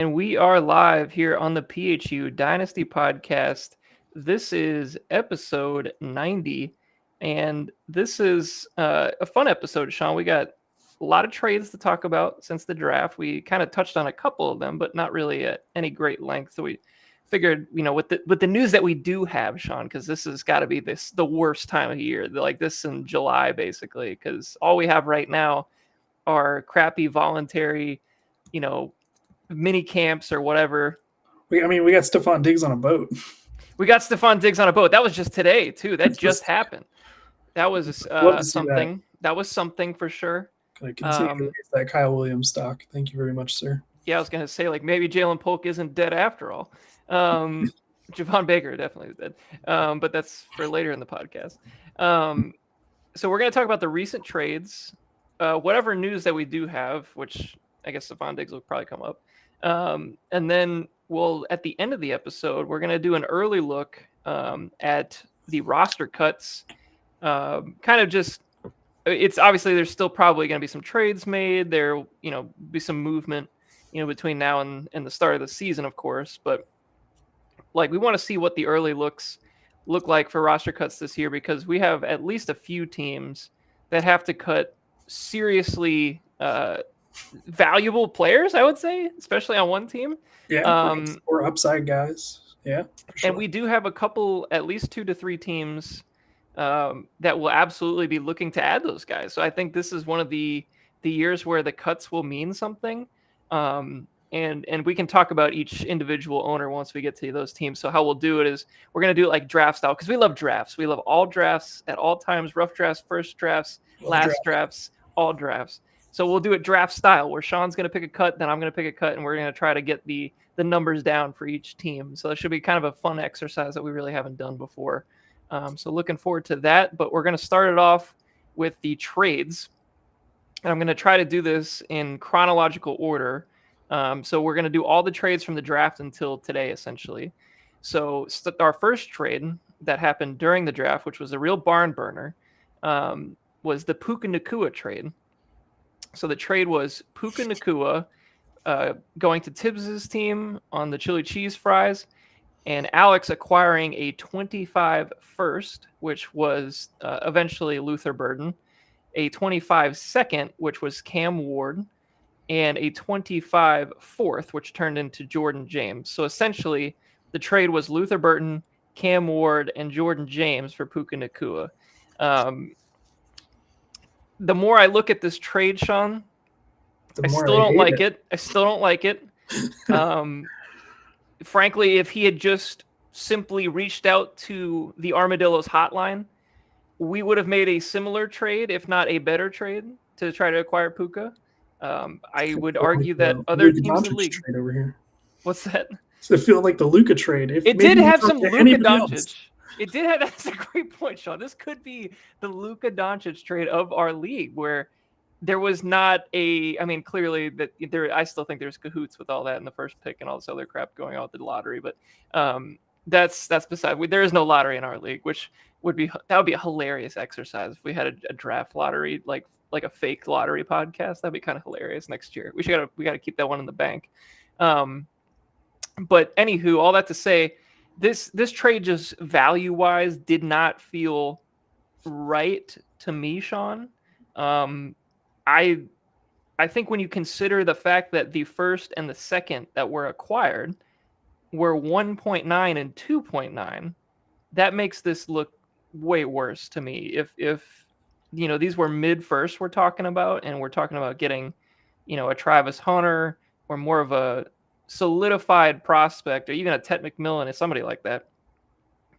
And we are live here on the PHU Dynasty Podcast. This is episode 90. And this is a fun episode, Sean. We got a lot of trades to talk about since the draft. We kind of touched on a couple of them, but not really at any great length. So we figured, with the news that we do have, Sean, because this has got to be the worst time of year, like this in July, basically, because all we have right now are crappy voluntary, you know, mini camps or whatever. We got Stephon Diggs on a boat. We got Stephon Diggs on a boat. That was just today too. That just happened. That was something. That was something for sure. Can I continue to raise that Kyle Williams stock? Thank you very much, sir. Yeah, I was gonna say maybe Jalen Polk isn't dead after all. Javon Baker definitely is dead. But that's for later in the podcast. So we're gonna talk about the recent trades, whatever news that we do have, which I guess Stephon Diggs will probably come up. And then at the end of the episode, we're going to do an early look at the roster cuts. It's obviously there's still probably going to be some trades made. There, be some movement, between now and the start of the season, of course. But we want to see what the early looks look like for roster cuts this year, because we have at least a few teams that have to cut seriously valuable players, I would say, especially on one team. Yeah, or upside guys. Yeah, for sure. And we do have at least 2 to 3 teams that will absolutely be looking to add those guys. So I think this is one of the years where the cuts will mean something. And we can talk about each individual owner once we get to those teams. So how we'll do it is we're going to do it like draft style, because we love drafts. We love all drafts at all times, rough drafts, first drafts, last drafts, all drafts. So we'll do it draft style, where Sean's going to pick a cut, then I'm going to pick a cut, and we're going to try to get the numbers down for each team. So it should be kind of a fun exercise that we really haven't done before. So looking forward to that. But we're going to start it off with the trades. And I'm going to try to do this in chronological order. So we're going to do all the trades from the draft until today, essentially. So our first trade that happened during the draft, which was a real barn burner, was the Puka Nacua trade. So the trade was Puka Nacua going to Tibbs's team on the chili cheese fries, and Alex acquiring a 25 first, which was eventually Luther Burden, a 25 second, which was Cam Ward, and a 25 fourth, which turned into Jordan James. So essentially, the trade was Luther Burton, Cam Ward, and Jordan James for Puka Nacua. The more I look at this trade, Sean, I still don't like it. I still don't like it. Frankly, if he had just simply reached out to the Armadillos hotline, we would have made a similar trade, if not a better trade, to try to acquire Puka. I would argue that other teams in the league. Trade over here. What's that? So I feel like the Luka trade. It did have some Luka Doncic. It did have. That's a great point, Sean. This could be the Luka Doncic trade of our league, where there was not a. I mean, clearly that there. I still think there's cahoots with all that in the first pick and all this other crap going on with the lottery. But that's beside. There is no lottery in our league, which would be a hilarious exercise if we had a draft lottery, like a fake lottery podcast. That'd be kind of hilarious next year. We got to keep that one in the bank. But anywho, all that to say, this trade just value-wise did not feel right to me, Sean. I think when you consider the fact that the first and the second that were acquired were 1.9 and 2.9, that makes this look way worse to me. If these were mid-first we're talking about, and we're talking about getting, a Travis Hunter or more of a solidified prospect, or even a Ted McMillan, or somebody like that,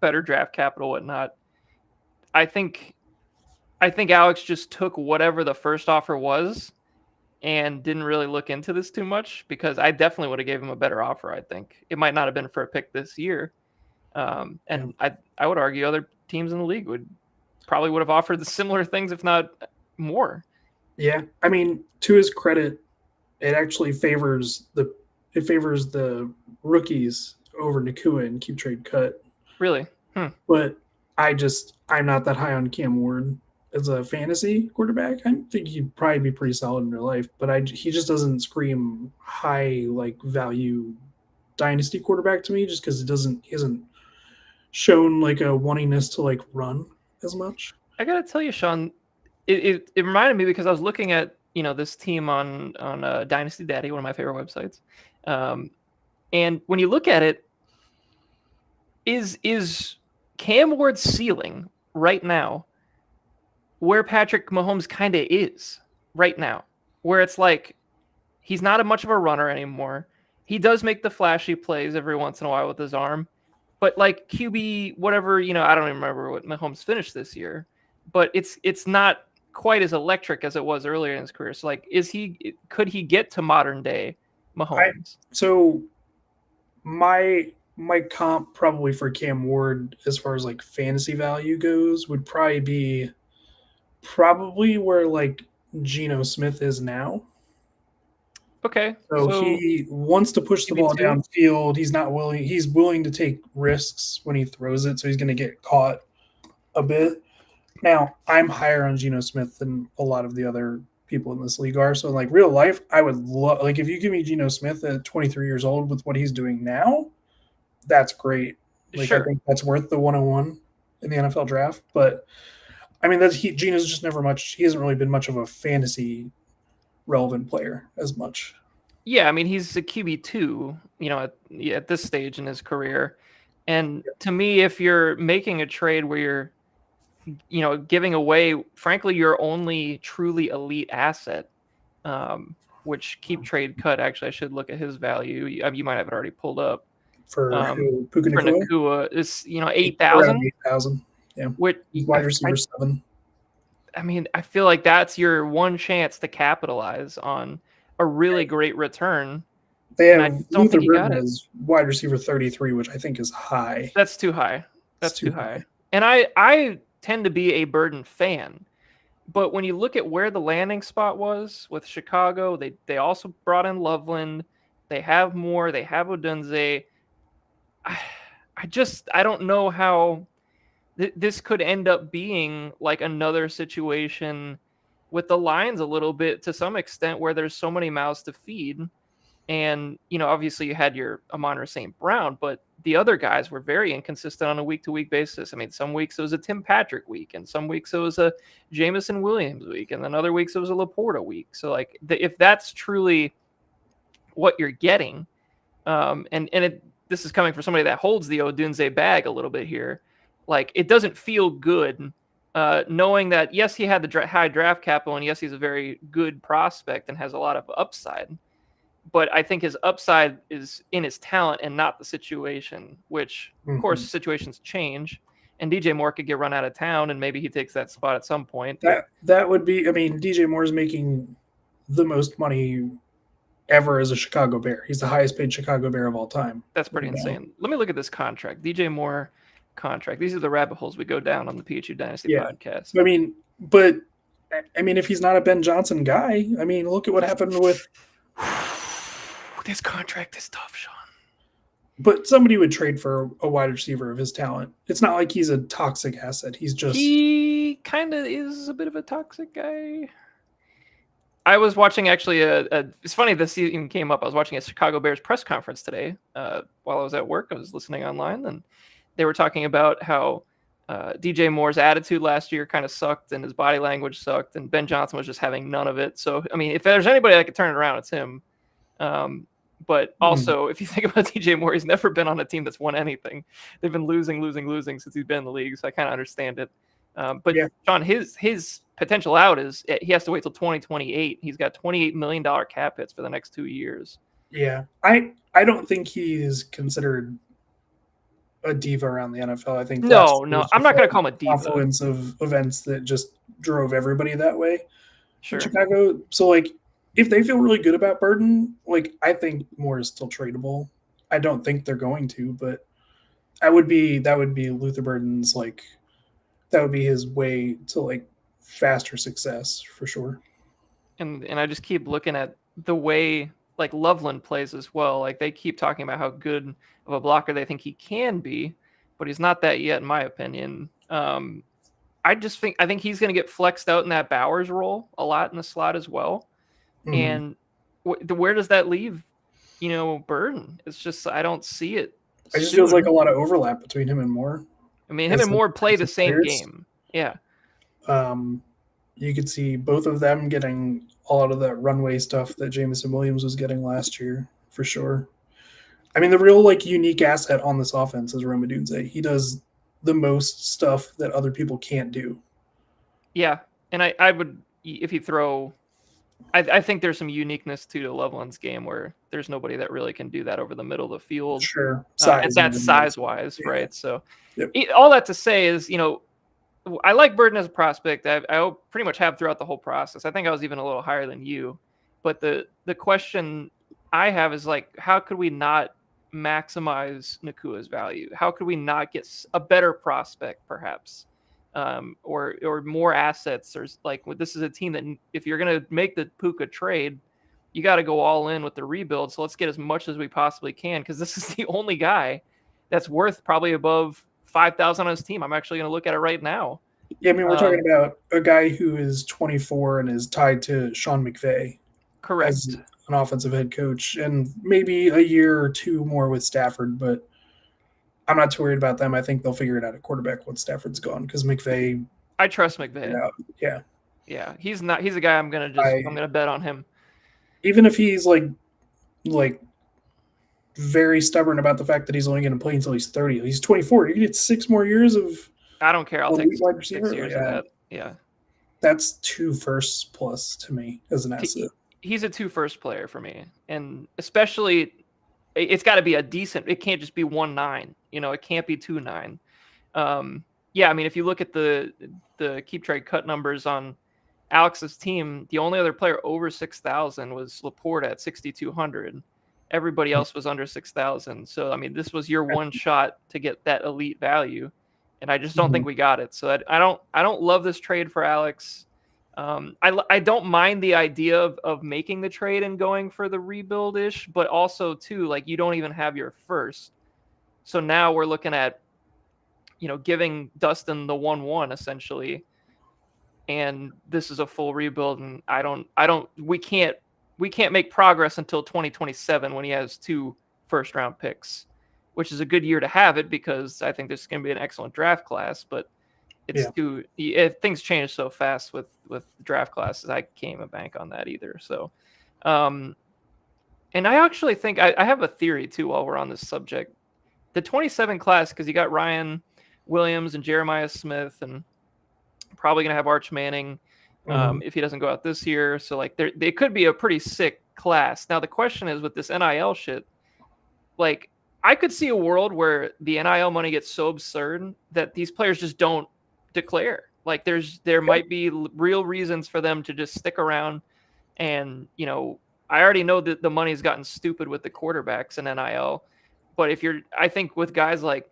better draft capital, whatnot. I think Alex just took whatever the first offer was and didn't really look into this too much, because I definitely would have gave him a better offer. I think it might not have been for a pick this year. And I would argue other teams in the league would have offered the similar things, if not more. Yeah. I mean, to his credit, it actually favors the rookies over Nacua and keep trade cut. Really? But I'm not that high on Cam Ward. as a fantasy quarterback. I think he'd probably be pretty solid in real life, but he just doesn't scream high like value dynasty quarterback to me, just because he hasn't shown like a wantingness to like run as much. I gotta tell you, Sean, it reminded me because I was looking at this team on Dynasty Daddy, one of my favorite websites, and when you look at it, is Cam Ward's ceiling right now where Patrick Mahomes kind of is right now, where it's like he's not much of a runner anymore. He does make the flashy plays every once in a while with his arm, but like QB, whatever, I don't even remember what Mahomes finished this year, but it's not quite as electric as it was earlier in his career. So like, could he get to modern day Mahomes? So my comp probably for Cam Ward as far as like fantasy value goes would probably be where like Geno Smith is now. Okay. So he wants to push the ball downfield. He's willing to take risks when he throws it, so he's going to get caught a bit. Now, I'm higher on Geno Smith than a lot of the other people in this league are. So, like real life, I would love if you give me Geno Smith at 23 years old with what he's doing now, that's great. Like sure. I think that's worth the 101 in the NFL draft. But I mean, Geno's just never much. He hasn't really been much of a fantasy relevant player as much. Yeah, I mean he's a QB2, at this stage in his career, and to me, if you're making a trade where you're, giving away, frankly, your only truly elite asset, which Keep Trade Cut. Actually, I should look at his value. You might have it already pulled up. For Puka Nacua is 8,000. 8,000. Yeah, which wide receiver 7. I mean, I feel like that's your one chance to capitalize on a really great return. They have Luther Burden as wide receiver 33, which I think is high. That's too high. That's too high. And I tend to be a Burden fan, but when you look at where the landing spot was with Chicago, they also brought in Loveland. They have more. They have Odunze. I don't know how this could end up being like another situation with the Lions a little bit to some extent where there's so many mouths to feed. And, obviously you had your Amon-Ra St. Brown, but the other guys were very inconsistent on a week-to-week basis. I mean, some weeks it was a Tim Patrick week, and some weeks it was a Jameson Williams week, and then other weeks it was a Laporta week. So, like, if that's truly what you're getting, this is coming from somebody that holds the Odunze bag a little bit here, like, it doesn't feel good knowing that, yes, he had the high draft capital, and yes, he's a very good prospect and has a lot of upside. But I think his upside is in his talent and not the situation, which, of course, situations change. And DJ Moore could get run out of town, and maybe he takes that spot at some point. That would be – I mean, DJ Moore is making the most money ever as a Chicago Bear. He's the highest paid Chicago Bear of all time. That's pretty insane. Let me look at this contract. DJ Moore contract. These are the rabbit holes we go down on the PHU Dynasty podcast. I mean, if he's not a Ben Johnson guy, I mean, look at what happened with – this contract is tough, Sean. But somebody would trade for a wide receiver of his talent. It's not like he's a toxic asset. He kind of is a bit of a toxic guy. I was watching actually it's funny this even came up. I was watching a Chicago Bears press conference today while I was at work. I was listening online, and they were talking about how DJ Moore's attitude last year kind of sucked and his body language sucked, and Ben Johnson was just having none of it. So, I mean, if there's anybody that could turn it around, it's him. But also, if you think about DJ Moore, he's never been on a team that's won anything. They've been losing since he's been in the league, so I kind of understand it. But Sean, his potential out is he has to wait till 2028. He's got $28 million cap hits for the next 2 years. Yeah, I don't think he is considered a diva around the NFL. I think no, I'm not going to call him a diva. Confluence of events that just drove everybody that way. Sure, in Chicago. So like, if they feel really good about Burden, like I think Moore is still tradable. I don't think they're going to, but that would be Luther Burden's that would be his way to like faster success for sure. And I just keep looking at the way like Loveland plays as well. Like they keep talking about how good of a blocker they think he can be, but he's not that yet, in my opinion. I think he's going to get flexed out in that Bowers role a lot in the slot as well. Mhm. And where does that leave, Burden? It's just I don't see it. It just feels like a soon. lot of overlap between him and Moore. I mean, him and Moore play the same game. Yeah. You could see both of them getting a lot of that runway stuff that Jameson Williams was getting last year, for sure. I mean, the real unique asset on this offense is Rome Odunze. He does the most stuff that other people can't do. Yeah, and I would, if you throw, I think there's some uniqueness to Loveland's game where there's nobody that really can do that over the middle of the field. Sure, and that's size-wise, yeah. right? So, yep. All that to say is, I like Burden as a prospect. I pretty much have throughout the whole process. I think I was even a little higher than you. But the question I have is how could we not maximize Nakua's value? How could we not get a better prospect, perhaps, or more assets? Or this is a team that if you're going to make the Puka trade, you got to go all in with the rebuild. So let's get as much as we possibly can, because this is the only guy that's worth probably above 5,000 on his team. I'm actually going to look at it right now. Yeah, I mean, we're talking about a guy who is 24 and is tied to Sean McVay. Correct. As an offensive head coach, and maybe a year or two more with Stafford, but I'm not too worried about them. I think they'll figure it out at quarterback once Stafford's gone, because McVay. I trust McVay. Yeah. He's a guy I'm gonna bet on him. Even if he's like very stubborn about the fact that he's only going to play until he's 30. He's 24. You get 6 more years of. I don't care. I'll take 6 years of that. Yeah. That's 2 firsts plus to me as an asset. He's a 2 first player for me, and especially it's got to be a decent. It can't just be 1.9. It can't be 2.9. Yeah, I mean, if you look at the keep trade cut numbers on Alex's team, the only other player over 6,000 was Laporta at 6,200. Everybody else was under 6,000. So I mean, this was your one shot to get that elite value, and I just don't think we got it. So I don't love this trade for Alex. I don't mind the idea of making the trade and going for the rebuild-ish, but also too, you don't even have your first. So now we're looking at, giving Dustin the 1-1 essentially. And this is a full rebuild. And we can't make progress until 2027 when he has 2 first-round picks, which is a good year to have it, because I think this is going to be an excellent draft class, but if things change so fast with draft classes, I can't even bank on that either. So, and I actually think I have a theory too, while we're on this subject. The 27 class, because you got Ryan Williams and Jeremiah Smith, and probably going to have Arch Manning if he doesn't go out this year. So they could be a pretty sick class. Now the question is, with this NIL shit, I could see a world where the NIL money gets so absurd that these players just don't declare. There might be real reasons for them to just stick around. And I already know that the money's gotten stupid with the quarterbacks and NIL, but I think with guys like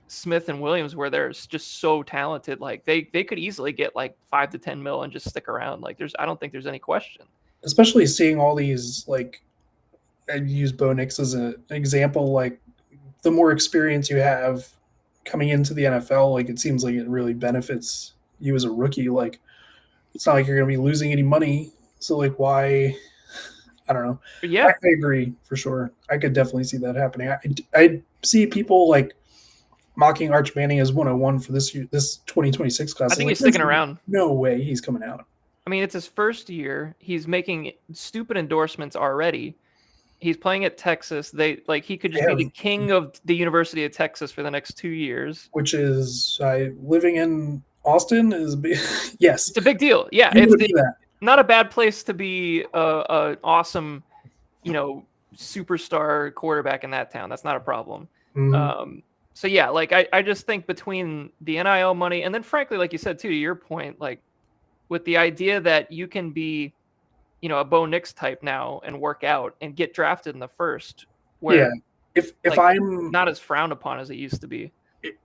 Smith and Williams, where they're just so talented, they could easily get 5 to 10 mil and just stick around. I don't think there's any question, especially seeing all these, I'd use Bo Nix as an example. The more experience you have coming into the NFL, it seems like it really benefits you as a rookie. It's not like you're going to be losing any money. So why? I don't know. But yeah, I agree for sure. I could definitely see that happening. I see people mocking Arch Manning as 101 for this year, this 2026 class. I think he's sticking around. No way he's coming out. I mean, it's his first year. He's making stupid endorsements already. He's playing at Texas. He could just be the king of the University of Texas for the next 2 years. Which is living in Austin is yes, it's a big deal. Yeah, it's not a bad place to be an awesome, superstar quarterback in that town. That's not a problem. Mm-hmm. So yeah, I just think between the NIL money and then, frankly, like you said too, to your point, with the idea that you can be, a Bo Nix type now and work out and get drafted in the first, where if I'm not as frowned upon as it used to be.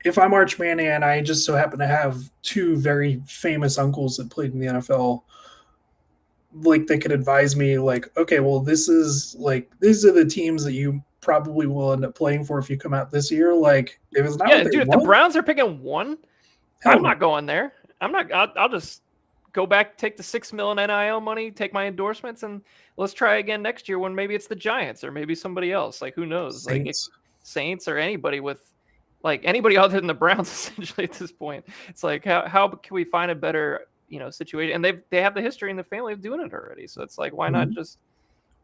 If I'm Arch Manning and I just so happen to have 2 very famous uncles that played in the NFL, they could advise me okay, well, these are the teams that you probably will end up playing for if you come out this year. If it's not, dude, if the Browns are picking 1, I'm not going there. I'm not. I'll just go back, take the $6 million NIL money, take my endorsements, and let's try again next year when maybe it's the Giants or maybe somebody else. Like, who knows? Saints. Like Saints or anybody with like anybody other than the Browns essentially at this point. It's like how can we find a better situation? And they have the history in the family of doing it already. So it's like why not just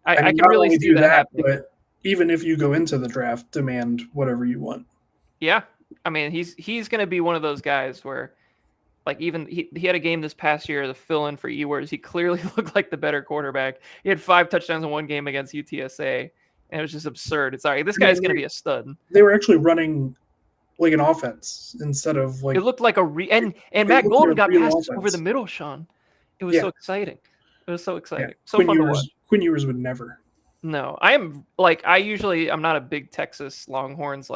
I mean, can really see that happening. but even if you go into the draft, demand whatever you want. Yeah. I mean, he's going to be one of those guys where, like, even he had a game this past year, the fill-in for Ewers. He clearly looked like the better quarterback. He had 5 touchdowns in one game against UTSA, and it was just absurd. It's all right. This guy's going to be a stud. They were actually running like an offense instead of like. It looked like and Matt Golden got passes over the middle, Sean. It was so exciting. It was so exciting. Yeah. So fun to watch. Quinn Ewers would never. No, I'm not a big Texas Longhorns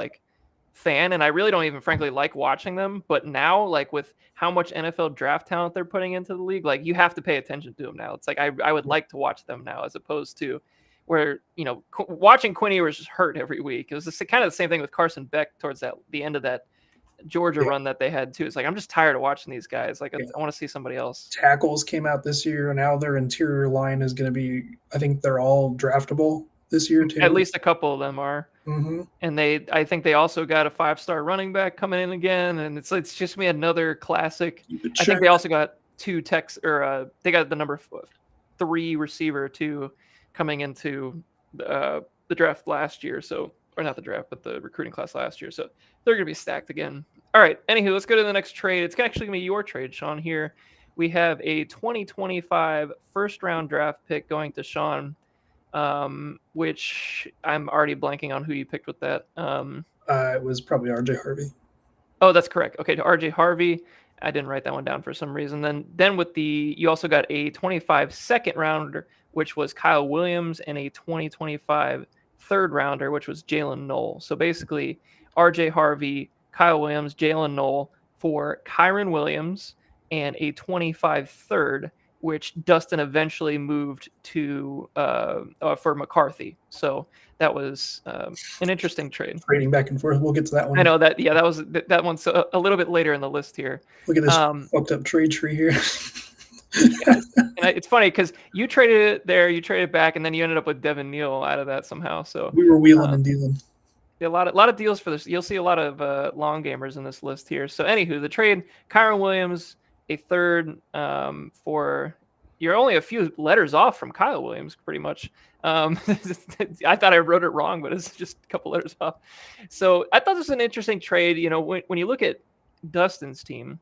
fan, and I really don't even frankly like watching them. But now, like with how much NFL draft talent they're putting into the league, like you have to pay attention to them now. It's like I would like to watch them now as opposed to where watching Quinn Ewers just hurt every week. It was kind of the same thing with Carson Beck towards the end of that Georgia run that they had too. It's like I'm just tired of watching these guys. Like I want to see somebody else. Tackles came out this year, and now their interior line is going to be. I think they're all draftable this year too. At least a couple of them are. Mm-hmm. And I think they also got a 5-star running back coming in again, and it's just gonna be another classic. I think they also got 2 they got the number 3 receiver too coming into the draft last year. So. Or not the draft, but the recruiting class last year. So they're going to be stacked again. All right. Anywho, let's go to the next trade. It's actually going to be your trade, Sean, here. We have a 2025 first-round draft pick going to Sean, which I'm already blanking on who you picked with that. It was probably R.J. Harvey. Oh, that's correct. Okay, to R.J. Harvey. I didn't write that one down for some reason. Then with you also got a 25 second-rounder, which was Kyle Williams, and a 2025 third rounder, which was Jalen Knoll. So basically, R.J. Harvey, Kyle Williams, Jalen Knoll for Kyron Williams, and a 25 third, which Dustin eventually moved to for McCarthy. So that was an interesting trade. Trading back and forth. We'll get to that one. I know that. Yeah, that one's a little bit later in the list here. Look at this fucked up trade tree here. Yeah. And it's funny because you traded it there, you traded back, and then you ended up with Devin Neal out of that somehow. So we were wheeling and dealing. A lot of deals for this. You'll see a lot of long gamers in this list here. So anywho, the trade: Kyron Williams, a third for. You're only a few letters off from Kyle Williams, pretty much. I thought I wrote it wrong, but it's just a couple letters off. So I thought this was an interesting trade. When you look at Dustin's team,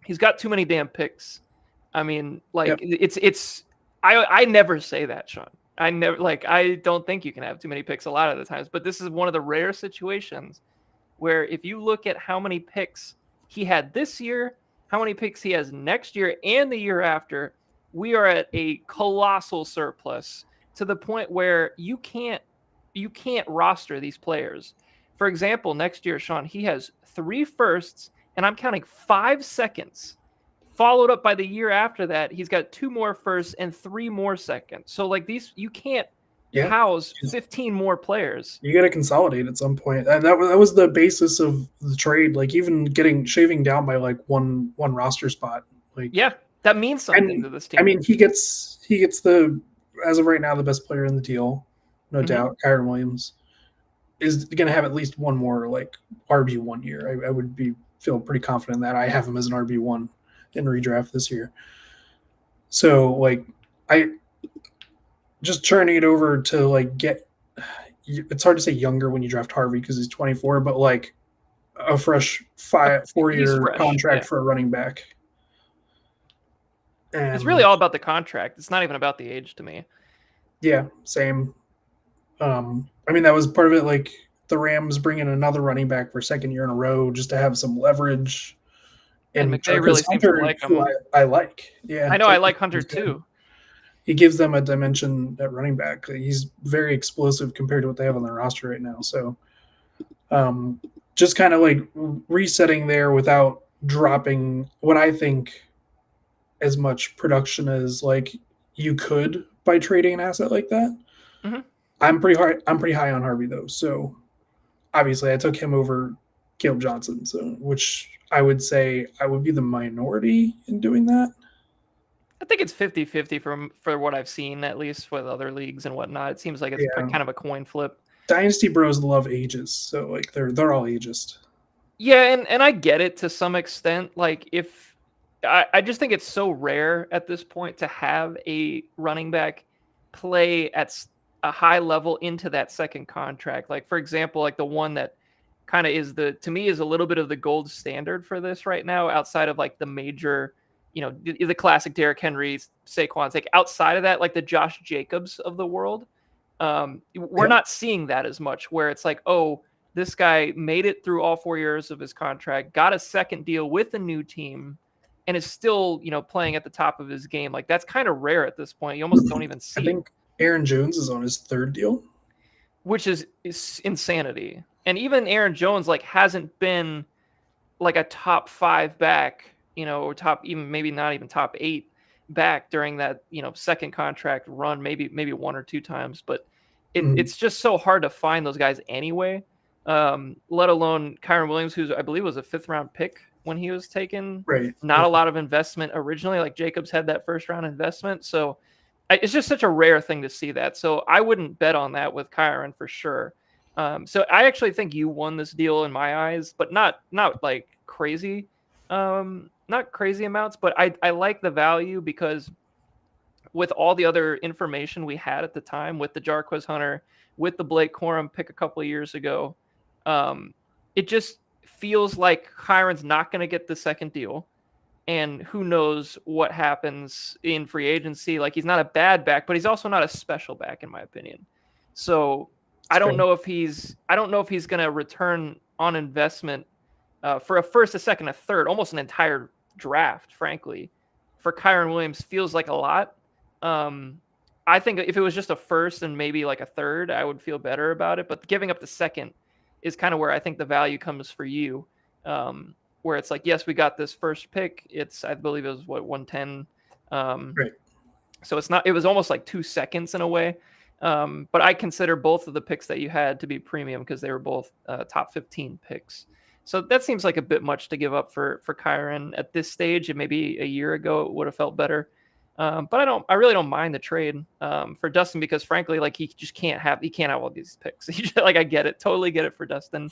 he's got too many damn picks. I mean, it's. I never say that, Sean. I don't think you can have too many picks a lot of the times, but this is one of the rare situations where if you look at how many picks he had this year, how many picks he has next year and the year after, we are at a colossal surplus to the point where you can't roster these players. For example, next year, Sean, he has 3 firsts, and I'm counting 5 seconds. Followed up by the year after that, he's got 2 more firsts and 3 more seconds. So these, you can't house 15 more players. You got to consolidate at some point. And that was the basis of the trade. Like even shaving down by one roster spot. That means something to this team. I mean, he gets the, as of right now, the best player in the deal, no doubt. Kyron Williams is going to have at least one more RB1 year. I would feel pretty confident that I have him as an RB1 in redraft this year. So I just turning it over to get, it's hard to say younger when you draft Harvey because he's 24, but a fresh 4-year contract for a running back. And it's really all about the contract. It's not even about the age to me. Yeah, same. I mean, that was part of it. The Rams bringing another running back for 2nd year in a row just to have some leverage. And McVay really seems to like him. I like. Yeah. I know. I like Hunter too. He gives them a dimension at running back. He's very explosive compared to what they have on their roster right now. So just kind of resetting there without dropping what I think as much production as you could by trading an asset like that. Mm-hmm. I'm pretty high on Harvey though. So obviously I took him over Caleb Johnson. So, which I would say I would be the minority in doing that. I think it's 50-50 for what I've seen, at least with other leagues and whatnot. It seems like it's kind of a coin flip. Dynasty bros love ages, so like they're all ageist. Yeah, and I get it to some extent. Like if I just think it's so rare at this point to have a running back play at a high level into that second contract. Like for example, like the one that kind of is to me is a little bit of the gold standard for this right now, outside of like the major, the classic Derrick Henry, Saquon. Like outside of that, like the Josh Jacobs of the world, we're not seeing that as much. Where it's like, oh, this guy made it through all 4 years of his contract, got a second deal with a new team, and is still, playing at the top of his game. Like that's kind of rare at this point. You almost don't even see. I think Aaron Jones is on his third deal, which is insanity. And even Aaron Jones hasn't been like a top 5 back, or top, even maybe not even top 8 back during that, second contract run, maybe 1 or 2 times. But it's just so hard to find those guys anyway. Let alone Kyren Williams, who's I believe was a 5th round pick when he was taken. Right. Not a lot of investment originally. Like Jacobs had that 1st round investment. So it's just such a rare thing to see that. So I wouldn't bet on that with Kyren for sure. So I actually think you won this deal in my eyes, but not like crazy, not crazy amounts. But I like the value because with all the other information we had at the time, with the Jarquez Hunter, with the Blake Corum pick a couple of years ago, it just feels like Kyren's not going to get the second deal. And who knows what happens in free agency. Like he's not a bad back, but he's also not a special back in my opinion. So I don't know if he's going to return on investment for a 1st, a 2nd, a 3rd, almost an entire draft, frankly, for Kyren Williams feels like a lot. I think if it was just a 1st and maybe like a 3rd, I would feel better about it. But giving up the 2nd is kind of where I think the value comes for you. Where it's like, yes, we got this 1st pick. I believe it was 110. Right. So it was almost like 2 seconds in a way. But I consider both of the picks that you had to be premium because they were both top 15 picks. So that seems like a bit much to give up for Kyren at this stage. And maybe a year ago it would have felt better. But I really don't mind the trade for Dustin because frankly, like he can't have all these picks. I get it, totally get it for Dustin.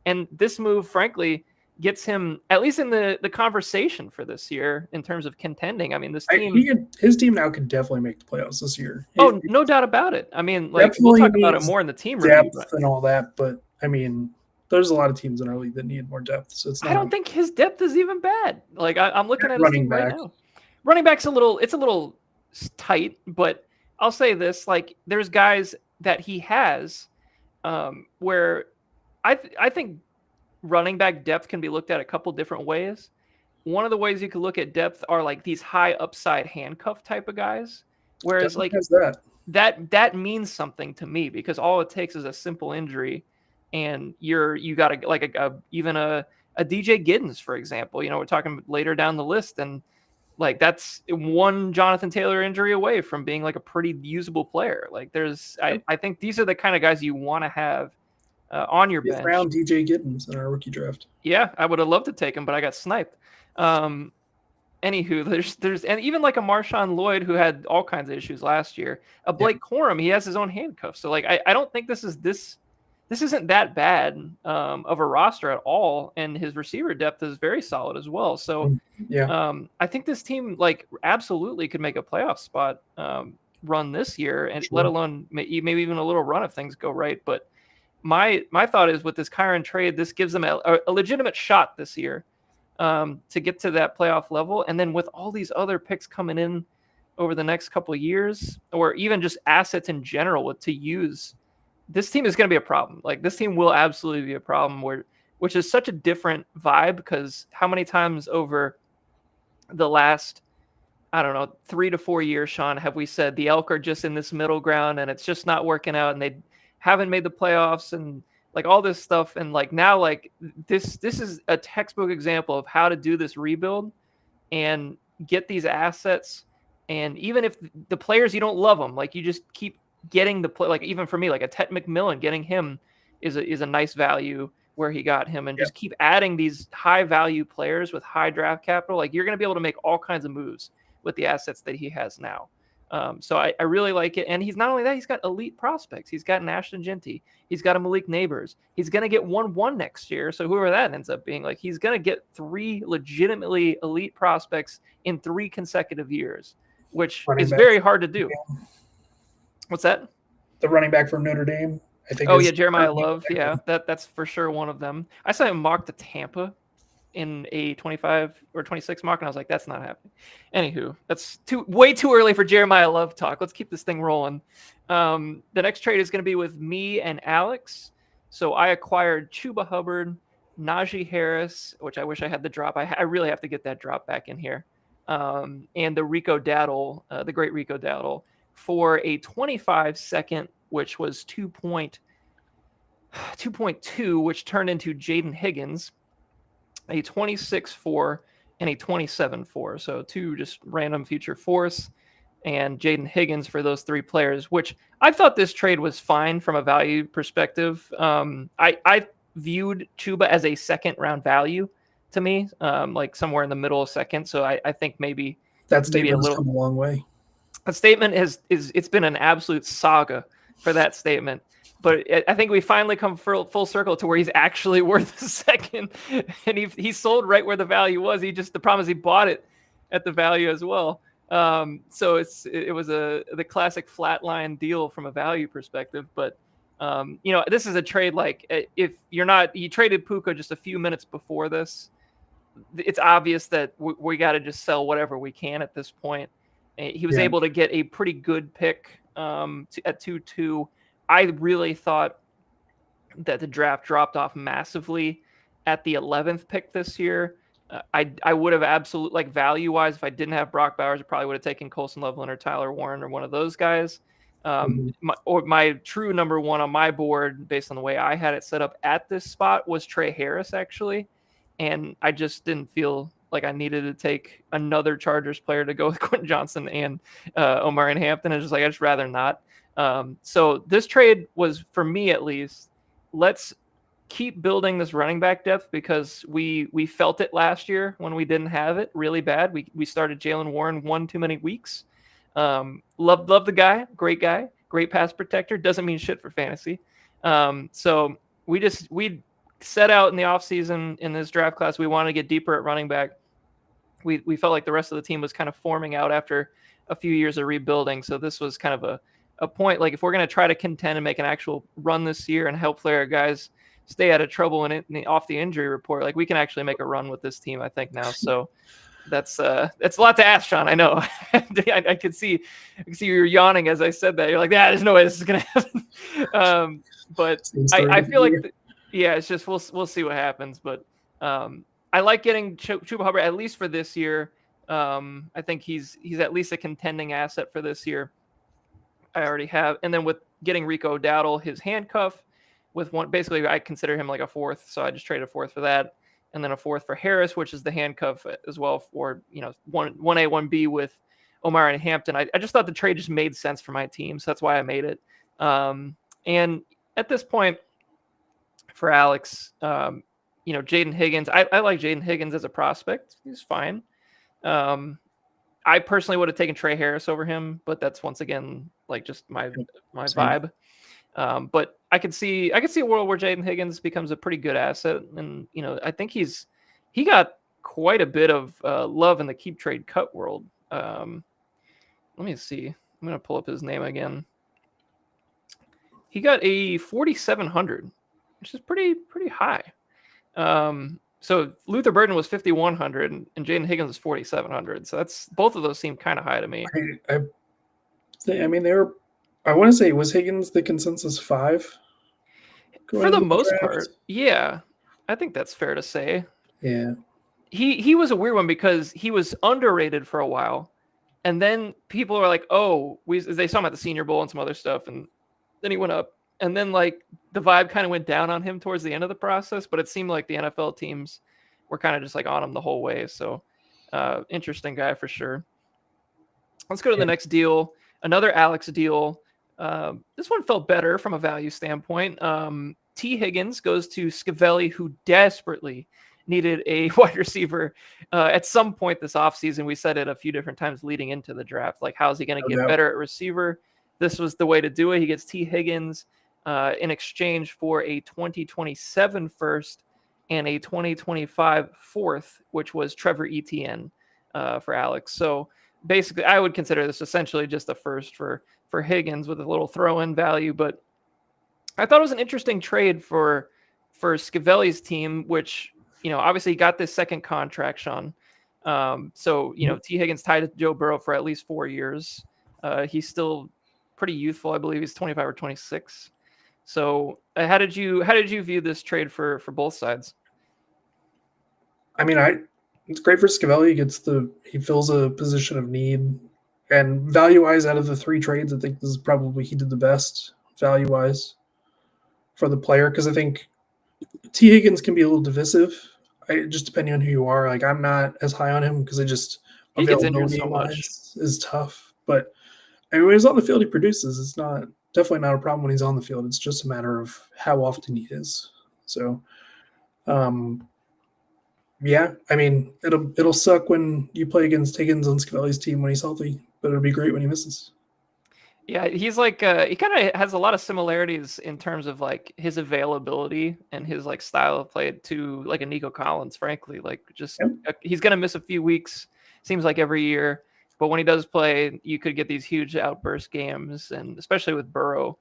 And this move, frankly, gets him at least in the conversation for this year in terms of contending. I mean, this team, his team now could definitely make the playoffs this year. Oh, no doubt about it. I mean, like we'll talk about it more in the team depth review and all that, but I mean, there's a lot of teams in our league that need more depth. So it's not. I don't think his depth is even bad. Like I'm looking at his running team back right now. Running back's a little tight, but I'll say this: like there's guys that he has where I think running back depth can be looked at a couple different ways. One of the ways you could look at depth are like these high upside handcuff type of guys. Whereas like that means something to me because all it takes is a simple injury and you got even a DJ Giddens, for example. We're talking later down the list and like that's one Jonathan Taylor injury away from being like a pretty usable player. Like I think these are the kind of guys you want to have on your bench. Round DJ Giddens in our rookie draft. Yeah, I would have loved to take him, but I got sniped. Anywho, there's and even like a Marshawn Lloyd who had all kinds of issues last year. A Blake Corum, he has his own handcuffs. So like I don't think this isn't that bad of a roster at all, and his receiver depth is very solid as well. So I think this team like absolutely could make a playoff spot run this year, and let alone maybe even a little run if things go right. But my thought is with this Kyren trade, this gives them a legitimate shot this year to get to that playoff level. And then with all these other picks coming in over the next couple of years, or even just assets in general to use, this team is going to be a problem. Like this team will absolutely be a problem which is such a different vibe because how many times over the last, I don't know, 3 to 4 years, Sean, have we said the Elk are just in this middle ground and it's just not working out and they haven't made the playoffs and like all this stuff. And like now, like this is a textbook example of how to do this rebuild and get these assets. And even if the players, you don't love them, like you just keep getting the play. Like even for me, like a Ted McMillan, getting him is a nice value where he got him and just keep adding these high value players with high draft capital, like you're going to be able to make all kinds of moves with the assets that he has now. So I really like it. And he's not only that, he's got elite prospects. He's got an Ashton Genty. He's got a Malik Neighbors. He's going to get 1-1 next year. So whoever that ends up being, like, he's going to get 3 legitimately elite prospects in 3 consecutive years, which is very hard to do. What's that? The running back from Notre Dame, I think. Oh, yeah, Jeremiah Love. Yeah, that's for sure one of them. I saw him mocked to Tampa in a 25 or 26 mock, and I was like, that's not happening. Anywho, that's way too early for Jeremiah Love talk. Let's keep this thing rolling. The next trade is going to be with me and Alex. So I acquired Chuba Hubbard, Najee Harris, which I wish I had the drop. I really have to get that drop back in here. And the Rico Dowdle, the great Rico Dowdle, for a 25 second, which was 2.2, which turned into Jaden Higgins, a 26-4 and a 27-4. So 2 just random future fourths, and Jaden Higgins for those 3 players, which I thought this trade was fine from a value perspective. I viewed Chuba as a second round value to me, like somewhere in the middle of second. So I think maybe that statement has come a long way. A statement it's been an absolute saga for that statement. But I think we finally come full circle to where he's actually worth a second, and he sold right where the value was. The problem is he bought it at the value as well. So it was the classic flatline deal from a value perspective. But this is a trade like if you traded Puka just a few minutes before this, it's obvious that we got to just sell whatever we can at this point. He was able to get a pretty good pick at 2-2. I really thought that the draft dropped off massively at the 11th pick this year. I would have absolutely, like, value-wise, if I didn't have Brock Bowers, I probably would have taken Colson Loveland or Tyler Warren or one of those guys. My true number 1 on my board, based on the way I had it set up at this spot, was Trey Harris, actually. And I just didn't feel like I needed to take another Chargers player to go with Quentin Johnson and Omarion Hampton. I'd just rather not. So this trade was, for me at least, let's keep building this running back depth, because we felt it last year when we didn't have it really bad. We started Jaylen Warren 1 too many weeks. Love the guy, great pass protector, doesn't mean shit for fantasy. So we set out in the offseason in this draft class, we wanted to get deeper at running back. We felt like the rest of the team was kind of forming out after a few years of rebuilding. So this was kind of a point, like, if we're going to try to contend and make an actual run this year and help player guys stay out of trouble off the injury report, like, we can actually make a run with this team, I think, now. So that's a lot to ask, Sean. I know. I could see you're yawning as I said that. You're like, there's no way this is going to happen. But I feel like, it's just we'll see what happens. But I like getting Chuba Hubbard at least for this year. I think he's at least a contending asset for this year. I already have. And then with getting Rico Dowdle, his handcuff, with one, basically I consider him like a fourth. So I just traded a fourth for that. And then a fourth for Harris, which is the handcuff as well for, 1A, 1B with Omarion Hampton. I just thought the trade just made sense for my team. So that's why I made it. And at this point for Alex, Jaden Higgins, I like Jaden Higgins as a prospect. He's fine. I personally would have taken Trey Harris over him, but that's once again like just my vibe. But I could see a world where Jaden Higgins becomes a pretty good asset, and I think he got quite a bit of love in the keep trade cut world. Let me see. I'm gonna pull up his name again. He got a 4,700, which is pretty high. So Luther Burden was 5,100 and Jaden Higgins was 4,700. So that's, both of those seem kind of high to me. I mean, I want to say, was Higgins the consensus 5? For the most part, yeah. I think that's fair to say. Yeah. He was a weird one because he was underrated for a while. And then people are like, they saw him at the Senior Bowl and some other stuff. And then he went up. And then, like, the vibe kind of went down on him towards the end of the process, but it seemed like the NFL teams were kind of just like on him the whole way. So interesting guy for sure. Let's go to the next deal. Another Alex deal. This one felt better from a value standpoint. T. Higgins goes to Scavelli, who desperately needed a wide receiver at some point this offseason. We said it a few different times leading into the draft. Like, how's he going to get better at receiver? This was the way to do it. He gets T. Higgins in exchange for a 2027 first and a 2025 fourth, which was Trevor Etienne for Alex. So basically, I would consider this essentially just a first for Higgins with a little throw-in value. But I thought it was an interesting trade for Scavelli's team, which, obviously he got this second contract, Sean. So, T. Higgins tied to Joe Burrow for at least 4 years. He's still pretty youthful. I believe he's 25 or 26. So how did you view this trade for both sides? I mean, it's great for Scavelli. He fills a position of need, and value-wise, out of the 3 trades, I think this is probably he did the best value-wise for the player, because I think T. Higgins can be a little divisive. Just depending on who you are. Like, I'm not as high on him because he gets injured so much is tough. But when he's on the field, he produces. It's definitely not a problem when he's on the field. It's just a matter of how often he is. So, yeah, I mean, it'll suck when you play against Higgins on Scavelli's team when he's healthy, but it'll be great when he misses. Yeah, he's like he kind of has a lot of similarities in terms of like his availability and his like style of play to like a Nico Collins, frankly. Like, just he's gonna miss a few weeks, seems like every year, but when he does play, you could get these huge outburst games, and especially with Burrow,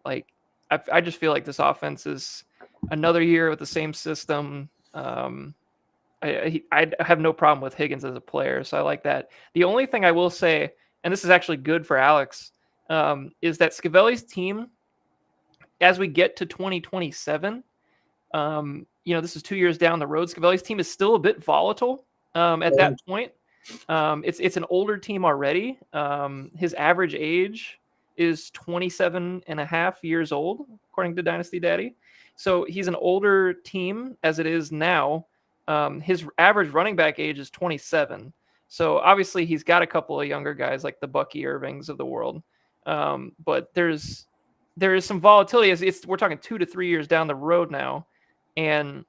like I just feel like this offense is another year with the same system. I have no problem with Higgins as a player, so I like that. The only thing I will say, and this is actually good for Alex, is that Scavelli's team, as we get to 2027, this is 2 years down the road. Scavelli's team is still a bit volatile at that point. It's an older team already. His average age is 27 and a half years old, according to Dynasty Daddy. So he's an older team as it is now. His average running back age is 27. So obviously he's got a couple of younger guys like the Bucky Irvings of the world. But there is some volatility. We're talking 2 to 3 years down the road now, and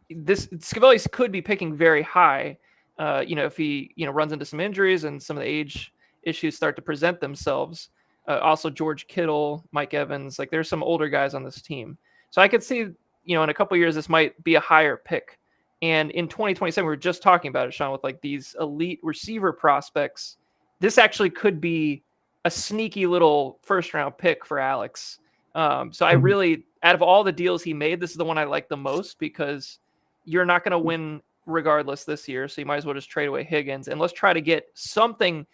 this Scavelli could be picking very high. If he runs into some injuries and some of the age issues start to present themselves. Also George Kittle, Mike Evans, like there's some older guys on this team, so I could see in a couple of years this might be a higher pick. And in 2027, we were just talking about it, Sean, with like these elite receiver prospects. This actually could be a sneaky little first-round pick for Alex. So I really, out of all the deals he made, this is the one I like the most, because you're not going to win regardless this year, so you might as well just trade away Higgins, and let's try to get something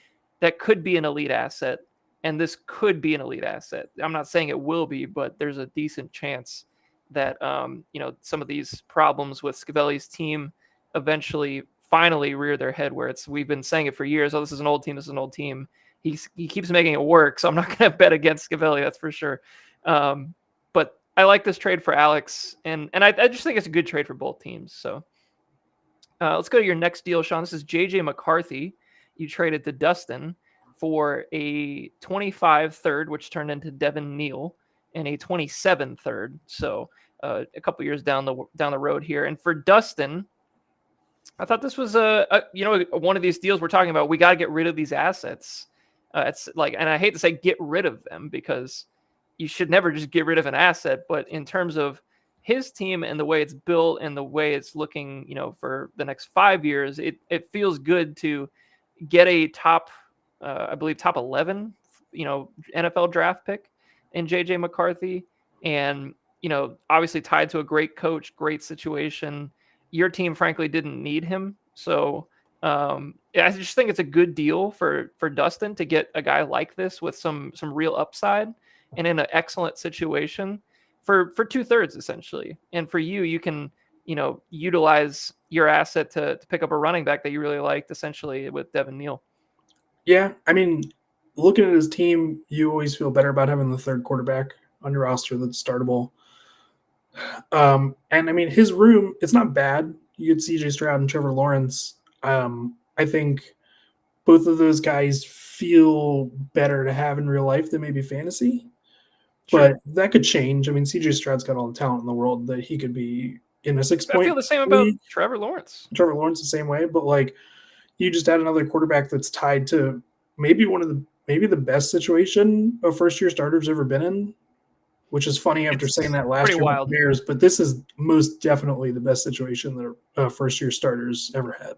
that could be an elite asset, and this could be an elite asset. I'm not saying it will be, but there's a decent chance that some of these problems with Scavelli's team eventually finally rear their head, where we've been saying it for years. Oh, this is an old team. He keeps making it work, so I'm not going to bet against Scavelli, that's for sure. But I like this trade for Alex, and I just think it's a good trade for both teams. So let's go to your next deal, Sean. This is J.J. McCarthy. You traded to Dustin for a 25 third, which turned into Devin Neal, and a 27 third. So a couple years down the road here. And for Dustin, I thought this was one of these deals we're talking about. We got to get rid of these assets. It's like, and I hate to say get rid of them, because you should never just get rid of an asset. But in terms of his team and the way it's built and the way it's looking, for the next 5 years, it feels good to get a top 11, NFL draft pick in JJ McCarthy. And, obviously tied to a great coach, great situation. Your team, frankly, didn't need him. So I just think it's a good deal for Dustin to get a guy like this with some real upside and in an excellent situation for 2/3 essentially. And for you can, utilize your asset to pick up a running back that you really liked, essentially, with Devin Neal. Yeah, I mean, looking at his team, you always feel better about having the third quarterback on your roster that's startable. And I mean, his room, it's not bad. You get CJ Stroud and Trevor Lawrence. I think both of those guys feel better to have in real life than maybe fantasy. but that could change. I mean, CJ Stroud's got all the talent in the world that he could be in a 6-point. I feel the same about Trevor Lawrence. Trevor Lawrence the same way, but like you just add another quarterback that's tied to maybe the best situation a first-year starter's ever been in, which is funny after saying that last year with the Bears, but this is most definitely the best situation that a first-year starter's ever had.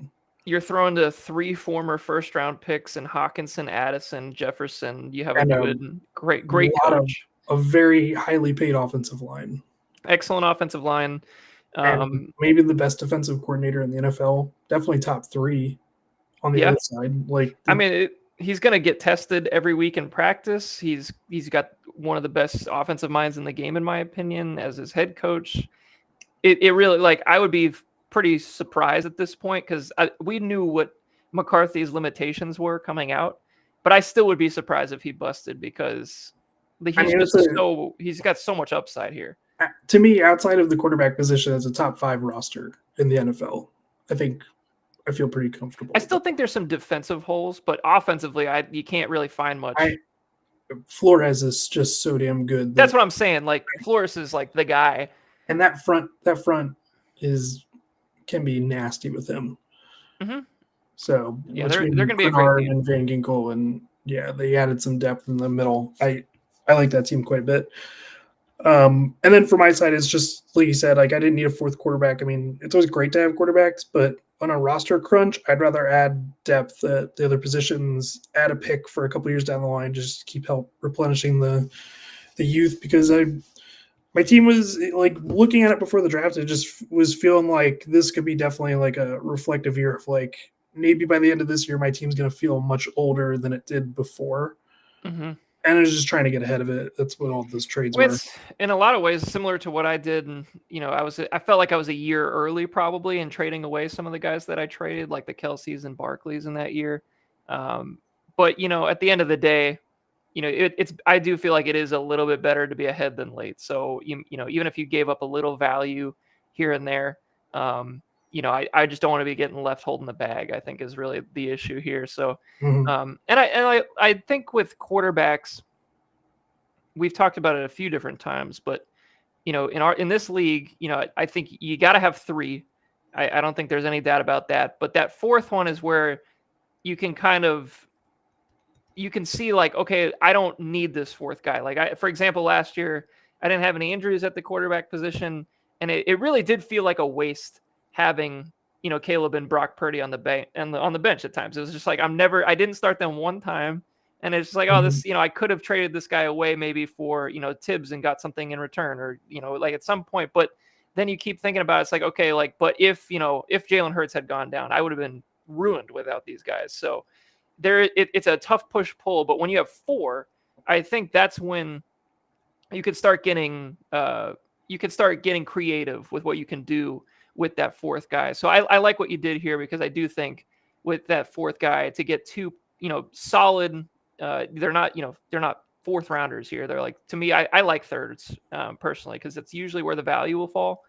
You're throwing to 3 former first-round picks and Hawkinson, Addison, Jefferson. You have a great coach. A very highly paid offensive line. Excellent offensive line. And maybe the best defensive coordinator in the NFL. Definitely top 3 on the other side. Like, I mean, he's going to get tested every week in practice. He's got one of the best offensive minds in the game, in my opinion, as his head coach. It really, like, I would be pretty surprised at this point because we knew what McCarthy's limitations were coming out, but I still would be surprised if he busted because he's got so much upside here. To me, outside of the quarterback position, it's a top 5 roster in the NFL. I feel pretty comfortable. I still think there's some defensive holes, but offensively, you can't really find much. Flores is just so damn good. That's what I'm saying. Like Flores is like the guy, and that front can be nasty with him. Mm-hmm. So yeah, they're going to be a great team. And Van Ginkel, and they added some depth in the middle. I like that team quite a bit. And then for my side, it's just like you said, like I didn't need a 4th quarterback. I mean, it's always great to have quarterbacks, but on a roster crunch, I'd rather add depth at the other positions, add a pick for a couple years down the line, just keep replenishing the youth because my team was like looking at it before the draft. It just was feeling like this could be definitely like a reflective year of like maybe by the end of this year, my team's going to feel much older than it did before. Mm-hmm. And I was just trying to get ahead of it. That's what all those trades were. It's in a lot of ways similar to what I did. And, I felt like I was a year early probably in trading away some of the guys that I traded, like the Kelce's and Barkleys in that year. But, at the end of the day, I do feel like it is a little bit better to be ahead than late. So, even if you gave up a little value here and there, I just don't want to be getting left holding the bag, I think is really the issue here. So, and I think with quarterbacks, we've talked about it a few different times, but in this league, I think you got to have 3. I don't think there's any doubt about that. But that 4th one is where you can you can see like, okay, I don't need this 4th guy. Like for example, last year I didn't have any injuries at the quarterback position, and it really did feel like a waste having Caleb and Brock Purdy on the bench on the bench at times. It was just like I didn't start them one time, and it's just like, oh, this I could have traded this guy away maybe for Tibbs and got something in return, or like at some point. But then you keep thinking about it, it's like, okay, like, but if Jalen Hurts had gone down, I would have been ruined without these guys. So it's a tough push pull. But when you have 4, I think that's when you could start getting creative with what you can do with that 4th guy. So I like what you did here because I do think with that 4th guy to get 2, solid, they're not 4th rounders here. They're like, to me, I like thirds personally, because it's usually where the value will fall.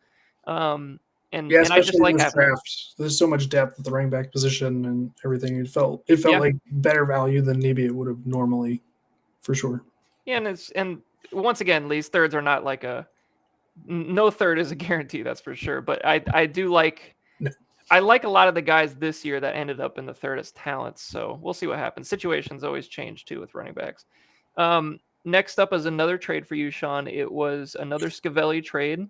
And I just like having draft. There's so much depth at the running back position and everything. It felt like better value than maybe it would have normally, for sure. Yeah, and once again, these thirds are not like no third is a guarantee, that's for sure. But I do like I like a lot of the guys this year that ended up in the third as talents. So we'll see what happens. Situations always change too with running backs. Next up is another trade for you, Sean. It was another Scavelli trade.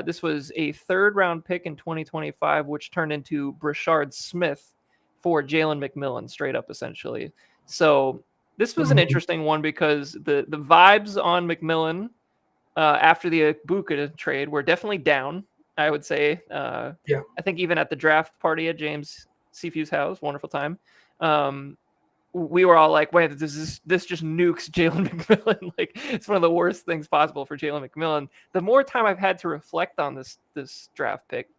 This was a 3rd round pick in 2025, which turned into Brashard Smith for Jalen McMillan, straight up essentially. So this was an interesting one because the vibes on McMillan after the Ibuka trade were definitely down, I would say. I think even at the draft party at James Seafew's house, wonderful time. We were all like, wait, this just nukes Jalen McMillan. Like, it's one of the worst things possible for Jalen McMillan. The more time I've had to reflect on this draft pick,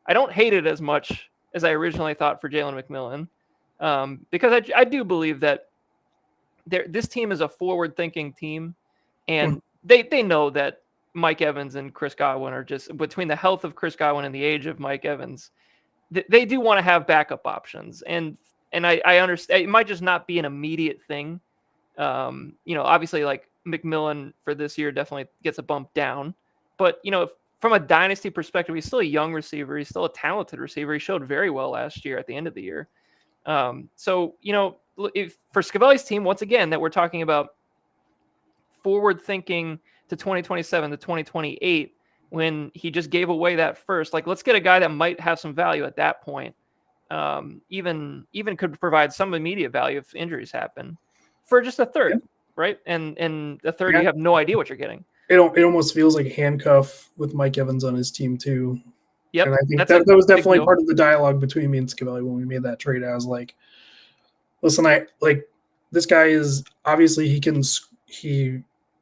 I don't hate it as much as I originally thought for Jalen McMillan, because I do believe that this team is a forward-thinking team, and they know that Mike Evans and Chris Godwin are just, between the health of Chris Godwin and the age of Mike Evans, they do want to have backup options. And I understand it might just not be an immediate thing. Obviously, like McMillan for this year definitely gets a bump down. But, from a dynasty perspective, he's still a young receiver. He's still a talented receiver. He showed very well last year at the end of the year. So, if for Scavelli's team, once again, that we're talking about forward thinking to 2027 to 2028, when he just gave away that first, like, let's get a guy that might have some value at that point. Even could provide some immediate value if injuries happen for just a third, right? And a third, you have no idea what you're getting. It almost feels like a handcuff with Mike Evans on his team too. Yep. And I think that was definitely part of the dialogue between me and Scavelli when we made that trade. I was like, listen, this guy is obviously he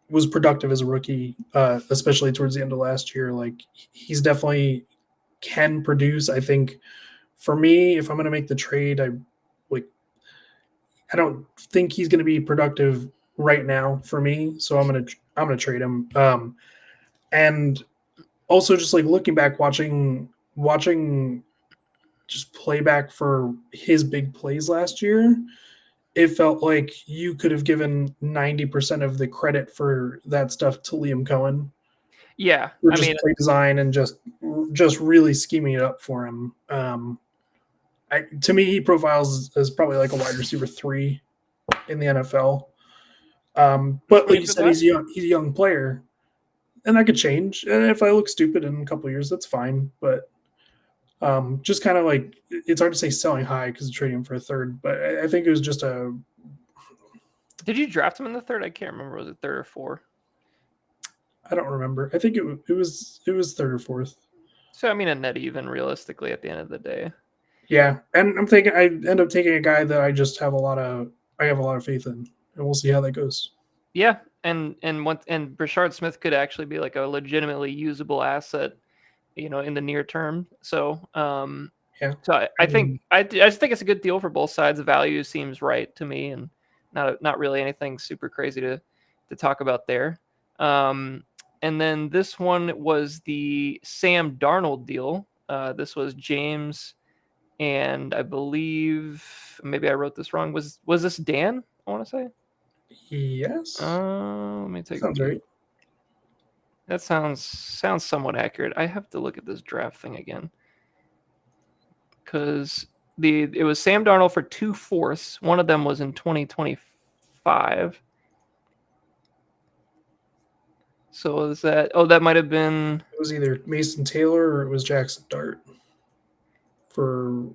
was productive as a rookie, especially towards the end of last year. Like, he's definitely can produce. I think for me, if I'm going to make the trade, I don't think he's going to be productive right now for me. So I'm going to trade him. And also just like looking back, watching just playback for his big plays last year, it felt like you could have given 90% of the credit for that stuff to Liam Cohen. Yeah. For just play design and just really scheming it up for him. To me, he profiles as probably like a wide receiver 3 in the NFL. But like you said, he's a young player, and that could change. And if I look stupid in a couple of years, that's fine. But just kind of like, it's hard to say selling high because of trading him for a third. But I think it was just a. Did you draft him in the third? I can't remember. Was it third or fourth? I don't remember. I think it was third or fourth. So I mean, a net even realistically at the end of the day. Yeah, and I'm thinking I end up taking a guy that I just have a lot of faith in, and we'll see how that goes. Yeah, and Brashard Smith could actually be like a legitimately usable asset, in the near term. So yeah. So I think I just think it's a good deal for both sides. The value seems right to me, and not really anything super crazy to talk about there. And then this one was the Sam Darnold deal. This was James. And I believe maybe I wrote this wrong. Was this Dan? I want to say. Yes. Let me take. Sounds right. That sounds somewhat accurate. I have to look at this draft thing again, because it was Sam Darnold for 2 fourths. One of them was in 2025. So is that? Oh, that might have been. It was either Mason Taylor or it was Jackson Dart. For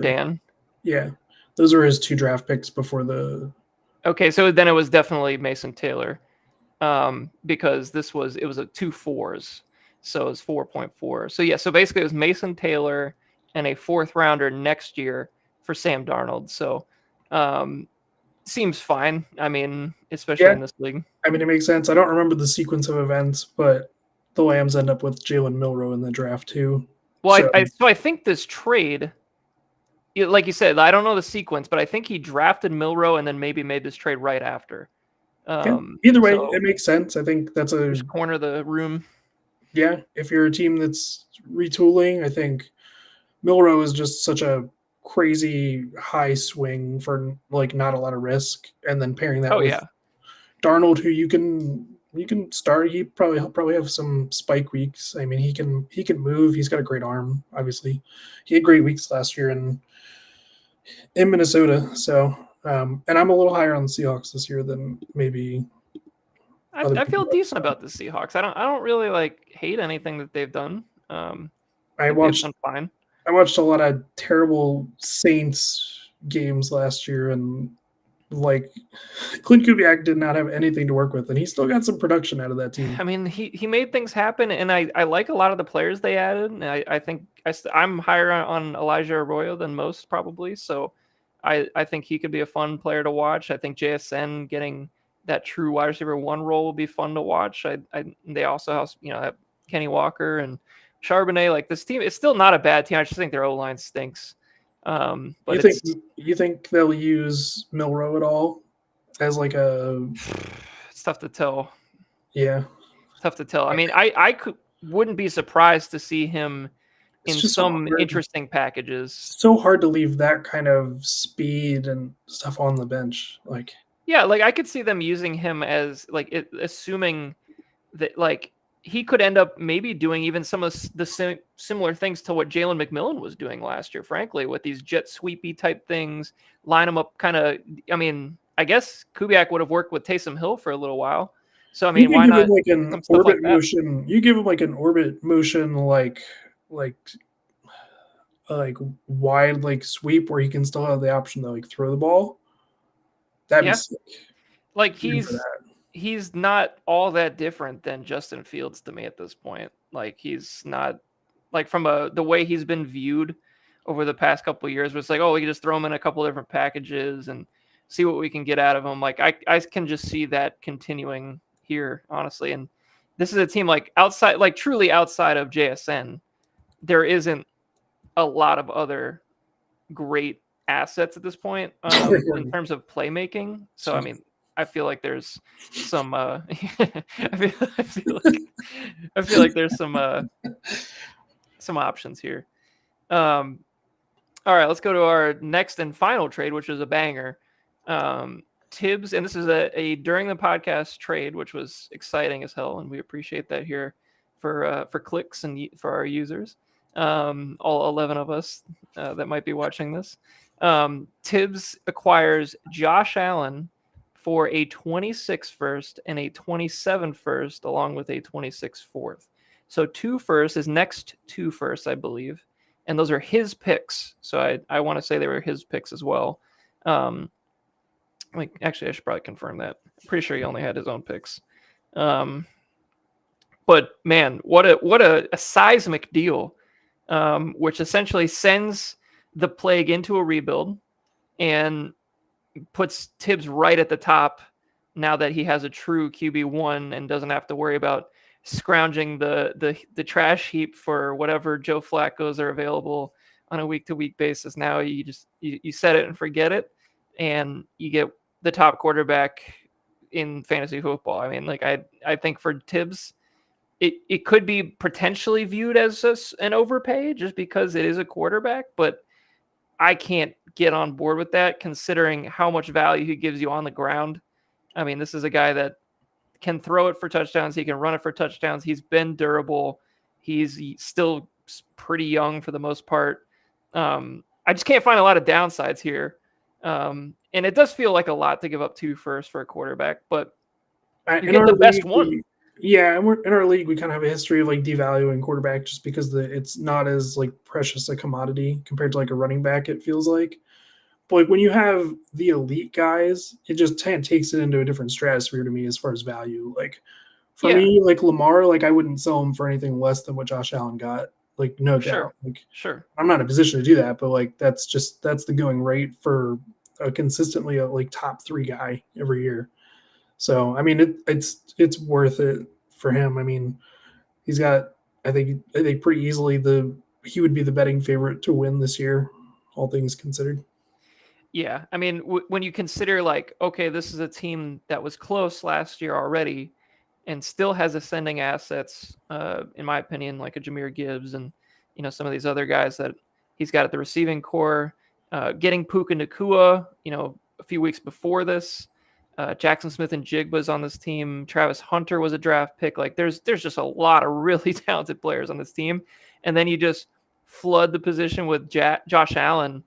Dan. Yeah. Those were his 2 draft picks before the. Okay, so then it was definitely Mason Taylor, because it was a 2 fours, so it's 4.4. So yeah, so basically it was Mason Taylor and a 4th rounder next year for Sam Darnold. So seems fine. I mean, especially in this league. I mean, it makes sense. I don't remember the sequence of events, but the Lambs end up with Jalen Milroe in the draft too. Well, so I think this trade, like you said, I don't know the sequence, but I think he drafted Milroe and then maybe made this trade right after. Either way, it makes sense. I think that's a corner of the room. Yeah, if you're a team that's retooling, I think Milroe is just such a crazy high swing for like not a lot of risk, and then pairing that with Darnold, who you can start. He probably have some spike weeks. I mean, he can move. He's got a great arm. Obviously, he had great weeks last year in Minnesota. So, and I'm a little higher on the Seahawks this year than maybe. I feel decent about the Seahawks. I don't really hate anything that they've done. I watched a lot of terrible Saints games last year, and Clint Kubiak did not have anything to work with, and he still got some production out of that team. I mean, he made things happen, and I like a lot of the players they added. And I think I'm higher on Elijah Arroyo than most probably. So I think he could be a fun player to watch. I think JSN getting that true wide receiver 1 role will be fun to watch. They also have Kenny Walker and Charbonnet. Like, this team, it's still not a bad team. I just think their O-line stinks. But you think they'll use Milroe at all as it's tough to tell. Yeah, it's tough to tell. I mean, I wouldn't be surprised to see him in some interesting packages. So hard to leave that kind of speed and stuff on the bench. Yeah, like I could see them using him as like assuming that like he could end up maybe doing even some of the similar things to what Jalen McMillan was doing last year, frankly, with these jet sweepy type things, line them up kind of. I mean, I guess Kubiak would have worked with Taysom Hill for a little while. So I You mean, could why give him not like an some stuff orbit like that? motion. You give him like an orbit motion, like like wide like sweep where he can still have the option to like throw the ball. That'd be Yeah, sick. like Even for he's not all that different than Justin Fields to me at this point. Like he's not like from the way he's been viewed over the past couple of years, where it's like, oh, we can just throw him in a couple different packages and see what we can get out of him. Like I can just see that continuing here, honestly. And this is a team like outside, like truly outside of JSN, there isn't a lot of other great assets at this point in that. terms of playmaking. So I mean, I feel like there's some. I feel like there's some options here. All right, let's go to our next and final trade, which is a banger. Tibbs, and this is a during the podcast trade, which was exciting as hell, and we appreciate that here for clicks and for our users, all 11 of us that might be watching this. Tibbs acquires Josh Allen for a 26 first and a 27 first, along with a 26 fourth. So 2 first, his next 2 firsts, I believe, and those are his picks. So I want to say they were his picks as well. Like actually, I should probably confirm that. I'm pretty sure he only had his own picks. But man, what a seismic deal, which essentially sends the Plague into a rebuild and puts Tibbs right at the top now that he has a true QB1 and doesn't have to worry about scrounging the trash heap for whatever Joe Flacco's are available on a week-to-week basis. Now you set it and forget it, and you get the top quarterback in fantasy football. I mean, like I think for Tibbs, it could be potentially viewed as an overpay just because it is a quarterback, but I can't get on board with that considering how much value he gives you on the ground. I mean, this is a guy that can throw it for touchdowns. He can run it for touchdowns. He's been durable. He's still pretty young for the most part. I just can't find a lot of downsides here. And it does feel like a lot to give up 2 firsts for a quarterback, but you get the best one. Yeah, and we're in our league. We kind of have a history of like devaluing quarterback just because it's not as like precious a commodity compared to like a running back. It feels like, but like when you have the elite guys, it just kind of takes it into a different stratosphere to me as far as value. Like for me, like Lamar, like I wouldn't sell him for anything less than what Josh Allen got. Like no doubt. Like I'm not in a position to do that, but like that's the going rate for a consistently like top 3 guy every year. So I mean, it's worth it for him. I mean, he's got I think pretty easily he would be the betting favorite to win this year, all things considered. Yeah, I mean, when you consider like, okay, this is a team that was close last year already, and still has ascending assets, in my opinion, like a Jahmyr Gibbs and some of these other guys that he's got at the receiving core. Getting Puka Nacua, a few weeks before this. Jackson Smith and Jigba's on this team. Travis Hunter was a draft pick. Like there's just a lot of really talented players on this team, and then you just flood the position with Josh Allen,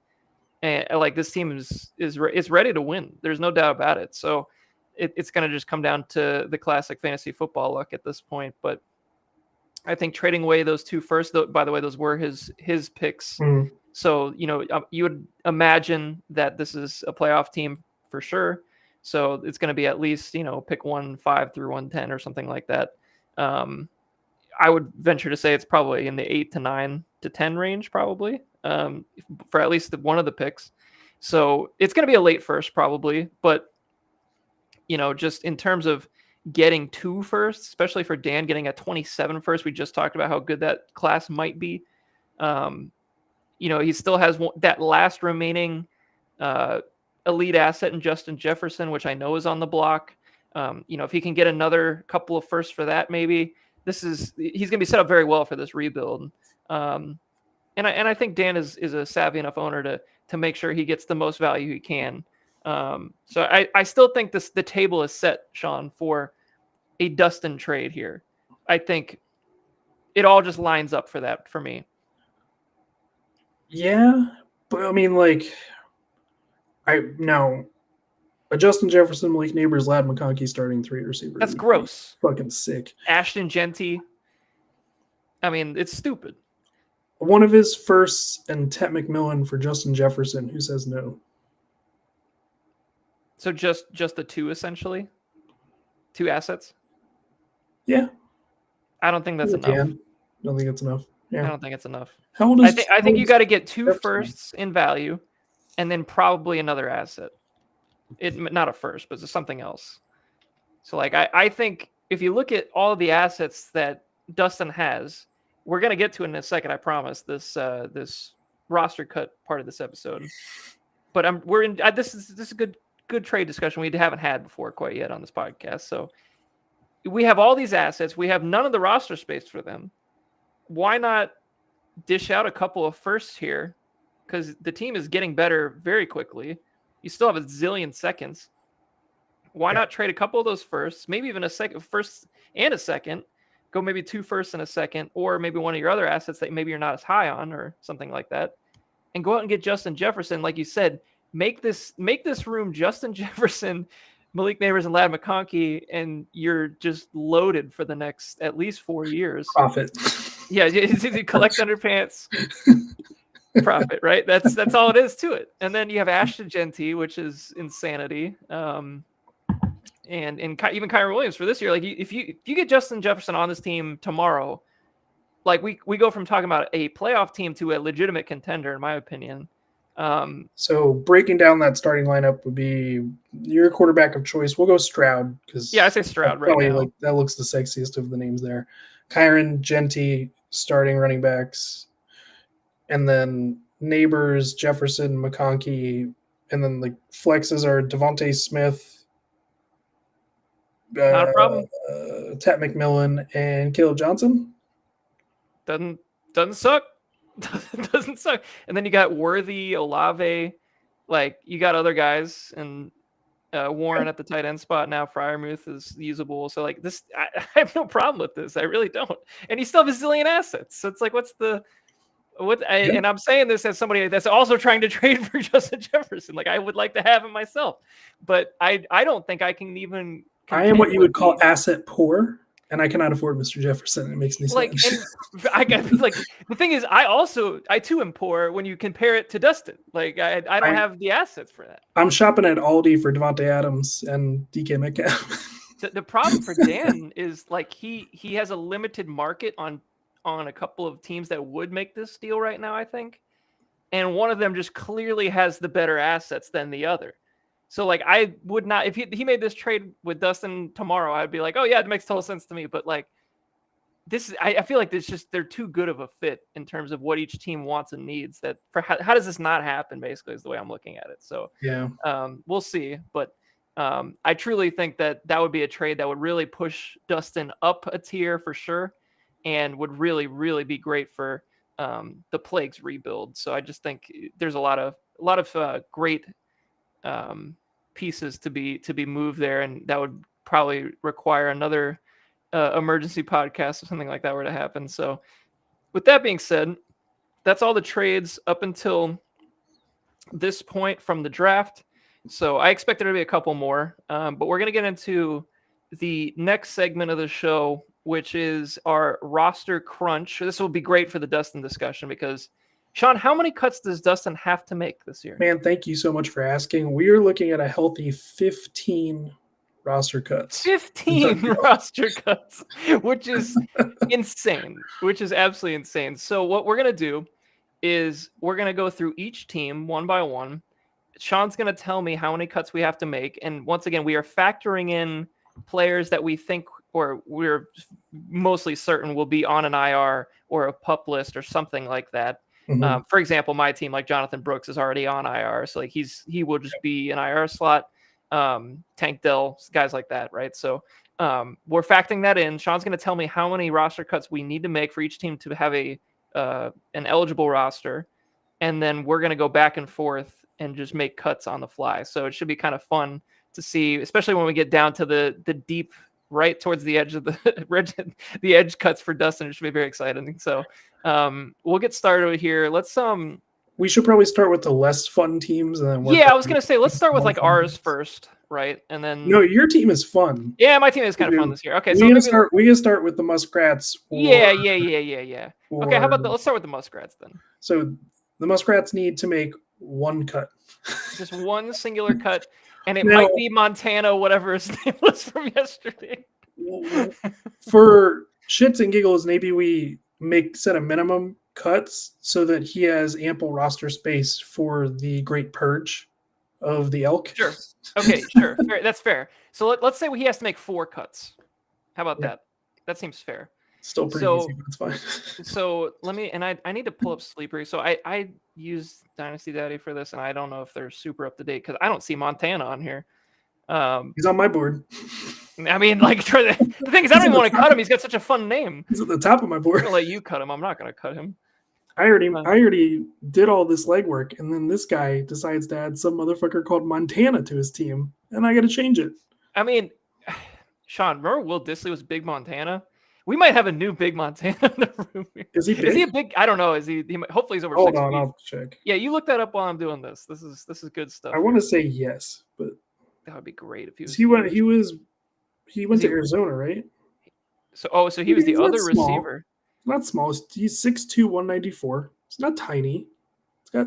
and like this team is ready to win. There's no doubt about it. So it's going to just come down to the classic fantasy football luck at this point. But I think trading away those 2 firsts, by the way, those were his picks. Mm. So you would imagine that this is a playoff team for sure. So it's going to be at least, pick 1-5 through 110 or something like that. I would venture to say it's probably in the 8 to 9 to 10 range, probably, for at least one of the picks. So it's going to be a late first, probably. But, just in terms of getting 2 firsts, especially for Dan getting a 27 first, we just talked about how good that class might be. He still has that last remaining elite asset in Justin Jefferson, which I know is on the block. If he can get another couple of firsts for that, maybe he's going to be set up very well for this rebuild. And I think Dan is a savvy enough owner to make sure he gets the most value he can So I still think the table is set, Sean, for a Dustin trade here. I think it all just lines up for that for me. Yeah, but I mean, like, a Justin Jefferson, Malik Neighbors, Lad McConkey starting 3 receiver. That's gross. Fucking sick. Ashton Genty. I mean, it's stupid. One of his firsts and Tet McMillan for Justin Jefferson, who says no. So just the 2 essentially, 2 assets. Yeah, I don't think that's enough. Don't think it's enough. Yeah, I don't think it's enough. How old is? I think you got to get 2 Jefferson? firsts in value, and then probably another asset. Not a first, but something else. So like I think if you look at all of the assets that Dustin has, we're gonna get to it in a second. I promise. This roster cut part of this episode, but we're in. This is a good trade discussion we haven't had before quite yet on this podcast. So we have all these assets. We have none of the roster space for them. Why not dish out a couple of firsts here? Because the team is getting better very quickly. You still have a zillion seconds. Why not trade a couple of those firsts, maybe even a first and a second, go maybe 2 firsts and a second, or maybe one of your other assets that maybe you're not as high on or something like that, and go out and get Justin Jefferson. Like you said, make this room Justin Jefferson, Malik Neighbors, and Lad McConkey, and you're just loaded for the next at least 4 years. Profit. Yeah, you collect underpants. Profit, right? That's all it is to it. And then you have Ashton Genty, which is insanity. And even Kyren Williams for this year. Like if you get Justin Jefferson on this team tomorrow, like we go from talking about a playoff team to a legitimate contender, in my opinion. So breaking down that starting lineup would be your quarterback of choice. We'll go Stroud because I say Stroud right now. Like that looks the sexiest of the names there. Kyren, Genty, starting running backs. And then Neighbors, Jefferson, McConkey, and then the flexes are Devontae Smith, not a problem. Tet McMillan, and Caleb Johnson. Doesn't suck. Doesn't suck. And then you got Worthy, Olave, like you got other guys, and Warren at the tight end spot now. Freiermuth is usable. So like this, I have no problem with this. I really don't. And you still have a zillion assets. So it's like, and I'm saying this as somebody that's also trying to trade for Justin Jefferson. Like I would like to have him myself, but I don't think I can even. I am what you would call asset poor, and I cannot afford Mr. Jefferson. It makes me like, sad. and I got like the thing is, I too am poor when you compare it to Dustin. Like I don't have the assets for that. I'm shopping at Aldi for Devontae Adams and DK Metcalf. The problem for Dan is like he has a limited market on a couple of teams that would make this deal right now, I think. And one of them just clearly has the better assets than the other. So like I would not, if he made this trade with Dustin tomorrow, I'd be like, oh yeah, it makes total sense to me. But like this is, I feel like they're too good of a fit in terms of what each team wants and needs that for how does this not happen basically is the way I'm looking at it. So yeah, we'll see. But I truly think that would be a trade that would really push Dustin up a tier for sure. And would really, really be great for the Plagues rebuild. So I just think there's a lot of great pieces to be moved there, and that would probably require another emergency podcast or something like that were to happen. So with that being said, that's all the trades up until this point from the draft. So I expect there to be a couple more, but we're going to get into the next segment of the show, which is our roster crunch. This will be great for the Dustin discussion because, Sean, how many cuts does Dustin have to make this year? Man, thank you so much for asking. We are looking at a healthy 15 roster cuts. 15 roster cuts, which is insane, which is absolutely insane. So what we're going to do is we're going to go through each team one by one. Sean's going to tell me how many cuts we have to make. And once again, we are factoring in players that we think or we're mostly certain will be on an IR or a PUP list or something like that. Mm-hmm. For example, my team, like Jonathan Brooks, is already on IR. So like he will just be an IR slot. Tank Dell, guys like that, right? So we're factoring that in. Sean's going to tell me how many roster cuts we need to make for each team to have an eligible roster. And then we're going to go back and forth and just make cuts on the fly. So it should be kind of fun to see, especially when we get down to the deep right towards the edge of the edge cuts for Dustin. It should be very exciting. So we'll get started here. Let's we should probably start with the less fun teams and then work I was gonna say let's start with like ours teams first, right? And then no, your team is fun. Yeah, my team is kind of fun this year. Okay, we can start with the Muskrats. Yeah. Okay, how about let's start with the Muskrats then. So the Muskrats need to make one cut. Just one singular cut, and it might be Montana, whatever his name was from yesterday. For shits and giggles, maybe we set a minimum cuts so that he has ample roster space for the Great Purge of the Elk. Sure. Okay, sure. Fair. That's fair. So let's say he has to make 4 cuts. How about that? That seems fair. Still pretty easy, but it's fine. So let me, and I need to pull up Sleeper. So I use Dynasty Daddy for this, and I don't know if they're super up to date because I don't see Montana on here. He's on my board. I mean, like the thing is, I don't even want to cut him. He's got such a fun name. He's at the top of my board. I'm gonna let you cut him. I'm not gonna cut him. I already did all this legwork, and then this guy decides to add some motherfucker called Montana to his team, and I got to change it. I mean, Sean, remember Will Dissly was Big Montana? We might have a new Big Montana in the room. Is he big? Is he a big? I don't know. Is he hopefully he's over 6 feet. Hold on, I'll check. Yeah, you look that up while I'm doing this. This is good stuff. I want to say yes, but that would be great if he was. He went to Arizona, right? So he was the other receiver. Not small. He's 6'2", 194. It's not tiny.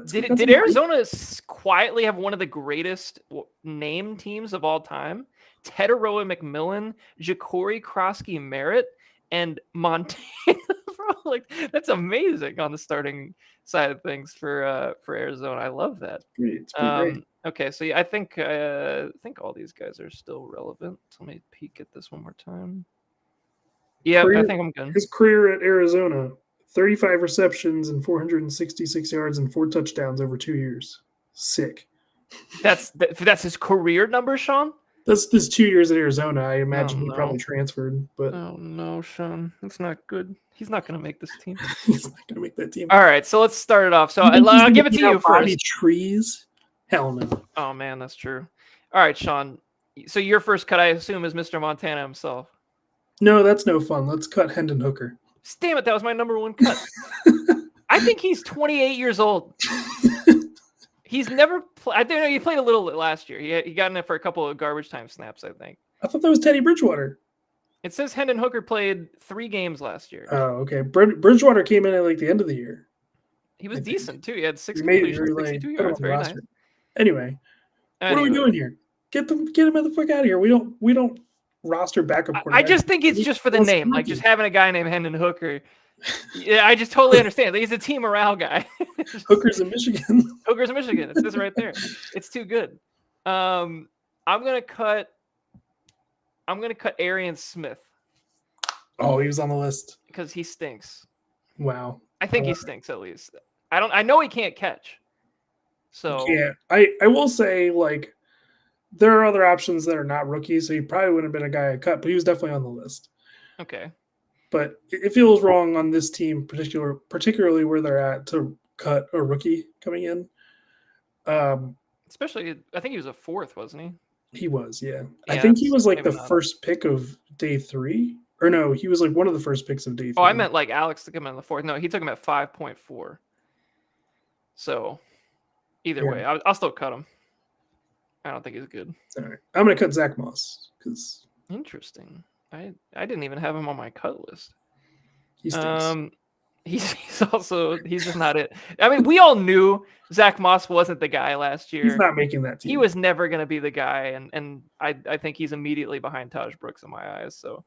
Did Arizona quietly have one of the greatest name teams of all time? Tetaroa McMillan, Ja'Cory Krosky Merritt, and Montana. Bro, like that's amazing on the starting side of things for Arizona. I love that. It's pretty great. Okay, so yeah, I think all these guys are still relevant. Let me peek at this one more time. Yeah, I think I'm good. His career at Arizona, 35 receptions and 466 yards and 4 touchdowns over 2 years. Sick. That's his career number, Sean? That's his 2 years at Arizona. I imagine he probably transferred. But oh no, Sean, that's not good. He's not going to make this team. He's not going to make that team. All right, so let's start it off. So I'll give it to you Bobby first. Trees? Hell no. Oh man, that's true. All right, Sean. So your first cut, I assume, is Mr. Montana himself. No, that's no fun. Let's cut Hendon Hooker. Damn it, that was my number 1 cut. I think he's 28 years old. He's never played. I think he played a little last year. He got in it for a couple of garbage time snaps, I think. I thought that was Teddy Bridgewater. It says Hendon Hooker played 3 games last year. Oh, okay. Bridgewater came in at like the end of the year. He was decent too. He had 6 completions, 62 yards. Very nice. Anyway, what are we doing here? Get him the fuck out of here. We don't roster backup quarterback. I just think it's just for the name, like just having a guy named Hendon Hooker. Yeah, I just totally understand. He's a team morale guy. Hooker's in Michigan. Hooker's in Michigan. It says right there. It's too good. I'm gonna cut Arian Smith. Oh, he was on the list because he stinks. Wow. I think he stinks at least. I know he can't catch. So yeah, I will say like there are other options that are not rookies, so he probably wouldn't have been a guy I cut, but he was definitely on the list. Okay. But it feels wrong on this team, particularly where they're at, to cut a rookie coming in. Especially, I think he was a 4th, wasn't he? He was, yeah. I think he was like the first pick of day 3. Or no, he was like one of the first picks of day 3. Oh, I meant like Alex took him in the 4th. No, he took him at 5.4. So either way, I'll still cut him. I don't think he's good. All right. I'm going to cut Zach Moss because interesting. I didn't even have him on my cut list. He stinks. He's just not it. I mean, we all knew Zach Moss wasn't the guy last year. He's not making that team. He was never going to be the guy, and I think he's immediately behind Taj Brooks in my eyes. So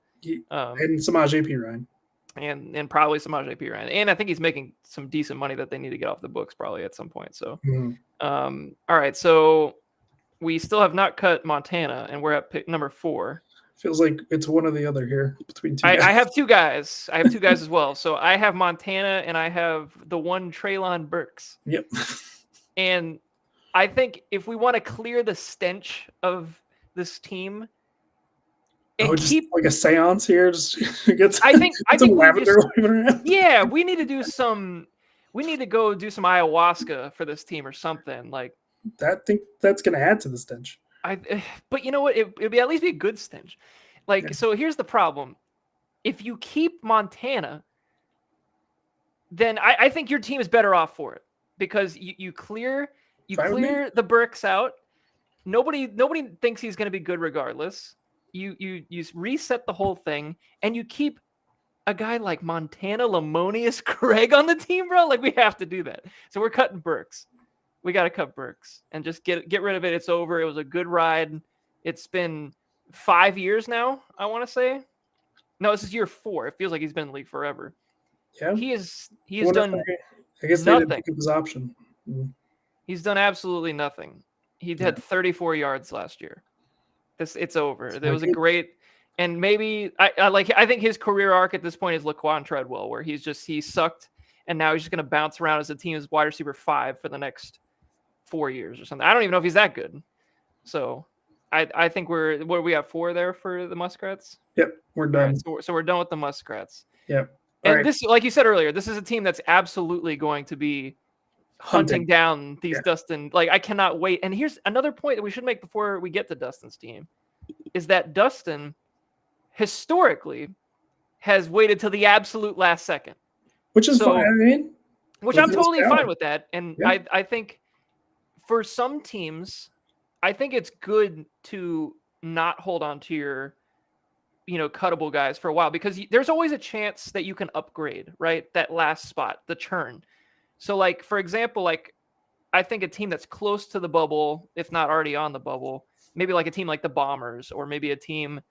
and Samaj P. Ryan. And probably Samaj P. Ryan. And I think he's making some decent money that they need to get off the books probably at some point. So all right, so we still have not cut Montana, and we're at pick number 4. Feels like it's one or the other here between 2 guys. I have 2 guys. I have 2 guys as well. So I have Montana and I have the one Treylon Burks. Yep. And I think if we want to clear the stench of this team and keep like a seance here, just I think we need to do some. We need to go do some ayahuasca for this team or something. Like think that's going to add to the stench. But you know what? It'd be at least be a good stench. Like, Yeah. so here's the problem. If you keep Montana, then I think your team is better off for it because you clear the Burks out. Nobody thinks he's going to be good regardless. You reset the whole thing, and you keep a guy like Montana Lemonious Craig on the team, bro. Like, we have to do that. So we're cutting Burks. We got to cut Burks and just get rid of it. It's over. It was a good ride. It's been 5 years now, I want to say. No, this is year 4. It feels like he's been in the league forever. Yeah. He has done I guess nothing. They didn't pick his option. He's done absolutely nothing. He had 34 yards last year. It's over. There was a great, and maybe I think his career arc at this point is Laquan Treadwell, where he sucked, and now he's just gonna bounce around as a team's wide receiver 5 for the next 4 years or something. I don't even know if he's that good. So I think we have 4 there for the Muskrats. Yep, we're done. Right, so we're done with the Muskrats. Yep. And this, like you said earlier, this is a team that's absolutely going to be hunting down these Dustin. Like, I cannot wait. And here's another point that we should make before we get to Dustin's team, is that Dustin historically has waited till the absolute last second. Which is fine. I mean, which I'm totally fine with that. And I think for some teams, I think it's good to not hold on to your, cuttable guys for a while, because there's always a chance that you can upgrade, right? That last spot, the churn. So, like, for example, like, I think a team that's close to the bubble, if not already on the bubble, maybe like a team like the Bombers, or maybe a team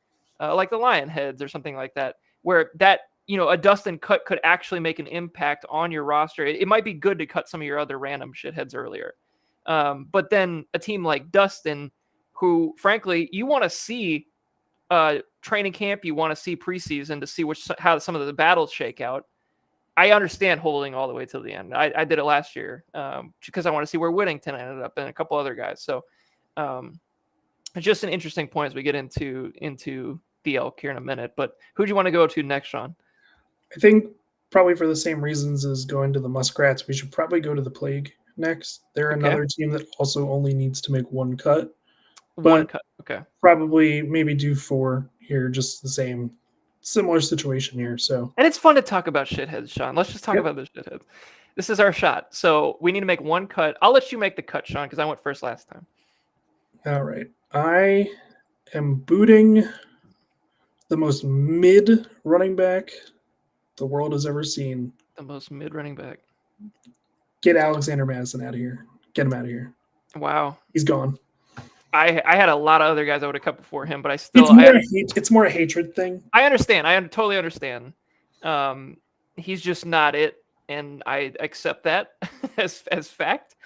like the Lionheads or something like that, where that, a Dustin cut could actually make an impact on your roster. It might be good to cut some of your other random shitheads earlier. But then a team like Dustin, who, frankly, you want to see training camp, you want to see preseason to see how some of the battles shake out. I understand holding all the way till the end. I did it last year because I want to see where Whittington ended up and a couple other guys. So it's just an interesting point as we get into the Elk here in a minute. But who do you want to go to next, Sean? I think probably for the same reasons as going to the Muskrats, we should probably go to the Plague next. They're another team that also only needs to make one cut. One cut, okay. Probably maybe do 4 here, just the same. Similar situation here. So, and it's fun to talk about shitheads, Sean. Let's just talk about the shitheads. This is our shot. So we need to make one cut. I'll let you make the cut, Sean, because I went first last time. All right. I am booting the most mid running back the world has ever seen. The most mid running back. Get Alexander Madison out of here. Get him out of here. Wow. He's gone. I had a lot of other guys I would have cut before him, but I still... It's more a hatred thing. I understand. I totally understand. He's just not it, and I accept that as fact.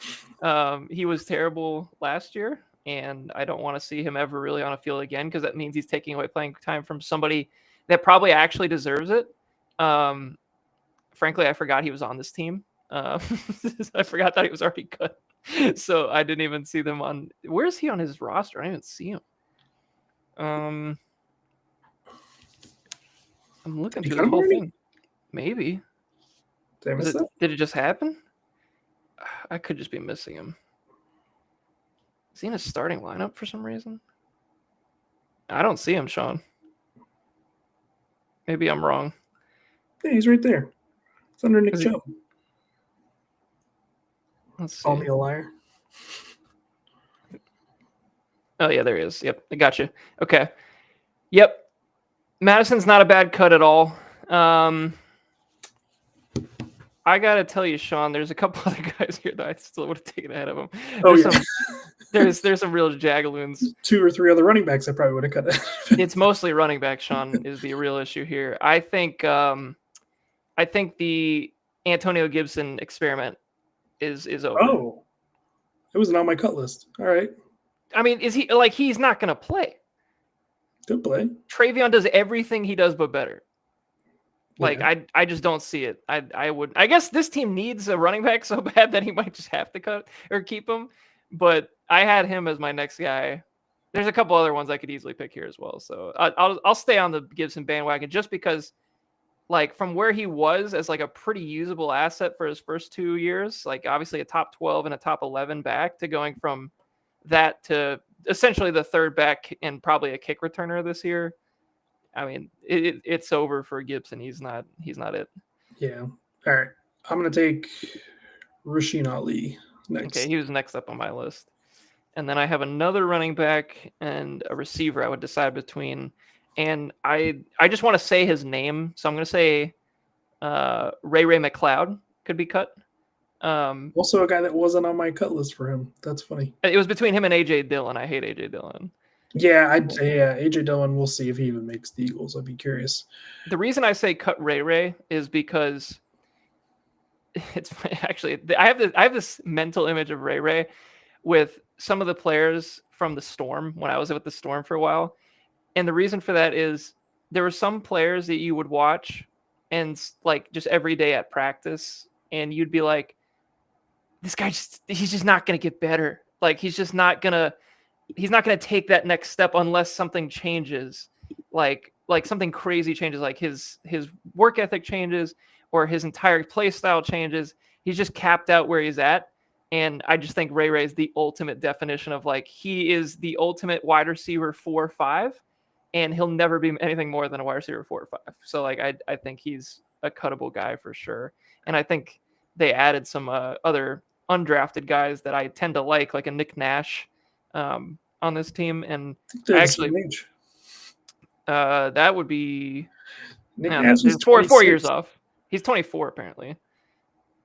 He was terrible last year, and I don't want to see him ever really on a field again, because that means he's taking away playing time from somebody that probably actually deserves it. Frankly, I forgot he was on this team. I forgot that he was already cut. So I didn't even see them on. Where is he on his roster? I didn't even see him. I'm looking through the whole thing. Maybe. Did it just happen? I could just be missing him. Is he in a starting lineup for some reason? I don't see him, Sean. Maybe I'm wrong. Yeah, he's right there. It's under Nick Chubb. Let's see. Call me a liar. Oh, yeah, there he is. Yep, I got you. Okay. Yep. Madison's not a bad cut at all. I got to tell you, Sean, there's a couple other guys here that I still would have taken ahead of him. There's some real jagaloons. 2 or 3 other running backs I probably would have cut it. It's mostly running back, Sean, is the real issue here. I think the Antonio Gibson experiment is over. Oh, it wasn't on my cut list. All right. I mean, is he he's not going to play? Good play. Travion does everything he does, but better. I just don't see it. I guess this team needs a running back so bad that he might just have to cut or keep him. But I had him as my next guy. There's a couple other ones I could easily pick here as well. So I'll stay on the Gibson bandwagon just because like from where he was as like a pretty usable asset for his first 2 years, like obviously a top 12 and a top 11 back, to going from that to essentially the third back and probably a kick returner this year. I mean, it's over for Gibson. He's not it. Yeah. All right. I'm gonna take Rasheen Ali next. Okay, he was next up on my list. And then I have another running back and a receiver I would decide between. And I just want to say his name. So I'm going to say Ray McLeod could be cut. Also a guy that wasn't on my cut list for him. That's funny. It was between him and A.J. Dillon. I hate A.J. Dillon. Yeah, A.J. Dillon, we'll see if he even makes the Eagles. I'd be curious. The reason I say cut Ray is because it's actually I have this mental image of Ray with some of the players from the Storm when I was with the Storm for a while. And the reason for that is there were some players that you would watch and like just every day at practice, and you'd be like, this guy he's just not going to get better. Like he's not going to take that next step unless something changes. Like something crazy changes, like his work ethic changes or his entire play style changes. He's just capped out where he's at. And I just think Ray is the ultimate definition of like, he is the ultimate wide receiver 4-5, and he'll never be anything more than a wide receiver 4-5. So like, I think he's a cuttable guy for sure. And I think they added some other undrafted guys that I tend to like a Nick Nash on this team. And actually, that would be Nick Nash is 4 years off. He's 24 apparently.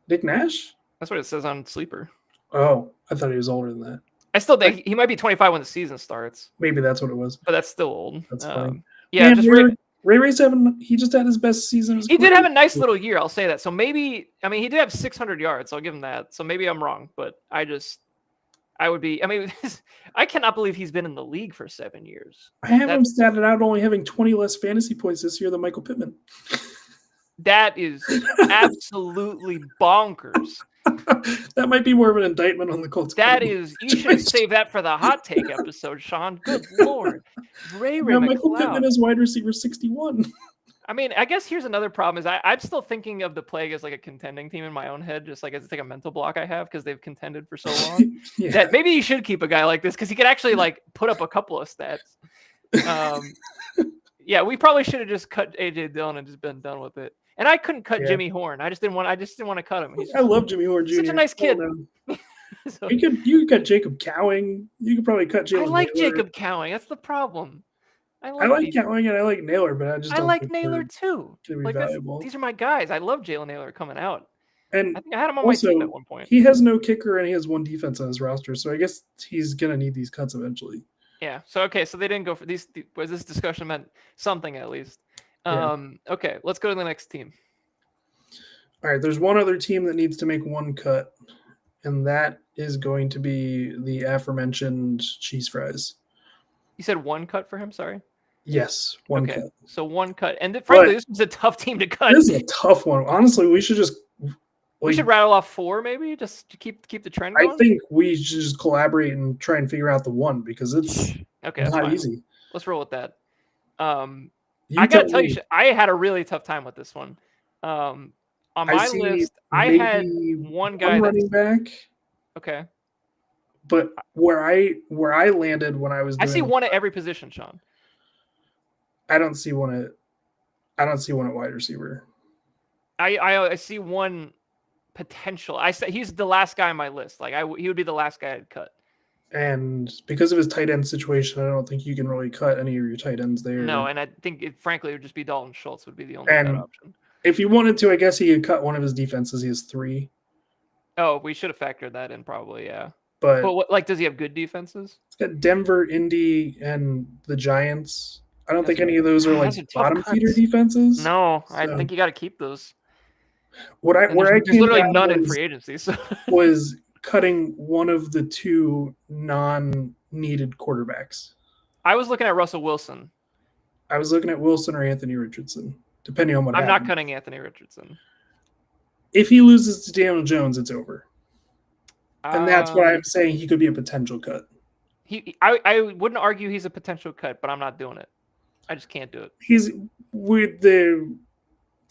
Nick Nash? That's what it says on Sleeper. Oh, I thought he was older than that. I still think he might be 25 when the season starts. Maybe that's what it was. But that's still old. That's funny. Yeah, man, just Ray's he just had his best season. He did have a nice little year, I'll say that. So maybe, I mean, he did have 600 yards. I'll give him that. So maybe I'm wrong, but I cannot believe he's been in the league for 7 years. I have him statted out only having 20 less fantasy points this year than Michael Pittman. That is absolutely bonkers. That might be more of an indictment on the Colts. You should save that for the hot take episode, Sean. Good Lord. Michael Pittman is wide receiver 61. I mean, I guess here's another problem is I'm still thinking of the Plague as like a contending team in my own head, just like it's like a mental block I have because they've contended for so long. Yeah. That maybe you should keep a guy like this because he could actually like put up a couple of stats. Yeah, we probably should have just cut A.J. Dillon and just been done with it. And I couldn't cut Jimmy Horn. I just didn't want to cut him. I love Jimmy Horn Jr. Such a nice kid. So, you could cut Jacob Cowing. You could probably cut Jalen. I like Naylor. Jacob Cowing. That's the problem. I like Cowing and I like Naylor, but I like Naylor too. Like these are my guys. I love Jalen Naylor coming out. And I think I had him on my team at one point. He has no kicker and he has one defense on his roster, so I guess he's gonna need these cuts eventually. Yeah. So they didn't go for these. Was this discussion meant something at least? Okay. Let's go to the next team. All right, there's one other team that needs to make one cut, and that is going to be the aforementioned Cheese Fries. You said one cut for him? Sorry. Yes, one cut. So one cut. And frankly, this was a tough team to cut. This is a tough one. Honestly, we should just... we should rattle off 4 maybe, just to keep the trend going? I think we should just collaborate and try and figure out the one, because it's not easy. Let's roll with that. I got to tell you, I had a really tough time with this one. On my list, I had one guy running back. Okay. But where I landed when I was I see one at every position, Sean. I don't see one at wide receiver. I see one potential. I said he's the last guy on my list. Like he would be the last guy I'd cut. And because of his tight end situation, I don't think you can really cut any of your tight ends there. No, and I think frankly it would just be Dalton Schultz would be the only option. If he wanted to, I guess he could cut one of his defenses. He has 3. Oh, we should have factored that in probably, yeah. But what, does he have good defenses? He's got Denver, Indy, and the Giants. I don't think any of those are like bottom feeder defenses. No, so I think you got to keep those. There's literally none in free agency. So. was cutting one of the 2 non-needed quarterbacks. I was looking at Russell Wilson. I was looking at Wilson or Anthony Richardson, depending on what happens. I'm not cutting Anthony Richardson. If he loses to Daniel Jones, it's over. And that's why I'm saying he could be a potential cut. I wouldn't argue he's a potential cut, but I'm not doing it. I just can't do it. He's with the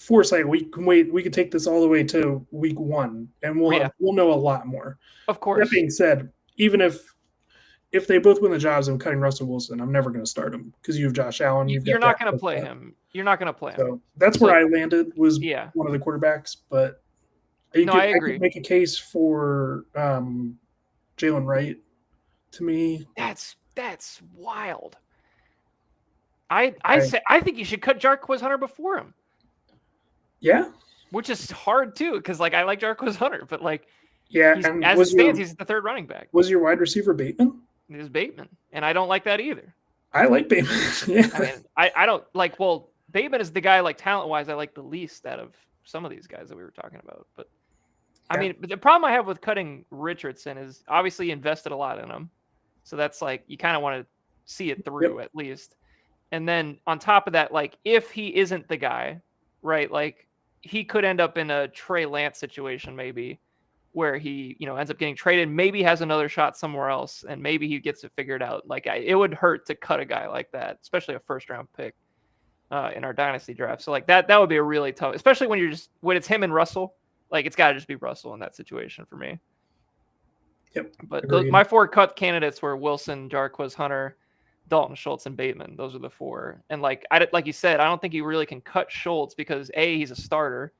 foresight. We can wait. We can take this all the way to week 1, and we'll know a lot more. Of course. That being said, even if they both win the jobs, I'm cutting Russell Wilson. I'm never going to start him because you have Josh Allen. You're not going to play him. You're not going to play him. So that's where I landed. Was one of the quarterbacks, but I agree. I could make a case for Jalen Wright. To me, that's wild. I think you should cut Jarquez Hunter before him. Yeah, which is hard too, because like I like Jarquez Hunter, but like and as it stands, he's the third running back. Was your wide receiver Bateman? It was Bateman, and I don't like that either. I like Bateman. Yeah, I mean, I don't like. Well, Bateman is the guy like talent wise I like the least out of some of these guys that we were talking about. But I mean, the problem I have with cutting Richardson is obviously you invested a lot in him, so that's like you kind of want to see it through at least. And then on top of that, like if he isn't the guy, right? Like he could end up in a Trey Lance situation maybe where he, ends up getting traded, maybe has another shot somewhere else, and maybe he gets it figured out. Like it would hurt to cut a guy like that, especially a first-round pick in our dynasty draft. So like that would be a really tough, especially when it's him and Russell. Like it's got to just be Russell in that situation for me. Yep. But my 4 cut candidates were Wilson, Jarquez Hunter, Dalton Schultz, and Bateman. Those are the 4. And like you said, I don't think you really can cut Schultz because he's a starter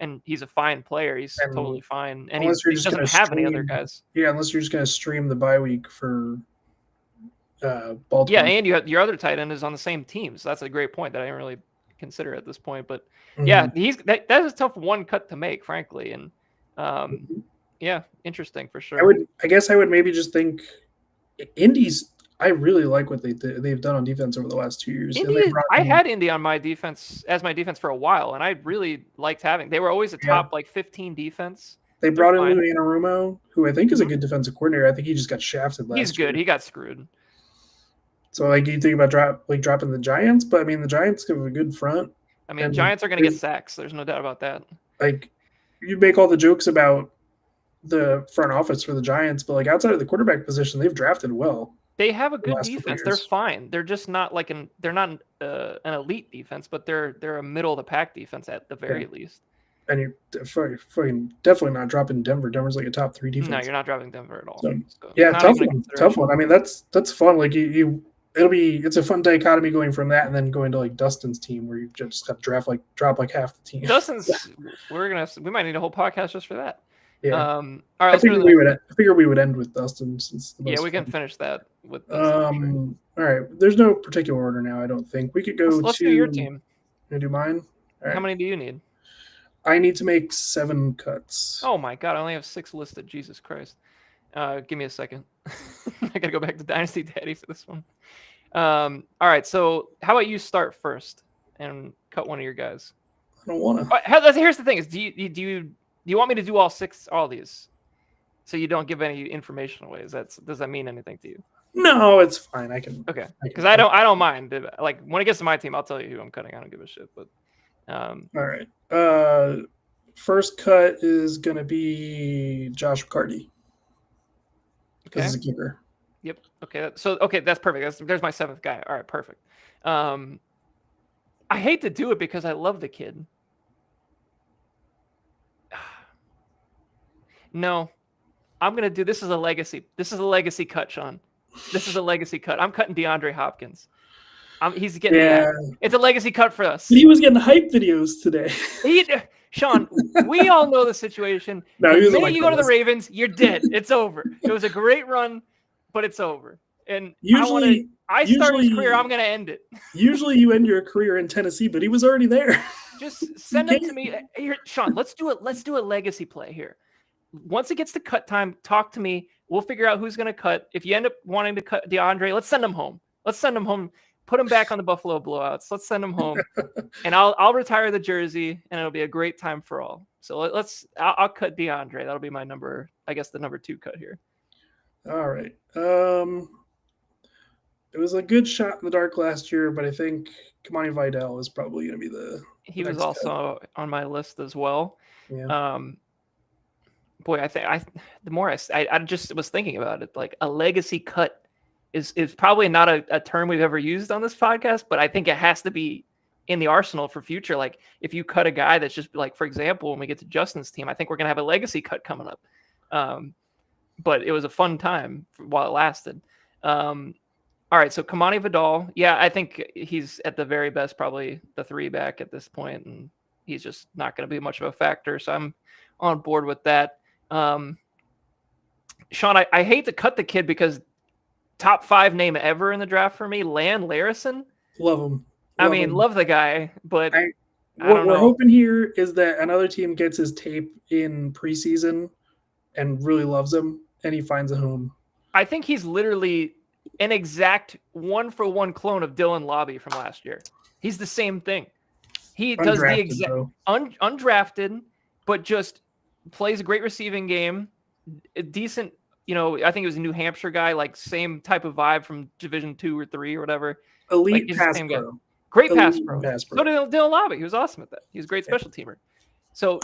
and he's a fine player. He's totally fine. And he doesn't have any other guys. Yeah, unless you're just going to stream the bye week for Baltimore. Yeah, and you have your other tight end is on the same team. So that's a great point that I didn't really consider at this point. But yeah, that is a tough one cut to make, frankly. And yeah, interesting for sure. I guess I would maybe just think Indy's. I really like what they've done on defense over the last 2 years. I had Indy on my defense for a while, and I really liked having. They were always a top 15 defense. They brought in Lou Anarumo, who I think is a good defensive coordinator. I think he just got shafted last year. He's good. He got screwed. So like you think about dropping the Giants, but I mean the Giants have a good front. I mean, Giants are going to get sacks. There's no doubt about that. Like you make all the jokes about the front office for the Giants, but like outside of the quarterback position, they've drafted well. They have a good defense. They're fine. They're just not like they're not an elite defense, but they're a middle of the pack defense at the very least. And you're fucking definitely not dropping Denver. Denver's like a top 3 defense. No, you're not dropping Denver at all. So, yeah, tough one. I mean, that's fun. Like it's a fun dichotomy going from that and then going to like Dustin's team where you just have to drop like half the team. Dustin's, we might need a whole podcast just for that. Yeah. All right. I figure we would end with Dustin since the most we can finish that with Dustin. All right. There's no particular order now. I don't think we could go. Let's do your team. You do mine. All right. How many do you need? I need to make 7 cuts. Oh my god! I only have 6 listed. Jesus Christ! Give me a second. I gotta go back to Dynasty Daddy for this one. All right. So how about you start first and cut one of your guys? I don't want to. Here's the thing: is do you want me to do all these, so you don't give any information away? Does that mean anything to you? No, it's fine. I can. Okay, because I don't mind. Like when it gets to my team, I'll tell you who I'm cutting. I don't give a shit. But all right. First cut is gonna be Josh McCarty because he's a kicker. Yep. Okay. That's perfect. There's my 7th guy. All right. Perfect. I hate to do it because I love the kid. No, I'm gonna do. This is a legacy cut, Sean. This is a legacy cut. I'm cutting DeAndre Hopkins. He's getting it's a legacy cut for us. He was getting hype videos today. Sean, we all know the situation. No, the minute you go to the Ravens, you're dead. It's over. It was a great run, but it's over. And I started his career. I'm going to end it. Usually you end your career in Tennessee, but he was already there. Just send him to me. Here, Sean, let's do it. Let's do a legacy play here. Once it gets to cut time, talk to me. We'll figure out who's going to cut. If you end up wanting to cut DeAndre, let's send him home. Put him back on the Buffalo Blowouts. Let's send him home, and I'll retire the jersey, and it'll be a great time for all. So I'll cut DeAndre. That'll be my number. I guess the number 2 cut here. All right. It was a good shot in the dark last year, but I think Kamani Vidal is probably going to be He was also on my list as well. Yeah. Boy, the more I just was thinking about it, like a legacy cut is probably not a term we've ever used on this podcast, but I think it has to be in the arsenal for future. Like if you cut a guy that's just like, for example, when we get to Justin's team, I think we're gonna have a legacy cut coming up. But it was a fun time while it lasted. All right, so Kamani Vidal, yeah, I think he's at the very best, probably the 3 back at this point, and he's just not going to be much of a factor. So I'm on board with that. Sean, I hate to cut the kid because top 5 name ever in the draft for me, Lan Larison. Love him. Love the guy, but what we're hoping here is that another team gets his tape in preseason and really loves him, and he finds a home. I think he's literally an exact 1-for-1 clone of Dylan Lobby from last year. He's the same thing. He does the exact undrafted, but just plays a great receiving game. A decent, I think it was a New Hampshire guy, like same type of vibe from Division 2 or 3 or whatever. Elite pass pro. Great pass pro. So did Dylan Lobby. He was awesome at that. He was a great special teamer. So,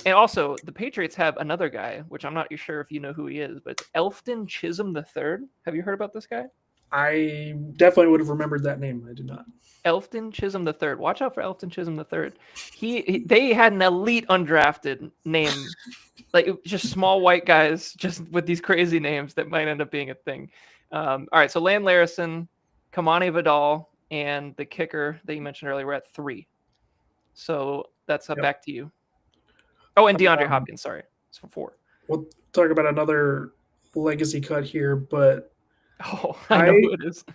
and also the Patriots have another guy, which I'm not sure if you know who he is, but it's Elfton Chisholm III. Have you heard about this guy? I definitely would have remembered that name. I did not. Elfton Chisholm III. Watch out for Elfton Chisholm III. They had an elite undrafted name, like just small white guys, just with these crazy names that might end up being a thing. All right, so Lan Larison, Kamani Vidal, and the kicker that you mentioned earlier, we're at 3. So that's back to you. Oh, and DeAndre Hopkins, sorry. It's for 4. We'll talk about another legacy cut here, but I know who it is.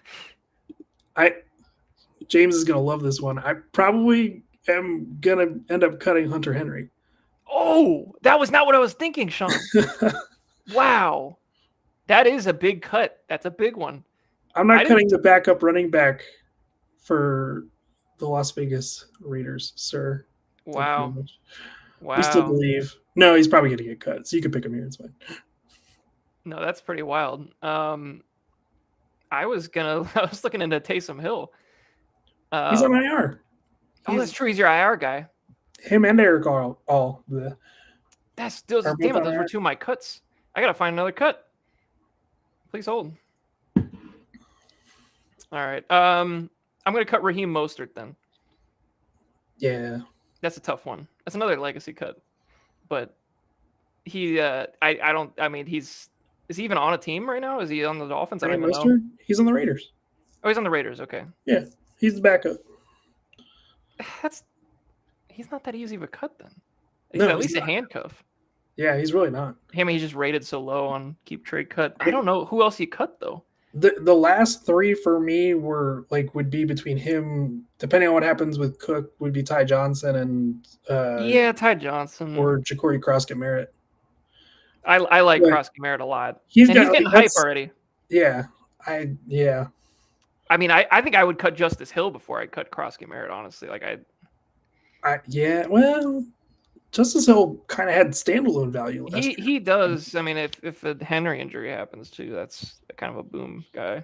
James is going to love this one. I probably am going to end up cutting Hunter Henry. Oh, that was not what I was thinking, Sean. Wow. That is a big cut. That's a big one. I'm not cutting the backup running back for the Las Vegas Raiders, sir. Wow. We still believe. No, he's probably going to get cut, so you can pick him here. It's fine. No, that's pretty wild. I was looking into Taysom Hill. He's on IR. That's true. He's your IR guy. Him and Eric are all the. Those were 2 of my cuts. I gotta find another cut. Please hold. All right. I'm gonna cut Raheem Mostert then. Yeah. That's a tough one. That's another legacy cut. But he is he even on a team right now? Is he on the Dolphins? I don't even know. He's on the Raiders. Oh, he's on the Raiders. Okay. Yeah, he's the backup. He's not that easy of a cut then. He's at least a handcuff. Yeah, he's really not. He's just rated so low on keep trade cut. I don't know who else he cut though. The last 3 for me would be between him, depending on what happens with Cook, would be Ty Johnson and Ty Johnson or Ja'Cory Croskett-Merritt. I like Croskett-Merritt a lot. He's getting hype already. Yeah. I mean, I think I would cut Justice Hill before I cut Croskett-Merritt, honestly. Justice Hill kind of had standalone value last year. He does. I mean, if a Henry injury happens too, that's kind of a boom guy.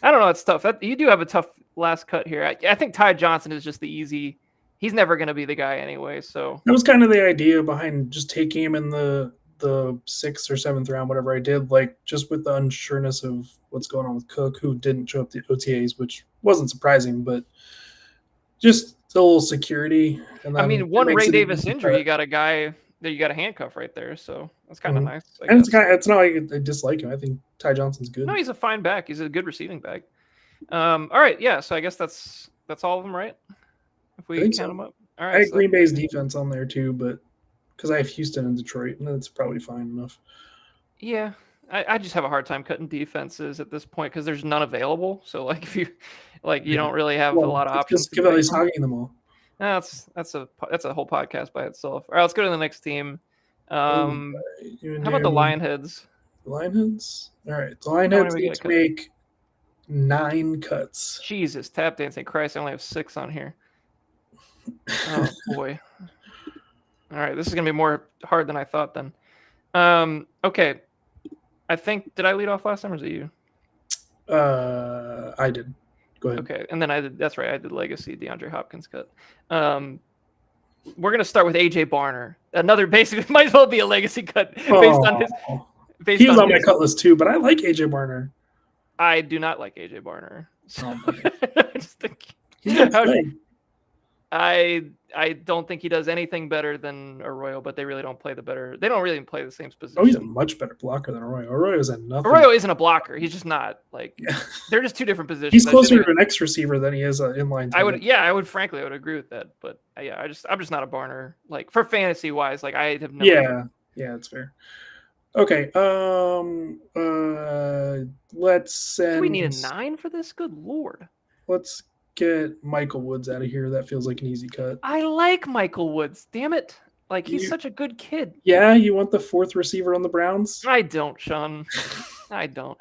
I don't know. It's tough. You do have a tough last cut here. I think Ty Johnson is just the easy. He's never going to be the guy anyway. So that was kind of the idea behind just taking him in the 6th or 7th round, whatever I did, like just with the unsureness of what's going on with Cook, who didn't show up to OTAs, which wasn't surprising, but just a little security. And I mean, one Ray Davis injury, you got a guy that you got a handcuff right there, so that's kind of nice. And it's not like I dislike him. I think Ty Johnson's good. No, he's a fine back. He's a good receiving back. All right, yeah. So I guess that's all of them, right? If we count them up. All right. I have Green Bay's defense on there too, but because I have Houston and Detroit, and that's probably fine enough. Yeah, I just have a hard time cutting defenses at this point because there's none available. So if you you don't really have a lot of options. Just give at least hogging them all. That's a whole podcast by itself. All right, let's go to the next team. How about the Lionheads? Lionheads. All right, the Lionheads need to make 9 cuts. Jesus, tap dancing Christ! I only have 6 on here. Oh boy. All right, this is gonna be more hard than I thought. Then, okay. I think did I lead off last time, or was it you? I did. Go ahead. Okay, and then I did. That's right. I did Legacy DeAndre Hopkins cut. We're gonna start with AJ Barner. Another basically might as well be a legacy cut based on his. He was on my cut list too, but I like AJ Barner. I do not like AJ Barner. So I just think he's not I don't think he does anything better than Arroyo, but they really don't play They don't really play the same position. Oh, he's a much better blocker than Arroyo. Arroyo's at nothing. Arroyo isn't a blocker. He's just not like. They're just two different positions. He's closer to an X receiver than he is an inline. I would frankly agree with that, but I'm just not a Barner. Like for fantasy wise, like I have no. Yeah, that's fair. Okay. Let's send. Do we need a 9 for this? Good Lord. Let's get Michael Woods out of here. That feels like an easy cut. I like Michael Woods. Damn it. Like, he's such a good kid. Yeah, you want the 4th receiver on the Browns? I don't, Sean. I don't.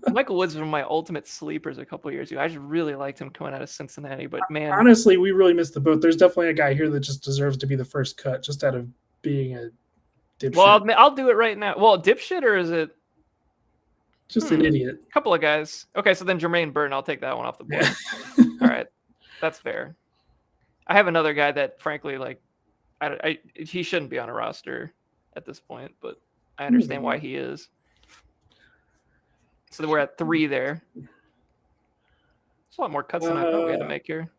Michael Woods was one of my ultimate sleepers a couple years ago. I just really liked him coming out of Cincinnati, but man. Honestly, we really missed the boat. There's definitely a guy here that just deserves to be the first cut just out of being a dipshit. Well, I'll do it right now. Well, dipshit, or is it? Just an idiot. A couple of guys. Okay, so then Jermaine Burton, I'll take that one off the board. Yeah. All right. That's fair. I have another guy that, frankly, like, he shouldn't be on a roster at this point, but I understand why he is. So we're at 3 there. There's a lot more cuts than I thought we had to make here.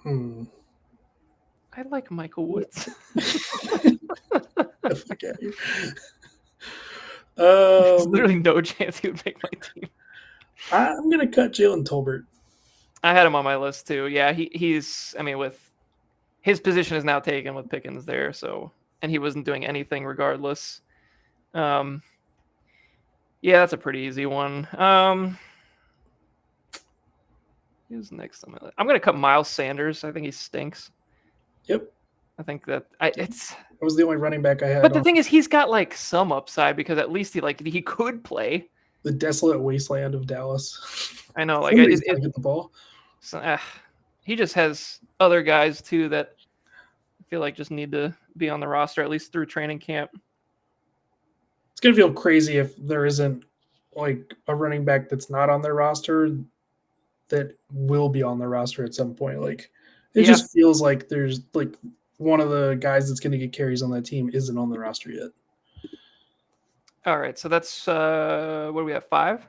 I like Michael Woods. There's literally no chance he would make my team. I'm going to cut Jalen Tolbert. I had him on my list too. Yeah, he's. I mean, with his position is now taken with Pickens there, so and he wasn't doing anything regardless. Yeah, that's a pretty easy one. Who's next on my list? I'm gonna cut Miles Sanders. I think he stinks. Yep. I think that that was the only running back I had. But the thing is, he's got like some upside because at least he could play. The desolate wasteland of Dallas. I know, like get the ball. So, he just has other guys too that I feel like just need to be on the roster at least through training camp. It's gonna feel crazy if there isn't like a running back that's not on their roster that will be on their roster at some point. Like it just feels like there's like one of the guys that's gonna get carries on that team isn't on the roster yet. All right, so that's what do we have? 5?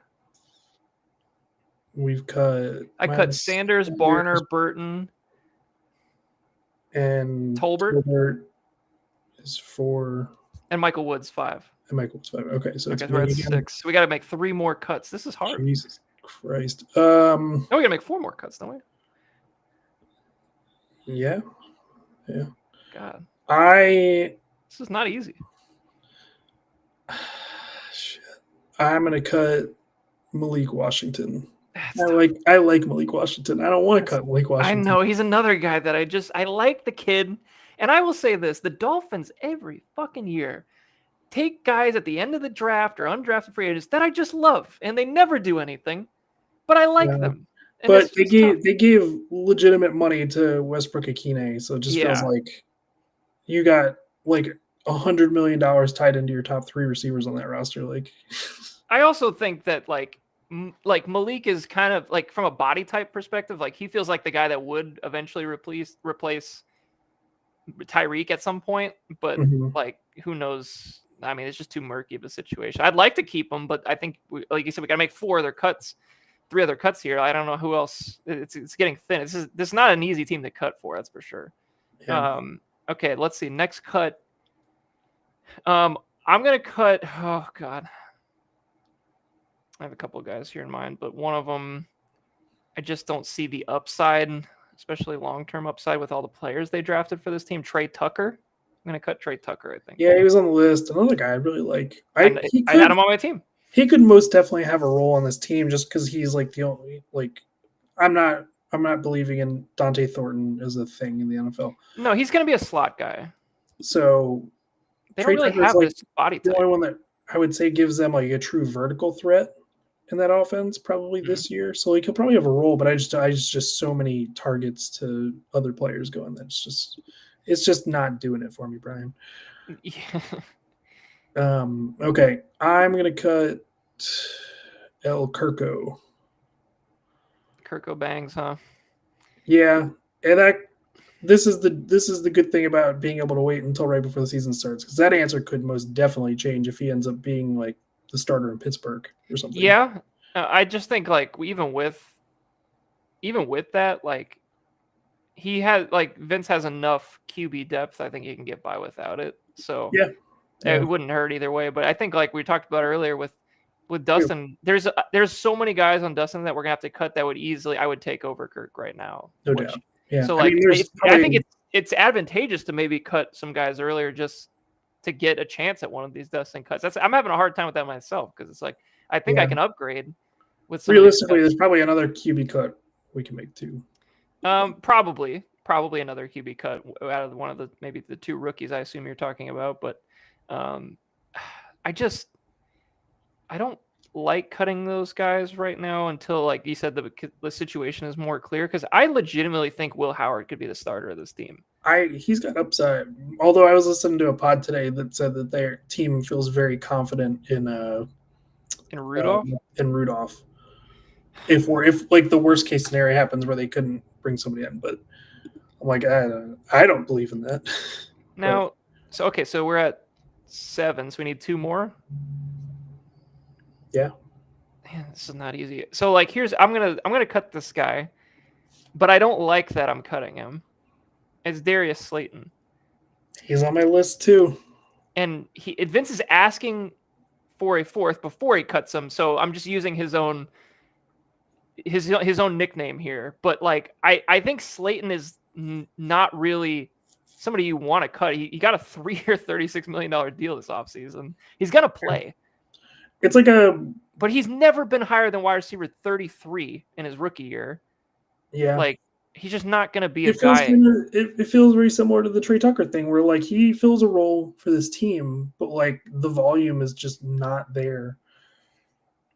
We've cut. I cut Sanders, Barner, Burton, and Tolbert. Tolbert is 4, and Michael Woods 5. And Michael Woods 5. Okay, so we're at 6. We got to make 3 more cuts. This is hard. Jesus Christ. No, we got to make 4 more cuts, don't we? Yeah. God. This is not easy. Shit. I'm gonna cut Malik Washington. I like Malik Washington. I don't want to cut Malik Washington. I know he's another guy that I like the kid, and I will say this: the Dolphins every fucking year take guys at the end of the draft or undrafted free agents that I just love, and they never do anything, but I like them. And but they gave legitimate money to Westbrook Akine, so it just feels like you got like $100 million tied into your top 3 receivers on that roster. Like, I also think that like Malik is kind of like from a body type perspective, like he feels like the guy that would eventually replace Tyreek at some point, but like who knows? I mean, it's just too murky of a situation. I'd like to keep him, but I think like you said, we got to make 3 other cuts here. I don't know who else. It's getting thin. This is not an easy team to cut for. That's for sure. Yeah. Okay, let's see. Next cut. I'm gonna cut. Oh God. I have a couple of guys here in mind, but one of them, I just don't see the upside, especially long-term upside with all the players they drafted for this team. Trey Tucker. I'm going to cut Trey Tucker, I think. Yeah, he was on the list. Another guy I really like. I had him on my team. He could most definitely have a role on this team just because he's like the only, like, I'm not believing in Dante Thornton as a thing in the NFL. No, he's going to be a slot guy. So they don't really have this body type. The only one that I would say gives them like a true vertical threat in that offense probably this year. So like he'll probably have a role, but I just so many targets to other players going that it's just not doing it for me, Brian. Yeah. Okay. I'm gonna cut El Kirko. Kirko bangs, huh? Yeah. And this is the good thing about being able to wait until right before the season starts, because that answer could most definitely change if he ends up being like the starter in Pittsburgh or something. Yeah, I just think like even with even with that, like he has like Vince has enough QB depth. I think he can get by without it. So Yeah. it wouldn't hurt either way. But I think like we talked about earlier with Dustin, there's so many guys on Dustin that we're gonna have to cut that would easily I would take over Kirk right now. No doubt. Yeah. So I like mean, I think it's advantageous to maybe cut some guys earlier just to get a chance at one of these Dustin cuts. I'm having a hard time with that myself because it's like I think I can upgrade with some realistically. There's probably another QB cut we can make too. Probably another QB cut out of one of the maybe the two rookies I assume you're talking about, but I don't like cutting those guys right now until, like you said, the situation is more clear, because I legitimately think Will Howard could be the starter of this team. He's got upside. Although I was listening to a pod today that said that their team feels very confident in Rudolph. If like the worst case scenario happens where they couldn't bring somebody in, but I'm like, I don't believe in that. Now, so we're at 7, so we need 2 more. Yeah. Man, this is not easy. So like I'm gonna cut this guy, but I don't like that I'm cutting him. It's Darius Slayton. He's on my list too. And Vince is asking for a 4th before he cuts him, so I'm just using his own nickname here. But like I think Slayton is not really somebody you want to cut. He got a 3-year, $36 million deal this offseason. He's gonna play. It's like but he's never been higher than wide receiver 33 in his rookie year. Yeah. Like he's just not going to be a guy. It feels very similar to the Trey Tucker thing, where like he fills a role for this team, but like the volume is just not there.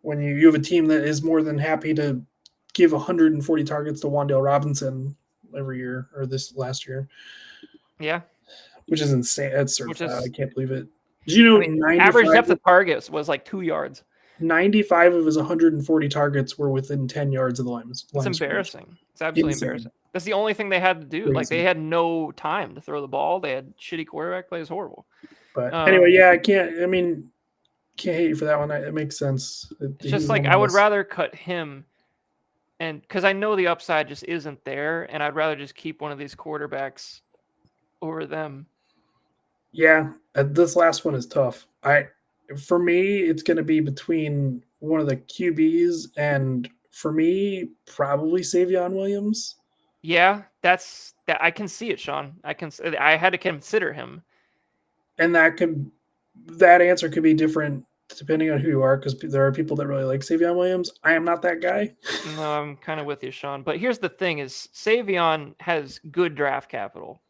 When you have a team that is more than happy to give 140 targets to Wan'Dale Robinson every year, or this last year. Yeah. Which is insane. That's certified. I can't believe it. Did you know average depth of targets was like 2 yards? 95 of his 140 targets were within 10 yards of the line. It's embarrassing. It's absolutely embarrassing. That's the only thing they had to do. Crazy. Like they had no time to throw the ball. They had shitty quarterback play. It was horrible. But anyway, yeah, can't hate you for that one. It makes sense. It's just like I would rather cut him, and because I know the upside just isn't there, and I'd rather just keep one of these quarterbacks over them. Yeah, this last one is tough. For me, it's going to be between one of the QBs and, for me, probably Savion Williams. Yeah, that's that. I can see it, Sean. I had to consider him, and that answer could be different depending on who you are, because there are people that really like Savion Williams. I am not that guy. No, I'm kind of with you, Sean. But here's the thing: is Savion has good draft capital,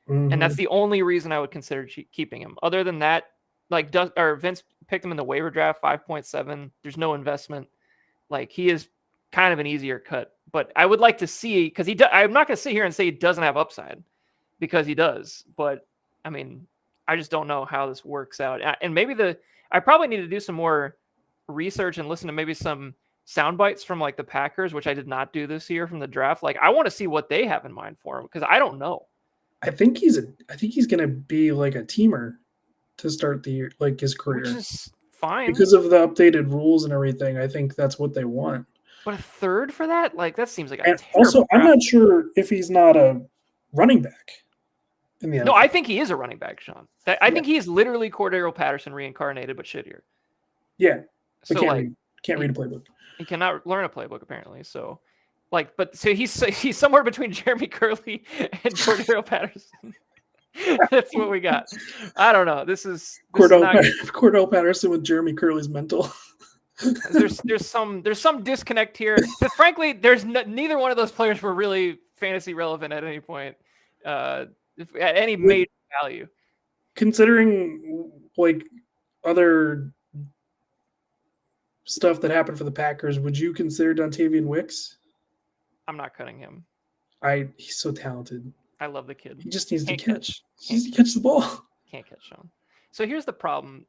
and that's the only reason I would consider keeping him. Other than that, like Vince picked him in the waiver draft, 5.7. There's no investment. Like he is kind of an easier cut, but I would like to see, because I'm not going to sit here and say he doesn't have upside, because he does. But I mean, I just don't know how this works out. And maybe I probably need to do some more research and listen to maybe some sound bites from like the Packers, which I did not do this year from the draft. Like I want to see what they have in mind for him, because I don't know. I think he's going to be like a teamer to start the year, like his career. Which is fine. Because of the updated rules and everything, I think that's what they want. But a 3rd for that? Like, that seems like a also, I'm not sure if he's not a running back in the NFL. No, I think he is a running back, Sean. I think he is literally Cordero Patterson reincarnated, but shittier. Yeah. So can't read a playbook. He cannot learn a playbook, apparently. So, so he's somewhere between Jeremy Curley and Cordero Patterson. That's what we got. I don't know. This is Cordell Patterson with Jeremy Curley's mental. there's some disconnect here. But frankly, there's neither one of those players were really fantasy relevant at any point, at any major value. Considering like other stuff that happened for the Packers, would you consider Dontavian Wicks? I'm not cutting him. He's so talented. I love the kid. He just needs to catch. He needs to catch the ball. Can't catch Sean. So here's the problem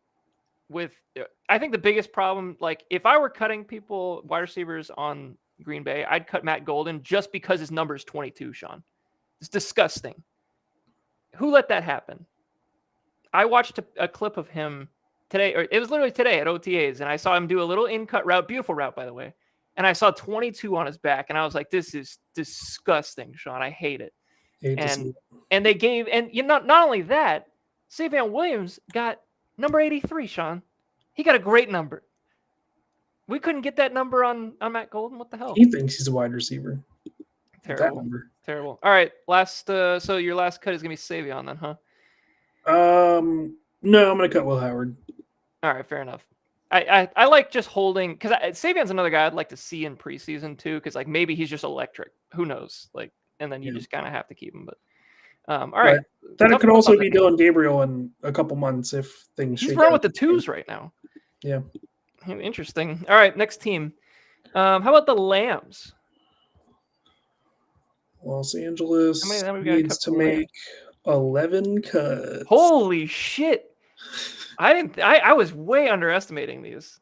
I think the biggest problem, like if I were cutting people, wide receivers on Green Bay, I'd cut Matt Golden just because his number is 22, Sean. It's disgusting. Who let that happen? I watched a clip of him today, or it was literally today at OTAs, and I saw him do a little in-cut route, beautiful route, by the way. and I saw 22 on his back, and I was like, "This is disgusting, Sean. I hate it." Hate to see And it. they gave, and not only that, Savion Williams got number 83. Sean, he got a great number. We couldn't get that number on Matt Golden. What the hell? He thinks he's a wide receiver. That Terrible. number. Terrible. All right, last. So your last cut is gonna be Savion then, huh? No, I'm gonna cut Will Howard. All right, fair enough. I like just holding, because Savion's another guy I'd like to see in preseason too, because like maybe he's just electric. Who knows? Like, and then you just kind of have to keep him. But all right, then it could also be Dylan Gabriel in a couple months if things. He's running with the twos right now. Yeah. Interesting. All right, next team. How about the Lambs? Los Angeles needs to make 11 cuts. Holy shit! I was way underestimating these.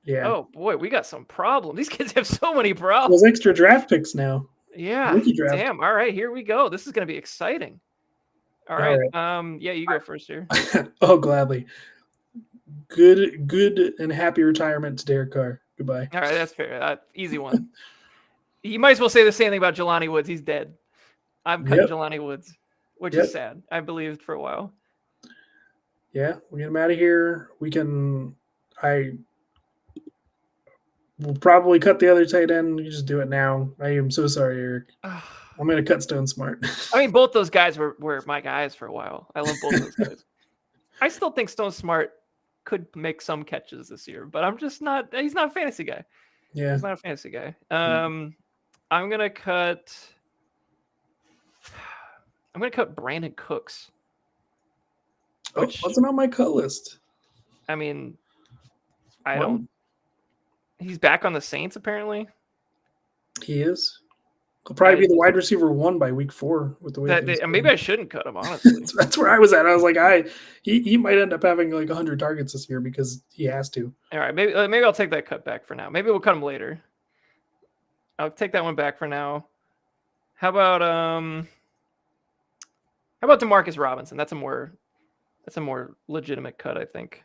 Yeah. Oh boy, we got some problems. These kids have so many problems. Those extra draft picks now. Yeah. Damn. All right, here we go. This is going to be exciting. All right. Yeah, you go first here. Oh, gladly. Good and happy retirement to Derek Carr. Goodbye. All right, that's fair. Easy one. You might as well say the same thing about Jelani Woods. He's dead. I'm cutting Jelani Woods, which is sad. I believed for a while. Yeah, we'll get him out of here. We'll probably cut the other tight end. You just do it now. I am so sorry, Eric. I'm going to cut Stone Smart. I mean, both those guys were my guys for a while. I love both those guys. I still think Stone Smart could make some catches this year, but I'm just not. He's not a fantasy guy. Yeah, he's not a fantasy guy. I'm gonna cut Brandon Cooks. Which wasn't on my cut list. I mean, I don't. He's back on the Saints apparently. He is. He'll probably be the wide receiver 1 by week 4 with the way. Maybe I shouldn't cut him, honestly. That's where I was at. I was like, he might end up having like 100 targets this year because he has to. All right, maybe I'll take that cut back for now. Maybe we'll cut him later. I'll take that one back for now. How about Demarcus Robinson? That's a more legitimate cut, I think.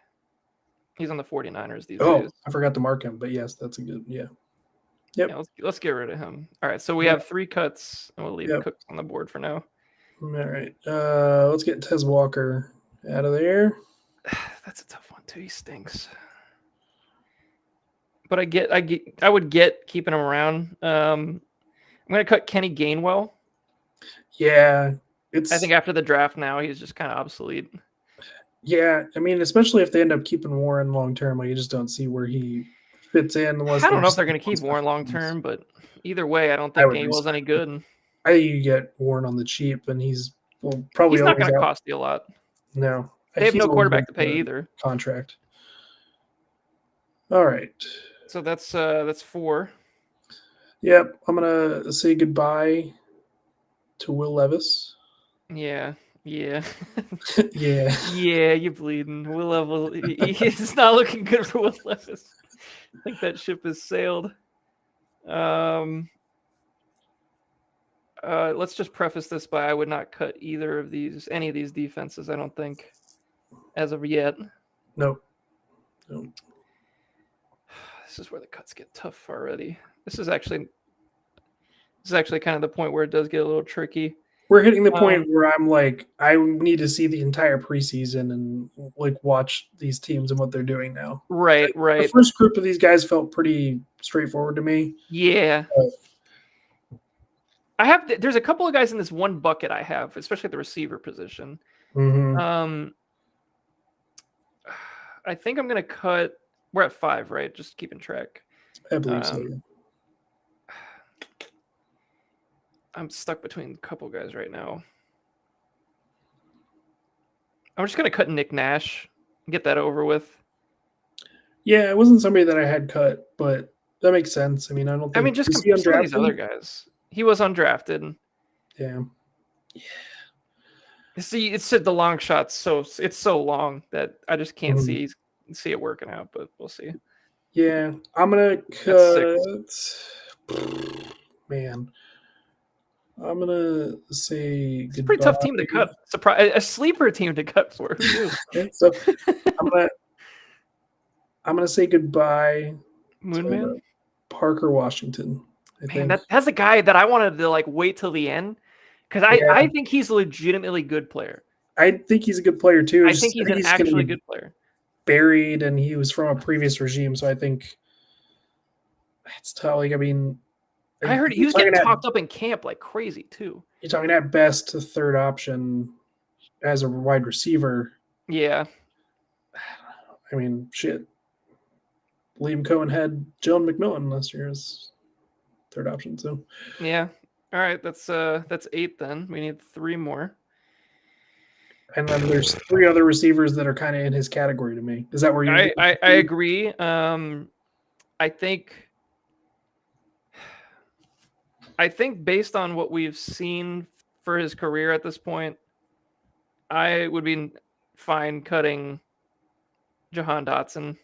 He's on the 49ers these days. I forgot to mark him, but yes, that's a good Yep. Yeah, let's get rid of him. All right, so we have 3 cuts, and we'll leave Cooks on the board for now. All right, let's get Tez Walker out of there. That's a tough one too. He stinks. But I would get keeping him around. I'm gonna cut Kenny Gainwell. Yeah, I think after the draft now he's just kind of obsolete. Yeah, I mean, especially if they end up keeping Warren long term, like you just don't see where he fits in. I don't know if they're going to keep Warren long term, but either way, I don't think Gainwell's any good. I think you get Warren on the cheap, and he's probably not going to cost you a lot. No, they have no quarterback to pay either. Contract. All right. So that's 4. Yep, I'm gonna say goodbye to Will Levis. Yeah. Yeah. Yeah. Yeah, you're bleeding. Will Levis. It's not looking good for Will Levis. I think that ship has sailed. Let's just preface this by I would not cut any of these defenses, I don't think, as of yet. Nope. This is where the cuts get tough already. This is actually kind of the point where it does get a little tricky. We're hitting the point where I'm like, I need to see the entire preseason and like watch these teams and what they're doing now. Right. The first group of these guys felt pretty straightforward to me. Yeah. There's a couple of guys in this one bucket I have, especially at the receiver position. Mm-hmm. I think I'm going to cut. We're at 5, right? Just keeping track. I believe so. I'm stuck between a couple guys right now. I'm just going to cut Nick Nash and get that over with. Yeah, it wasn't somebody that I had cut, but that makes sense. I mean, just compare to these other guys. He was undrafted. Yeah. See, it's the long shots, so it's so long that I just can't see it working out, but we'll see. Yeah, I'm gonna cut. Man, I'm gonna say it's a pretty tough team to cut. A sleeper team to cut for. Who knew? Okay, so I'm gonna say goodbye. Moonman. Parker Washington. I Man, think. that's a guy that I wanted to like wait till the end because I think he's a legitimately good player. I think he's a good player too. I think he's an actually good player. Buried, and he was from a previous regime, so I think it's tough. Like, I mean, I heard he was getting talked up in camp like crazy too. You're talking at best to third option as a wide receiver. Yeah. I mean, shit. Liam Cohen had Jalen McMillan last year as third option, so yeah. All right, that's 8 then. We need 3 more. And then there's 3 other receivers that are kind of in his category to me. Is that where you? I agree. I think based on what we've seen for his career at this point, I would be fine cutting Jahan Dotson.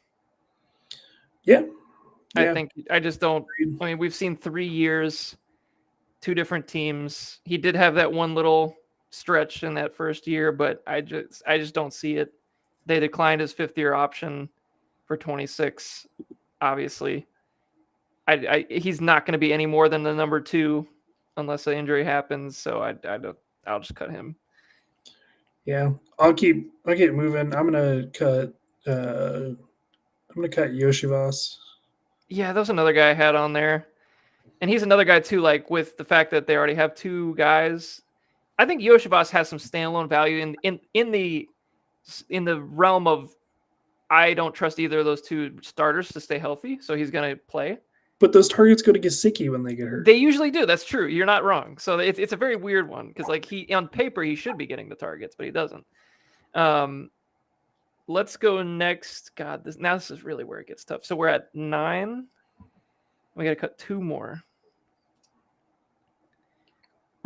Yeah. I just don't. I mean, we've seen 3 years, 2 different teams. He did have that one little stretch in that first year, but I just don't see it. They declined his 5th-year option for 26. Obviously, he's not going to be any more than the number 2 unless an injury happens. So I'll just cut him. Yeah, I'll keep moving. I'm gonna cut Yoshivas. Yeah, that was another guy I had on there, and he's another guy too. Like with the fact that they already have 2 guys, I think Yoshivas has some standalone value in the realm of I don't trust either of those 2 starters to stay healthy, so he's gonna play. But those targets go to Gesicki when they get hurt. They usually do. That's true. You're not wrong. So it's a very weird one because like on paper he should be getting the targets, but he doesn't. Let's go next. God, this is really where it gets tough. So we're at 9. We got to cut 2 more.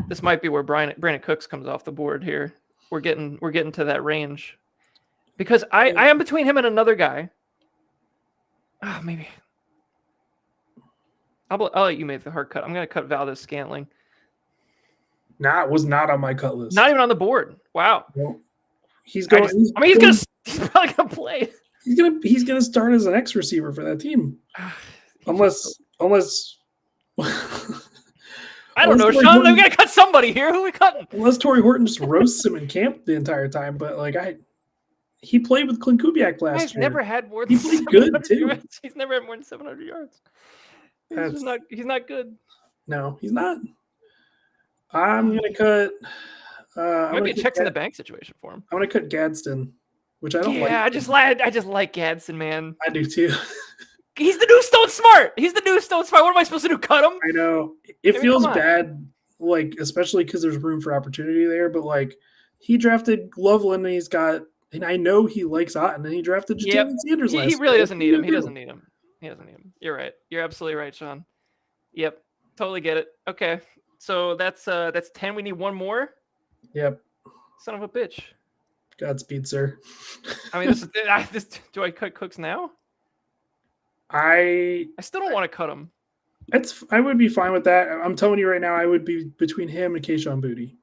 This might be where Brandon Cooks comes off the board here. We're getting to that range because I am between him and another guy. Oh, maybe. I'll let you make the hard cut. I'm going to cut Valdez-Scantling. Was not on my cut list. Not even on the board. Wow. Well, he's going. He's probably going to play. He's gonna start as an X receiver for that team, unless. I don't know, Sean. We gotta cut somebody here. Who are we cutting? Unless Torrey Horton just roasts him in camp the entire time, but like he played with Clint Kubiak last year. He's never had more than 700 good too. Yards. He's never had more than 700 yards. He's not good. No, he's not. I'm gonna cut. Might be a checks in the bank situation for him. I'm gonna cut Gadsden, which I don't like. Yeah, I just like Gadsden, man. I do too. He's the new Stone Smart. What am I supposed to do? Cut him? I know. It feels bad, like especially because there's room for opportunity there. But like he drafted Loveland, and I know he likes Otten, and he drafted Jalen Sanders last year. He really doesn't need him. He doesn't need him. You're right. You're absolutely right, Sean. Yep, totally get it. Okay, so that's 10. We need 1 more. Yep. Son of a bitch. Godspeed, sir. I mean, do I cut Cooks now? I still don't want to cut him. I would be fine with that. I'm telling you right now, I would be between him and Kayshon Boutte.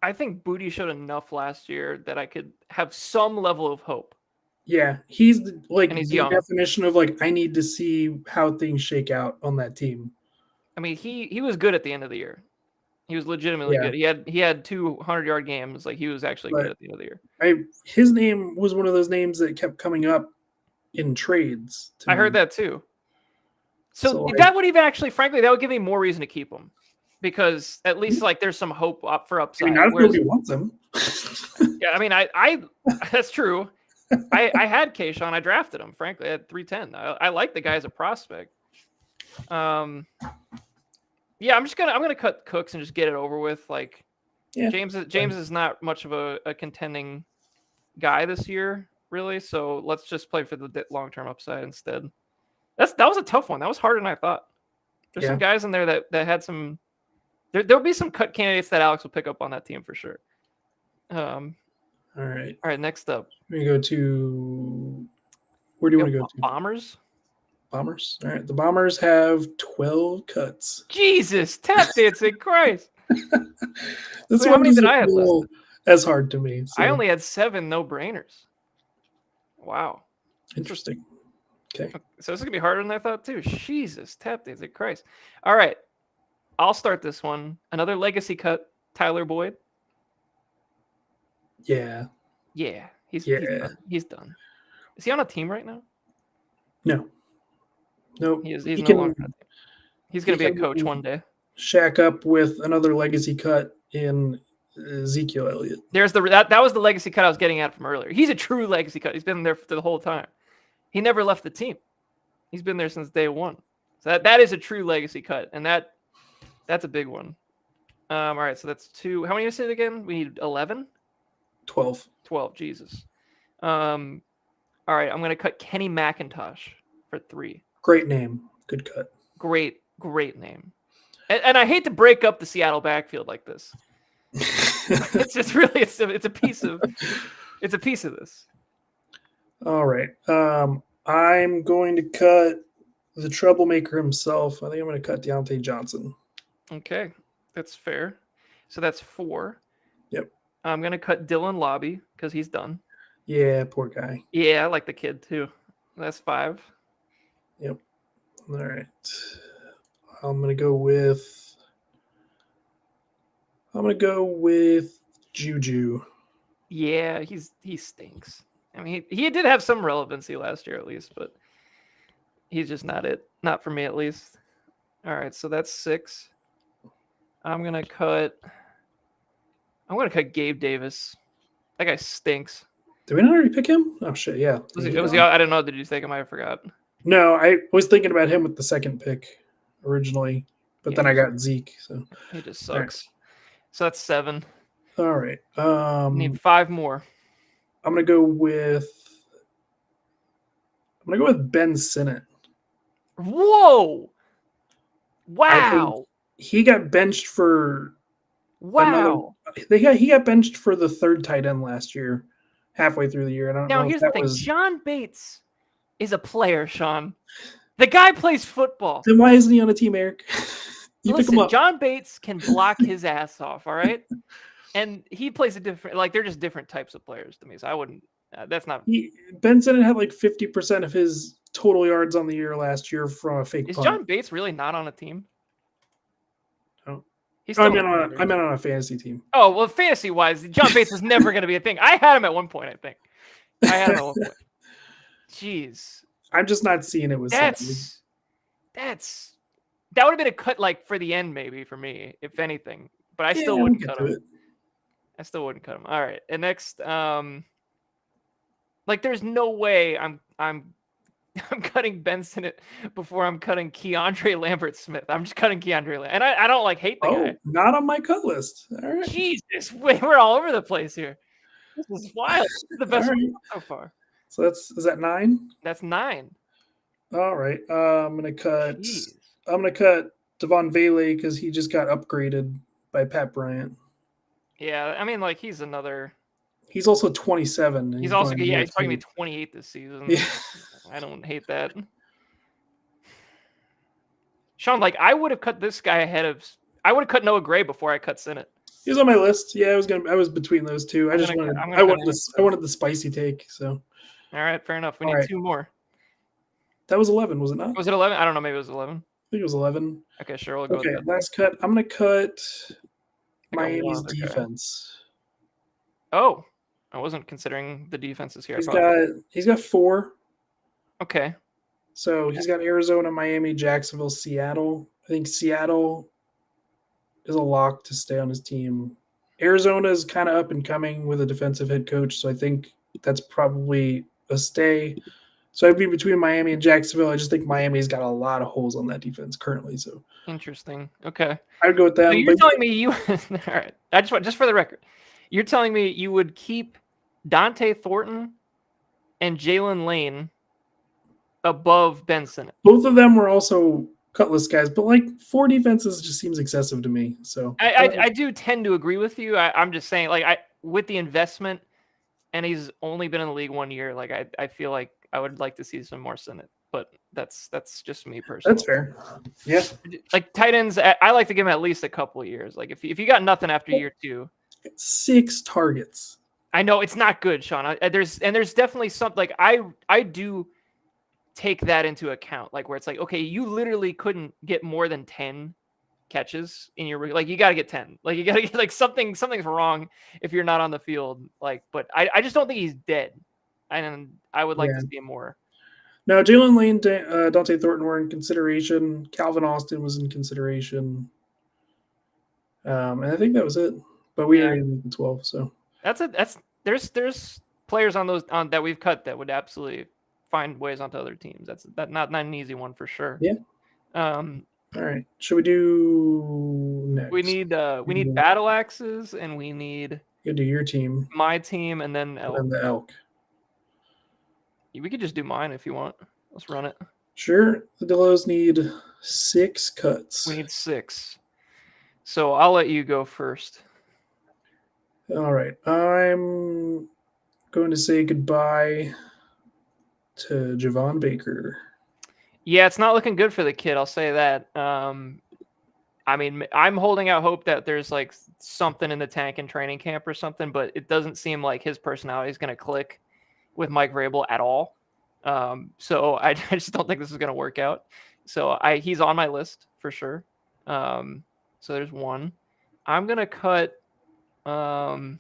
I think Boutte showed enough last year that I could have some level of hope. Yeah, he's the young. definition of like I need to see how things shake out on that team. I mean, he was good at the end of the year. He was legitimately good. He had 200-yard games. Like he was actually good at the end of the year. His name was one of those names that kept coming up in trades. I heard that too. So that would even actually, frankly, that would give me more reason to keep him because at least like there's some hope up for upside. I mean, not if nobody wants him. Yeah, I mean, I that's true. I had Kayshon. I drafted him. Frankly, at 310. I like the guy as a prospect. Yeah, I'm gonna cut Cooks and just get it over with. Like, James is not much of a contending guy this year, really. So let's just play for the long-term upside instead. That was a tough one. That was harder than I thought. There's some guys in there that had some. There'll be some cut candidates that Alex will pick up on that team for sure. All right. Next up, we go to. Where do you want to go to? Bombers. Bombers. All right. The Bombers have 12 cuts. Jesus, tap dancing, Christ. This one did I have as hard to me. So. I only had 7 no-brainers. Wow. Interesting. Okay. So this is gonna be harder than I thought too. Jesus, tap dancing Christ. All right, I'll start this one. Another legacy cut, Tyler Boyd. Yeah. Yeah, he's Yeah. done. He's done. Is he on a team right now? No. Nope. He's He no longer can on a team. He's gonna he be a can coach one day. shack up with another legacy cut in Ezekiel Elliott. There's that was the legacy cut I was getting at from earlier. He's a true legacy cut. He's been there for the whole time. He never left the team. He's been there since day one. So that is a true legacy cut, and that's a big one. All right, so that's 2. How many is it again? We need 11? 12. 12, Jesus. All right, I'm going to cut Kenny McIntosh for 3. Great name. Good cut. Great name. And I hate to break up the Seattle backfield like this. It's just really it's a piece of this. All right. I'm going to cut the troublemaker himself. I think I'm going to cut Deontay Johnson. Okay, that's fair. So that's 4. Yep. I'm going to cut Dylan Lobby because he's done. Yeah, poor guy. Yeah, I like the kid too. That's 5. Yep. All right. I'm going to go with Juju. Yeah, he stinks. I mean, he did have some relevancy last year at least, but he's just not it. Not for me at least. All right, so that's 6. I'm gonna cut Gabe Davis. That guy stinks. Did we not already pick him? Oh shit, yeah. It was I didn't know. Did you take him? I forgot. No, I was thinking about him with the second pick originally, but Yeah, then I got Zeke. So he just All right. sucks. So that's 7. all right. Need 5 more. I'm gonna go with Ben Sinnott. Whoa! Wow! He got benched for Wow! he got benched for the third tight end last year, halfway through the year. I don't Now know here's if the that thing: John Bates is a player. Sean, the guy plays football. Then why isn't he on a team, Eric? You pick him Listen, up. John Bates can block his ass off. All right, and he plays a different. Like they're just different types of players to me. So I wouldn't. That's not. Ben Sinnott had like 50% of his total yards on the year last year from a fake Is punt. John Bates really not on a team? No. He's I still meant on a fantasy team. Oh well, fantasy wise, John Bates was never going to be a thing. I had him at one point. I think I had him at one point. Jeez, I'm just not seeing it with that would have been a cut like for the end maybe for me, if anything. But I still wouldn't cut him. I still wouldn't cut him. All right, and next, like there's no way I'm cutting Ben Sinnott before I'm cutting Keandre Lambert-Smith. I'm just cutting Keandre Lambert. And I don't like hate the guy. Not on my cut list. All right. Jesus, we're all over the place here. This is wild. This is the best one so far. So is that 9? That's 9. All right. I'm gonna cut Devon Vele because he just got upgraded by Pat Bryant. Yeah, I mean, like he's another. He's also 27. He's also he's probably gonna be 28 this season. Yeah. I don't hate that. Sean, like I would have cut this guy I would have cut Noah Gray before I cut Sinnott. He was on my list. Yeah, I was between those two. I wanted the spicy take. So. All right, fair enough. We need 2 more. That was 11, was it not? Was it 11? I don't know. Maybe it was 11. I think it was 11. Okay, sure. We'll go with that. Last cut. I'm going to cut Miami's defense. Oh, I wasn't considering the defenses here. He's got 4. Okay. So he's got Arizona, Miami, Jacksonville, Seattle. I think Seattle is a lock to stay on his team. Arizona is kind of up and coming with a defensive head coach, so I think that's probably a stay. So I'd be between Miami and Jacksonville. I just think Miami's got a lot of holes on that defense currently. So interesting. Okay, I'd go with them. So you're telling me all right? I just for the record, you're telling me you would keep Dante Thornton and Jalen Lane above Ben Sinnott. Both of them were also Cutlass guys, but like 4 defenses just seems excessive to me. So I do tend to agree with you. I'm just saying, like with the investment, and he's only been in the league 1 year. Like I feel like I would like to see some more Sinnott, but that's just me personally. That's fair. Yeah. Like tight ends, I like to give him at least a couple of years. Like if you got nothing after year 2, 6 targets. I know it's not good, Sean. There's definitely something like I do take that into account, like where it's like, okay, you literally couldn't get more than 10 catches in your, like, you got to get 10, like, you got to get, like, something's wrong if you're not on the field, like, but I just don't think he's dead, and I would like to see him more. No, Jalen Lane, Dante Thornton were in consideration. Calvin Austin was in consideration, and I think that was it. But we didn't even make the 12, so there's players on those that we've cut that would absolutely find ways onto other teams. That's not an easy one for sure. Yeah. All right. Should we do next? We need battle axes, and we need. You do your team, my team, and then elk. And the elk. We could just do mine if you want. Let's run it. Sure. The Delos need 6 cuts. We need 6. So I'll let you go first. All right. I'm going to say goodbye to Javon Baker. Yeah, it's not looking good for the kid. I'll say that. I mean, I'm holding out hope that there's like something in the tank in training camp or something, but it doesn't seem like his personality is going to click with Mike Vrabel at all. So I just don't think this is going to work out. So he's on my list for sure. So there's one. I'm going to cut. And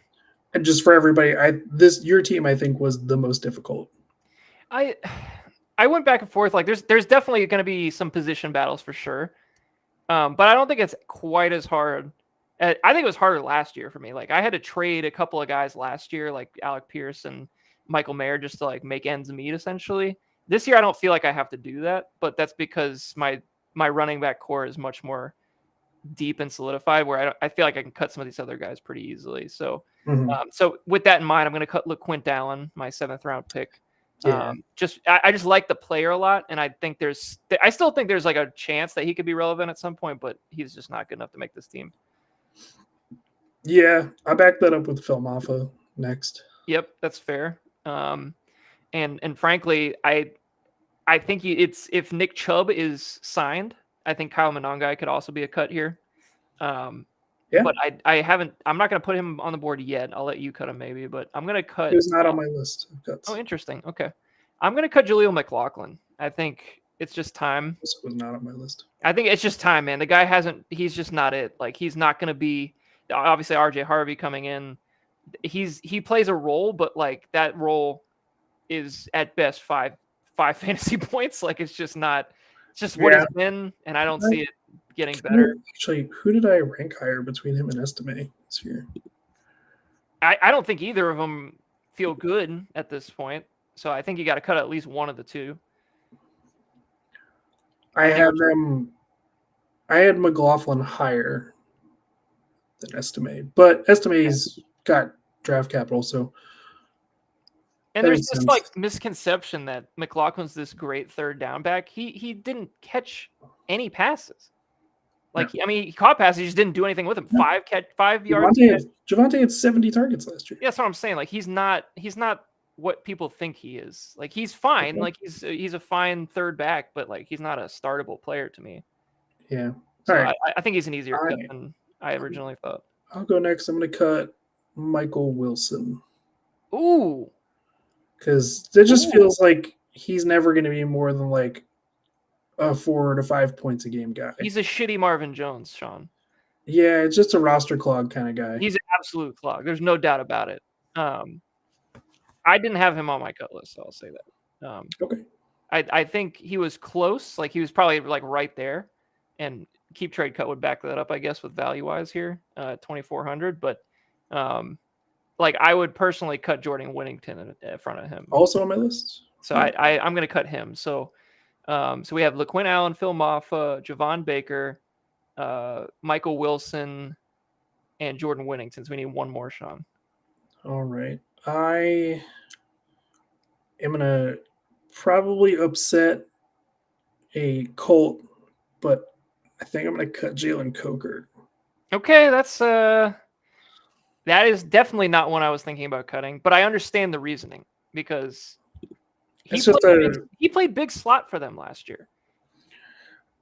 just for everybody, your team I think was the most difficult. I went back and forth. Like there's definitely going to be some position battles for sure. But I don't think it's quite as hard. I think it was harder last year for me. Like I had to trade a couple of guys last year, like Alec Pierce and Michael Mayer, just to like make ends meet essentially. This year, I don't feel like I have to do that, but that's because my running back core is much more deep and solidified, where I feel like I can cut some of these other guys pretty easily. So, so with that in mind, I'm going to cut LaQuint Allen, my 7th round pick. Yeah. I just like the player a lot, and I still think there's like a chance that he could be relevant at some point, but he's just not good enough to make this team. Yeah, I backed that up with Phil Maffa next. Yep, that's fair. And frankly, I think if Nick Chubb is signed, I think Kyle Monangai could also be a cut here. But I'm not going to put him on the board yet. I'll let you cut him maybe, but I'm going to cut. He was not on my list of cuts. Oh, interesting. Okay. I'm going to cut Jaleel McLaughlin. I think it's just time. This was not on my list. I think it's just time, man. The guy he's just not it. Like he's not going to be, obviously RJ Harvey coming in. He plays a role, but like that role is at best five fantasy points. Like it's just not, it's just what he's been, and I don't see it getting better. Actually, who did I rank higher between him and Estime this year? I don't think either of them feel good at this point. So I think you got to cut at least one of the two. I had McLaughlin higher than Estime, but Estime's got draft capital, so. And there's this like misconception that McLaughlin's this great 3rd down back. He didn't catch any passes. Like, I mean, he caught passes. He just didn't do anything with him. 5 yards. Javonte had 70 targets last year. Yeah, that's what I'm saying. Like, he's not what people think he is. Like, he's fine. Okay. Like, he's a fine 3rd back, but like, he's not a startable player to me. Yeah. So right. I think he's an easier cut than I originally thought. I'll go next. I'm going to cut Michael Wilson. Ooh. Because it just feels like he's never going to be more than like a 4 to 5 points a game guy. He's a shitty Marvin Jones, Sean. Yeah, it's just a roster clog kind of guy. He's an absolute clog. There's no doubt about it. I didn't have him on my cut list, so I'll say that. Okay. I think he was close. Like he was probably like right there, and Keep Trade Cut would back that up, I guess, with value wise here, 2,400. But like I would personally cut Jordan Whittington in front of him. Also on my list. So I'm going to cut him. So we have LaQuint Allen, Phil Maffa, Javon Baker, Michael Wilson, and Jordan Whittington. So we need one more, Sean. All right. I am going to probably upset a Colt, but I think I'm going to cut Jalen Coker. Okay, that is definitely not one I was thinking about cutting, but I understand the reasoning because he played big slot for them last year.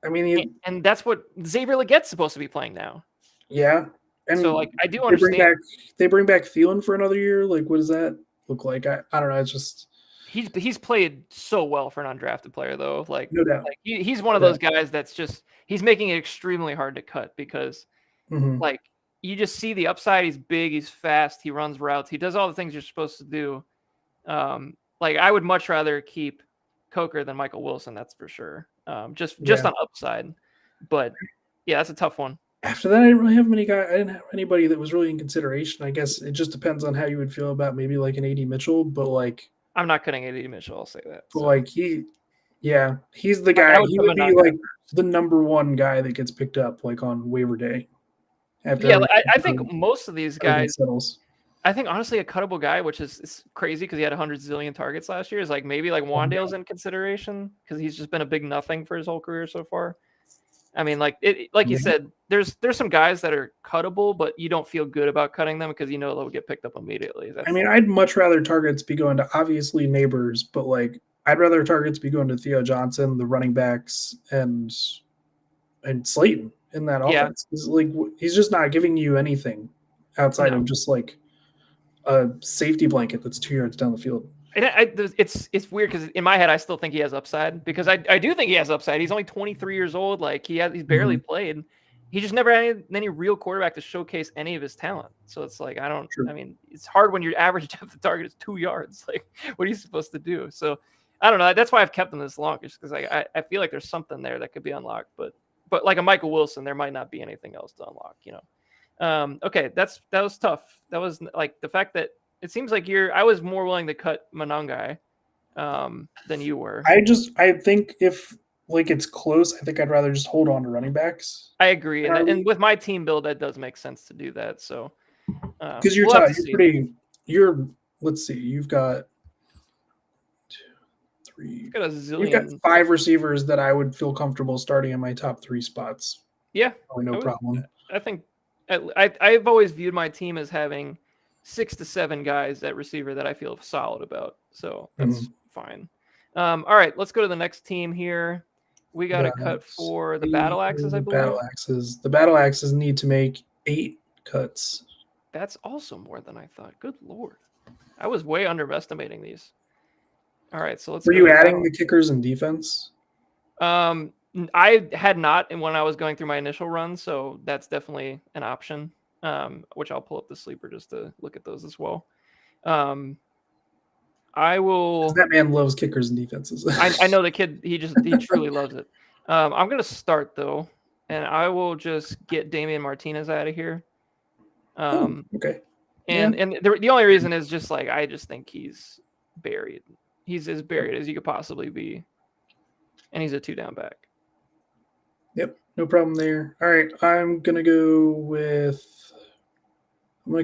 I mean, and that's what Xavier Leggette's supposed to be playing now. Yeah. And so, like, I do understand. They bring back Thielen for another year. Like, what does that look like? I don't know. It's just he's played so well for an undrafted player though. No doubt. Like he's one of those guys that's just he's making it extremely hard to cut because like you just see the upside. He's big, he's fast, he runs routes, he does all the things you're supposed to do. Like I would much rather keep Coker than Michael Wilson, that's for sure. Just on upside. But yeah, that's a tough one. After that, I didn't really have many guys. I didn't have anybody that was really in consideration. I guess it just depends on how you would feel about maybe like an AD Mitchell, but like I'm not cutting AD Mitchell. I'll say that. But like he's the guy. He would be like the number one guy that gets picked up like on waiver day. I think most of these guys. Settles. I think honestly a cuttable guy, which is crazy because he had 100 zillion targets last year, is like maybe like Wandale's in consideration because he's just been a big nothing for his whole career so far. I mean, like you said, there's some guys that are cuttable, but you don't feel good about cutting them because you know they'll get picked up immediately. I'd much rather targets be going to obviously Neighbors, but like I'd rather targets be going to Theo Johnson, the running backs, and Slayton in that offense. He's just not giving you anything outside of just like a safety blanket that's 2 yards down the field. And it's weird because in my head I still think he has upside because I do think he has upside. He's only 23 years old. Like he's barely played. He just never had any real quarterback to showcase any of his talent. So it's like I mean, it's hard when your average depth of target is 2 yards. Like what are you supposed to do? So I don't know. That's why I've kept him this long, just because I feel like there's something there that could be unlocked. But like a Michael Wilson, there might not be anything else to unlock. Okay, that was tough. That was like the fact that. It seems like I was more willing to cut Monangai than you were. I think if like it's close, I think I'd rather just hold on to running backs. I agree. And with my team build, that does make sense to do that. So because let's see, you've got 2, 3. Got a zillion. You've got 5 receivers that I would feel comfortable starting in my top 3 spots. Yeah. No problem. I think I've always viewed my team as having 6 to 7 guys at receiver that I feel solid about. So that's fine. All right, let's go to the next team here. We got to cut for the Battle Axes, I believe. The Battle Axes need to make 8 cuts. That's also more than I thought. Good Lord. I was way underestimating these. All right, so let's Were you adding the kickers and defense? I had not when I was going through my initial run, so that's definitely an option. Which I'll pull up the sleeper just to look at those as well. I will. That man loves kickers and defenses. I know the kid. He truly loves it. I'm gonna start though, and I will just get Damian Martinez out of here. Okay. And the only reason is just like I just think he's buried. He's as buried as you could possibly be, and he's a 2-down back. Yep, no problem there. All right, I'm gonna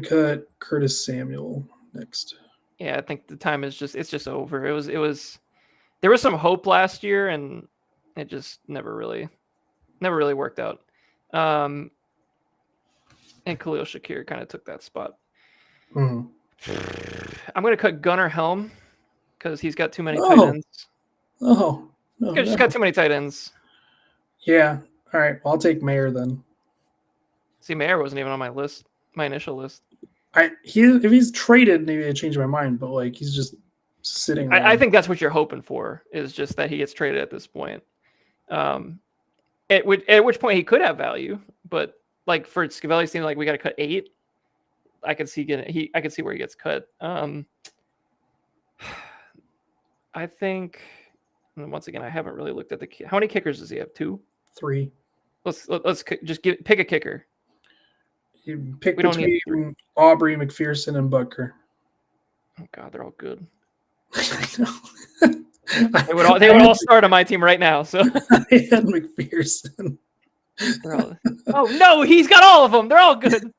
cut Curtis Samuel next. Yeah, I think the time is it's just over. It was there was some hope last year and it just never really worked out. And Khalil Shakir kind of took that spot. I'm gonna cut Gunnar Helm because he's got too many tight ends. Oh no, he's just got too many tight ends. Yeah. All right. Well, I'll take Mayer then. See, Mayer wasn't even on my list, my initial list. If he's traded, maybe I change my mind. But like, he's just sitting. I think that's what you're hoping for is just that he gets traded at this point. At which point he could have value, but like for Scavelli, seemed like we got to cut 8. I could see where he gets cut. I think. And once again, I haven't really looked at how many kickers does he have? 2, 3. Let's just pick a kicker. You pick between Aubrey, McPherson, and Butker. Oh God, they're all good. They would all start on my team right now. So I had McPherson. Oh no, he's got all of them. They're all good.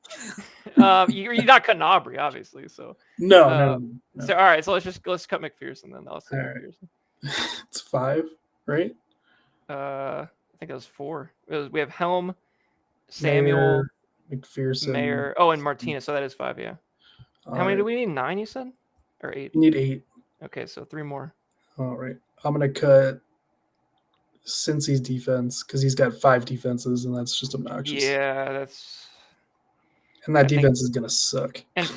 You're not cutting Aubrey, obviously. So no. So all right, so let's cut McPherson then. I'll say McPherson. It's 5, right? I think it was 4. We have Helm, Samuel, McPherson, Mayer. Oh, and Martinez. So that is 5. Yeah. How many do we need? 9, you said, or 8? You need 8. Okay, so 3 more. All right. I'm gonna cut Cincy's defense because he's got 5 defenses, and that's just obnoxious. Yeah, that's. And that defense is gonna suck. And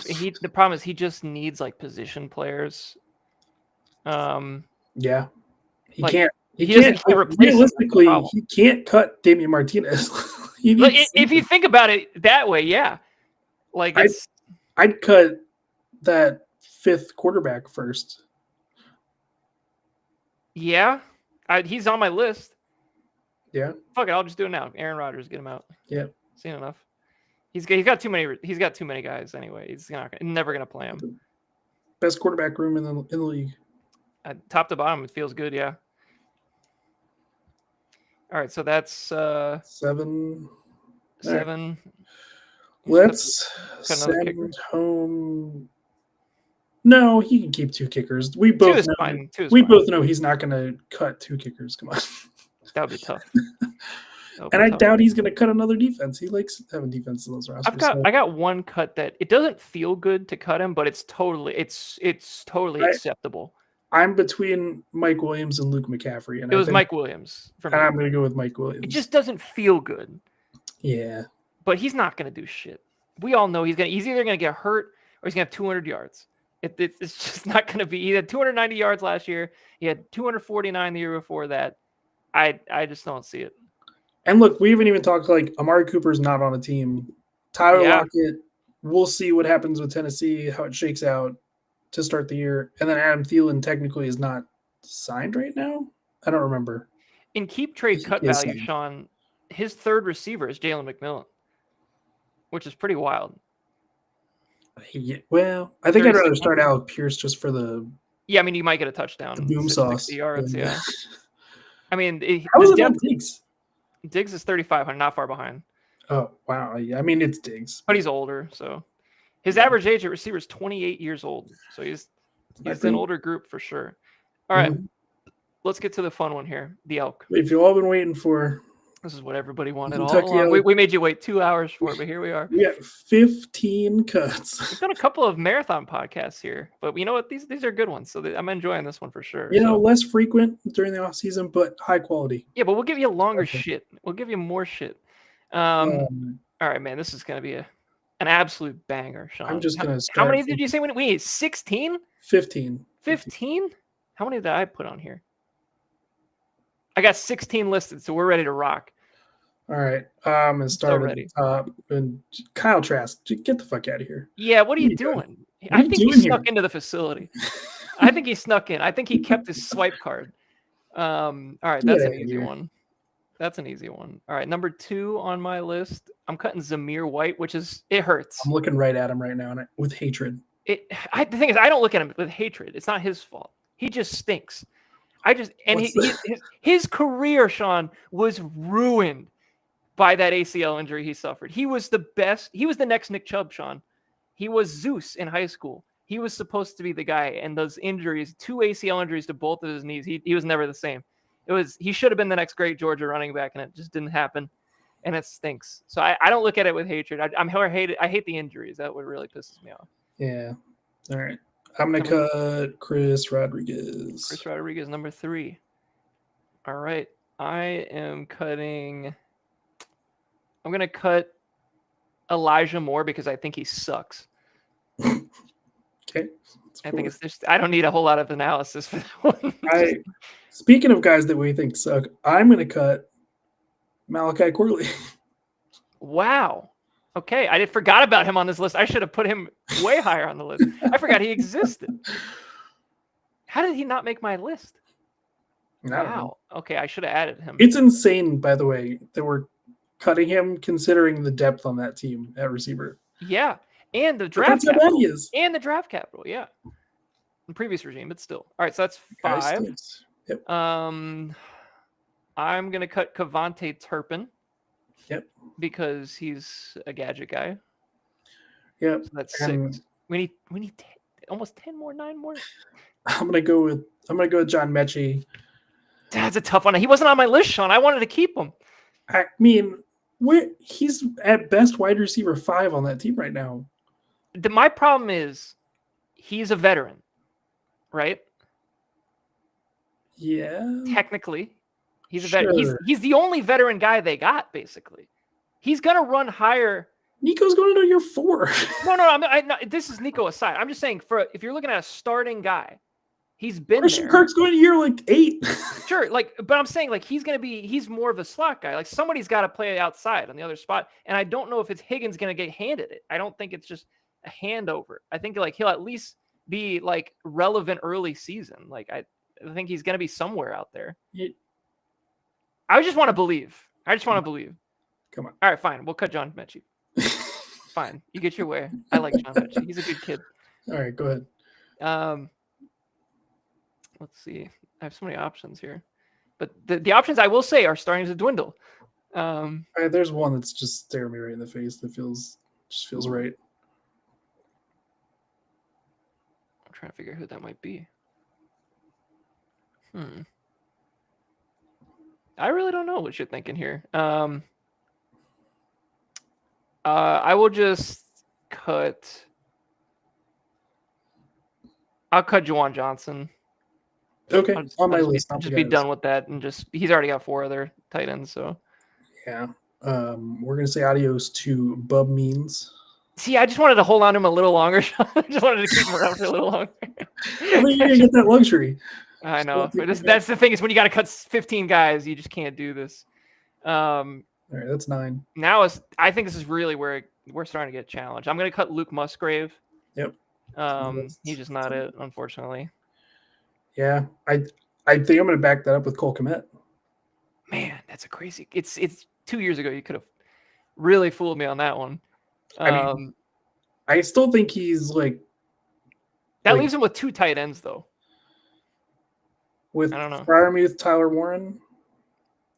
the problem is he just needs like position players. Yeah, he Like, can't. he can't replace him, that's the Realistically, problem. he can't cut Damian Martinez. If you think about it that way, yeah. Like I'd cut that 5th quarterback first. Yeah, he's on my list. Yeah. Fuck it, I'll just do it now. Aaron Rodgers, get him out. Yeah. Seen enough. He's got too many. He's got too many guys anyway. He's never gonna play him. Best quarterback room in the league. Top to bottom, it feels good. Yeah. All right, so that's 7. Right. Let's send home. No, he can keep 2 kickers. We both know he's not going to cut 2 kickers. Come on. That would be tough. I doubt he's going to cut another defense. He likes having defense in those rosters. I got one cut that it doesn't feel good to cut him, but it's totally acceptable. I'm between Mike Williams and Luke McCaffrey, and it was Mike Williams for me. I'm going to go with Mike Williams. It just doesn't feel good. Yeah, but he's not going to do shit. We all know he's either going to get hurt or he's going to have 200 yards. It's just not going to be. He had 290 yards last year. He had 249 the year before that. I just don't see it. And look, we haven't even talked Amari Cooper's not on a team. Tyler Lockett, we'll see what happens with Tennessee, how it shakes out to start the year. And then Adam Thielen technically is not signed right now. I don't remember. In keep trade cut value, Sean, his third receiver is Jalen McMillan, which is pretty wild. Yeah, well, I think I'd rather start Alec Pierce just for the. Yeah, I mean, you might get a touchdown. The boom sauce. 60 yards, yeah. I mean, how was it on Diggs? Diggs is 3,500, not far behind. Oh, wow. Yeah, I mean, it's Diggs. But he's older, so. His average age at receiver is 28 years old. So he's an older group for sure. All right. Let's get to the fun one here. The elk. If you've all been waiting for. This is what everybody wanted all along. We made you wait 2 hours for it, but here we are. We got 15 cuts. We've done a couple of marathon podcasts here, but you know what? These are good ones. So I'm enjoying this one for sure. Less frequent during the off season, but high quality. Yeah, but we'll give you longer shit. We'll give you more shit. All right, man. This is going to be an absolute banger, Sean. I'm just going to start. How many did you say we need? 16? 15. 15? How many did I put on here? I got 16 listed, so we're ready to rock. All right. I'm going to start at the top. And Kyle Trask, get the fuck out of here. Yeah, what are you doing? I think he snuck into the facility. I think he snuck in. I think he kept his swipe card. All right, that's an easy one. That's an easy one. All right, number 2 on my list, I'm cutting Zamir White, it hurts. I'm looking right at him right now with hatred. The thing is, I don't look at him with hatred. It's not his fault. He just stinks. His career, Sean, was ruined by that ACL injury he suffered. He was the best. He was the next Nick Chubb, Sean. He was Zeus in high school. He was supposed to be the guy, and those injuries, 2 ACL injuries to both of his knees, he was never the same. He should have been the next great Georgia running back, and it just didn't happen, and it stinks. So I don't look at it with hatred. I hate the injuries. That what really pisses me off. Yeah. All right. I'm going to cut Chris Rodriguez. Chris Rodriguez, number 3. All right. I am cutting. I'm going to cut Elijah Moore because I think he sucks. Okay. I think it's just, I don't need a whole lot of analysis for that one. Speaking of guys that we think suck, I'm going to cut Malachi Corley. Wow. Okay, I forgot about him on this list. I should have put him way higher on the list. I forgot he existed. How did he not make my list? Wow. Okay, I should have added him. It's insane, by the way, that we're cutting him considering the depth on that team at receiver. Yeah, and the draft capital. And the draft capital, yeah. The previous regime, but still. All right, so that's 5. Yep. I'm going to cut Kavontae Turpin. Yep. Because he's a gadget guy. Yep. So that's 6. We need almost 10 more, 9 more. I'm gonna go with John Mechie. That's a tough one. He wasn't on my list, Sean. I wanted to keep him. I mean, he's at best wide receiver 5 on that team right now. My problem is he's a veteran, right? Yeah. Technically, he's a veteran. He's the only veteran guy they got, basically. He's going to run higher. Nico's going into year 4. No. This is Nico aside. I'm just saying, if you're looking at a starting guy, He's been Christian there. Kirk's going to year like 8. Sure, like, but I'm saying like he's more of a slot guy. Like somebody's got to play outside on the other spot, and I don't know if it's Higgins going to get handed it. I don't think it's just a handover. I think like he'll at least be like relevant early season. Like I think he's going to be somewhere out there. I just want to believe. Come on. All right, fine. We'll cut John Mechie. Fine, you get your way. I like John Mechie. He's a good kid. All right, go ahead. Let's see. I have so many options here, but the options I will say are starting to dwindle. All right, there's one that's just staring me right in the face that feels right. I'm trying to figure out who that might be. I really don't know what you're thinking here. I will just cut. I'll cut Juwan Johnson. Okay, on my list. Just be done with that, and he's already got 4 other tight ends. So yeah, we're gonna say adios to Bub Means. See, I just wanted to hold on to him a little longer. I just wanted to keep him around for a little longer. I think you're gonna get that luxury. I know, but that's the thing is when you got to cut 15 guys, you just can't do this. All right, that's 9. Now I think this is really where we're starting to get challenged. I'm gonna cut Luke Musgrave. Yep. He's just not it, unfortunately. Yeah, I think I'm gonna back that up with Cole Kmet. Man, that's a crazy. It's 2 years ago. You could have really fooled me on that one. I mean, I still think he's like that leaves him with 2 tight ends though. With I don't know. Freiermuth, Tyler Warren.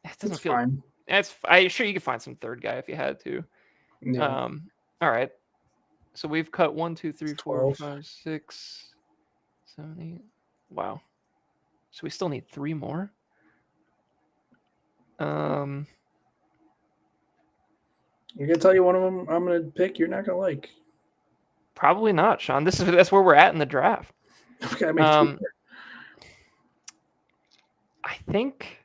That doesn't feel fine. I'm sure you could find some third guy if you had to. Yeah. All right. So we've cut 1, 2, 3, 4, 12. 5, 6, 7, 8. Wow. So we still need 3 more. I'm gonna tell you one of them I'm gonna pick. You're not gonna like. Probably not, Sean. That's where we're at in the draft. Okay, I think.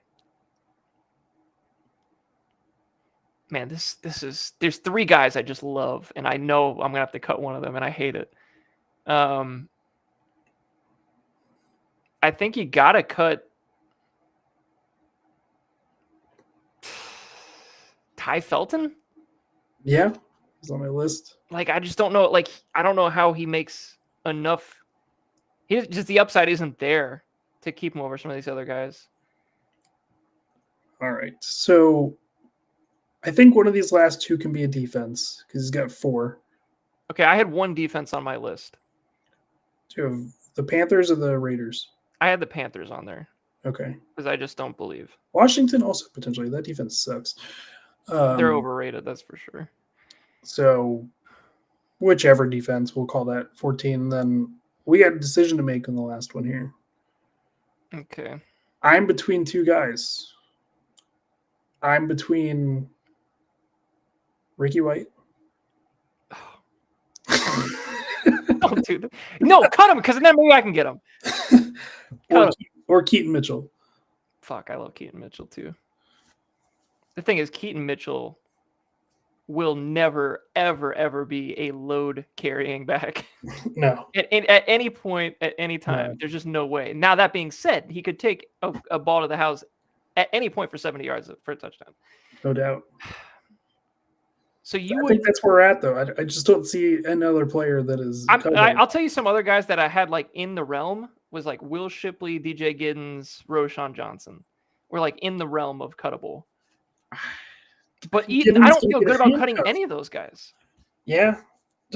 Man, this is. There's 3 guys I just love, and I know I'm gonna have to cut one of them, and I hate it. I think you gotta cut Ty Felton. Yeah, he's on my list. Like, I just don't know. Like, I don't know how he makes enough. The upside isn't there to keep him over some of these other guys. All right, so I think one of these last 2 can be a defense because he's got 4. Okay, I had 1 defense on my list. Do you have the Panthers or the Raiders? I had the Panthers on there. Okay. Because I just don't believe. Washington also potentially. That defense sucks. They're overrated, that's for sure. So whichever defense, we'll call that 14. Then we got a decision to make on the last one here. Okay. I'm between 2 guys. I'm between Ricky White. Don't do that. No, cut him, because then maybe I can get him. Or Keaton Mitchell. Fuck, I love Keaton Mitchell too. The thing is, Keaton Mitchell will never, ever, ever be a load carrying back. No. At any point, at any time, there's just no way. Now, that being said, he could take a ball to the house at any point for 70 yards for a touchdown. No doubt. So I think that's where we're at, though. I just don't see another player that is. I'll tell you some other guys that I had like in the realm was like Will Shipley, DJ Giddens, Roschon Johnson. Were like in the realm of cuttable. But I don't feel good about cutting any of those guys. Yeah.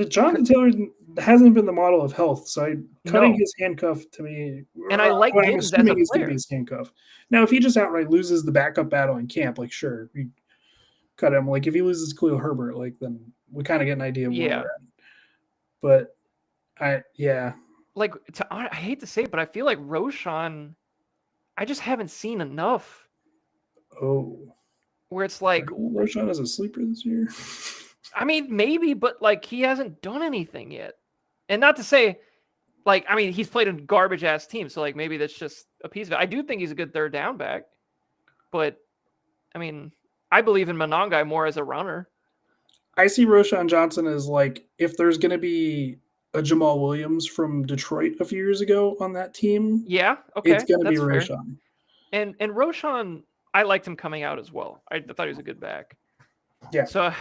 Jonathan Taylor hasn't been the model of health, so cutting his handcuff to me. And I like Giddens as a player. He's going to be his handcuff. Now, if he just outright loses the backup battle in camp, like sure, we cut him. Like if he loses Khalil Herbert, like then we kind of get an idea of where we're at. But I hate to say it, but I feel like Roschon, I just haven't seen enough. Oh. Where it's like Roschon is a sleeper this year. I mean, maybe, but like he hasn't done anything yet. And not to say, like, I mean, he's played a garbage ass team, so like maybe that's just a piece of it. I do think he's a good third down back, but I mean, I believe in Monangai more as a runner. I see Roschon Johnson as like if there's going to be a Jamal Williams from Detroit a few years ago on that team, Yeah, okay, it's going to be that's fair. Roschon. And Roschon, I liked him coming out as well. I thought he was a good back. Yeah. So,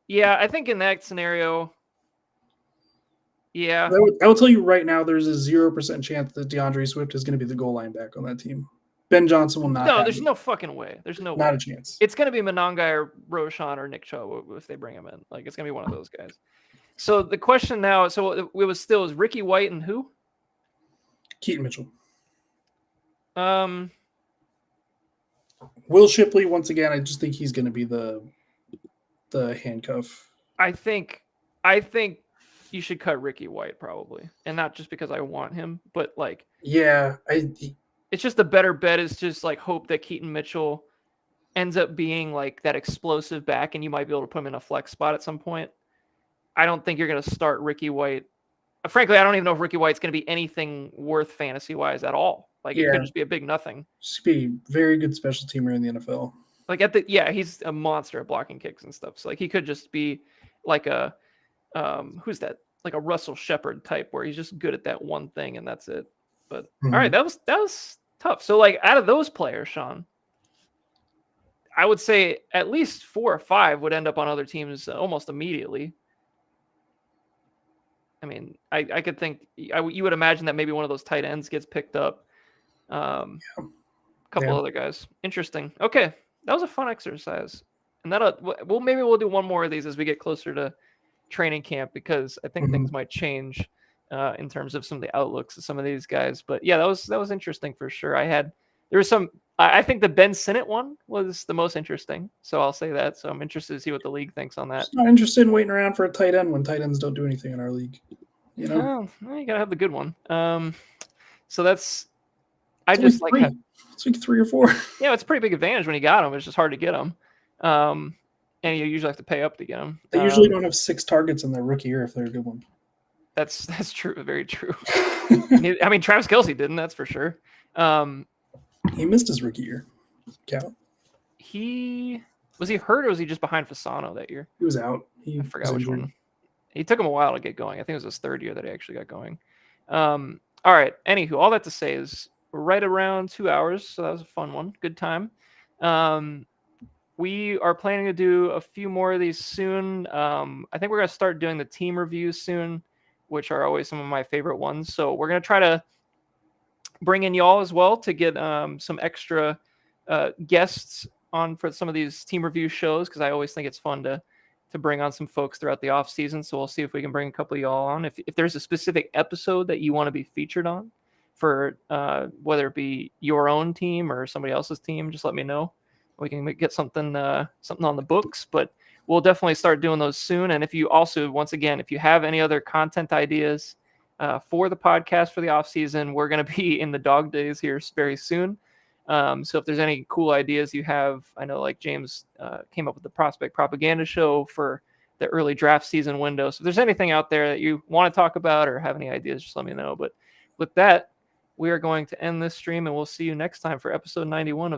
yeah, I think in that scenario, yeah. I will tell you right now, there's a 0% chance that DeAndre Swift is going to be the goal line back on that team. Ben Johnson will not. No, there's no fucking way. There's no way. Not a chance. It's going to be Monangai or Roschon or Nick Chubb if they bring him in. Like, it's going to be one of those guys. So the question now, so it was still is Ricky White and who? Keaton Mitchell. Will Shipley, once again, I just think he's going to be the handcuff. I think you should cut Ricky White probably, and not just because I want him, but like, yeah, it's just a better bet is just like hope that Keaton Mitchell ends up being like that explosive back, and you might be able to put him in a flex spot at some point. I don't think you're going to start Ricky White. Frankly, I don't even know if Ricky White's going to be anything worth fantasy-wise at all. Like, it could just be a big nothing. Just be a very good special teamer in the NFL. Like, he's a monster at blocking kicks and stuff. So, like, he could just be like a, who's that? Like a Russell Shepard type where he's just good at that one thing and that's it. But, all right, that was tough. So, like, out of those players, Sean, I would say at least 4 or 5 would end up on other teams almost immediately. I mean, I could think you would imagine that maybe one of those tight ends gets picked up. A couple other guys. Interesting. Okay, that was a fun exercise, and maybe we'll do one more of these as we get closer to training camp because I think things might change in terms of some of the outlooks of some of these guys. But yeah, that was interesting for sure. I think the Ben Sinnott one was the most interesting, so I'll say that. So I'm interested to see what the league thinks on that. Just not interested in waiting around for a tight end when tight ends don't do anything in our league. You know, you gotta have the good one. So that's it's like 3 or 4. Yeah, it's a pretty big advantage when you got them. It's just hard to get them, and you usually have to pay up to get them. They usually don't have 6 targets in their rookie year if they're a good one. That's true. Very true. I mean, Travis Kelce didn't. That's for sure. He missed his rookie year. Count. Was he hurt or was he just behind Fasano that year? He was out. I forgot which one. He took him a while to get going. I think it was his 3rd year that he actually got going. All right. Anywho, all that to say is right around 2 hours. So that was a fun one. Good time. We are planning to do a few more of these soon. I think we're going to start doing the team reviews soon, which are always some of my favorite ones. So we're going to try to bring in y'all as well to get some extra guests on for some of these team review shows, because I always think it's fun to bring on some folks throughout the off season. So we'll see if we can bring a couple of y'all on. If there's a specific episode that you want to be featured on for whether it be your own team or somebody else's team, just let me know. We can get something on the books, but we'll definitely start doing those soon. And if you also, once again, if you have any other content ideas for the podcast for the off season, we're going to be in the dog days here very soon. So if there's any cool ideas you have, I know like James came up with the Prospect Propaganda Show for the early draft season window. So if there's anything out there that you want to talk about or have any ideas, just let me know. But with that, we are going to end this stream and we'll see you next time for episode 91 of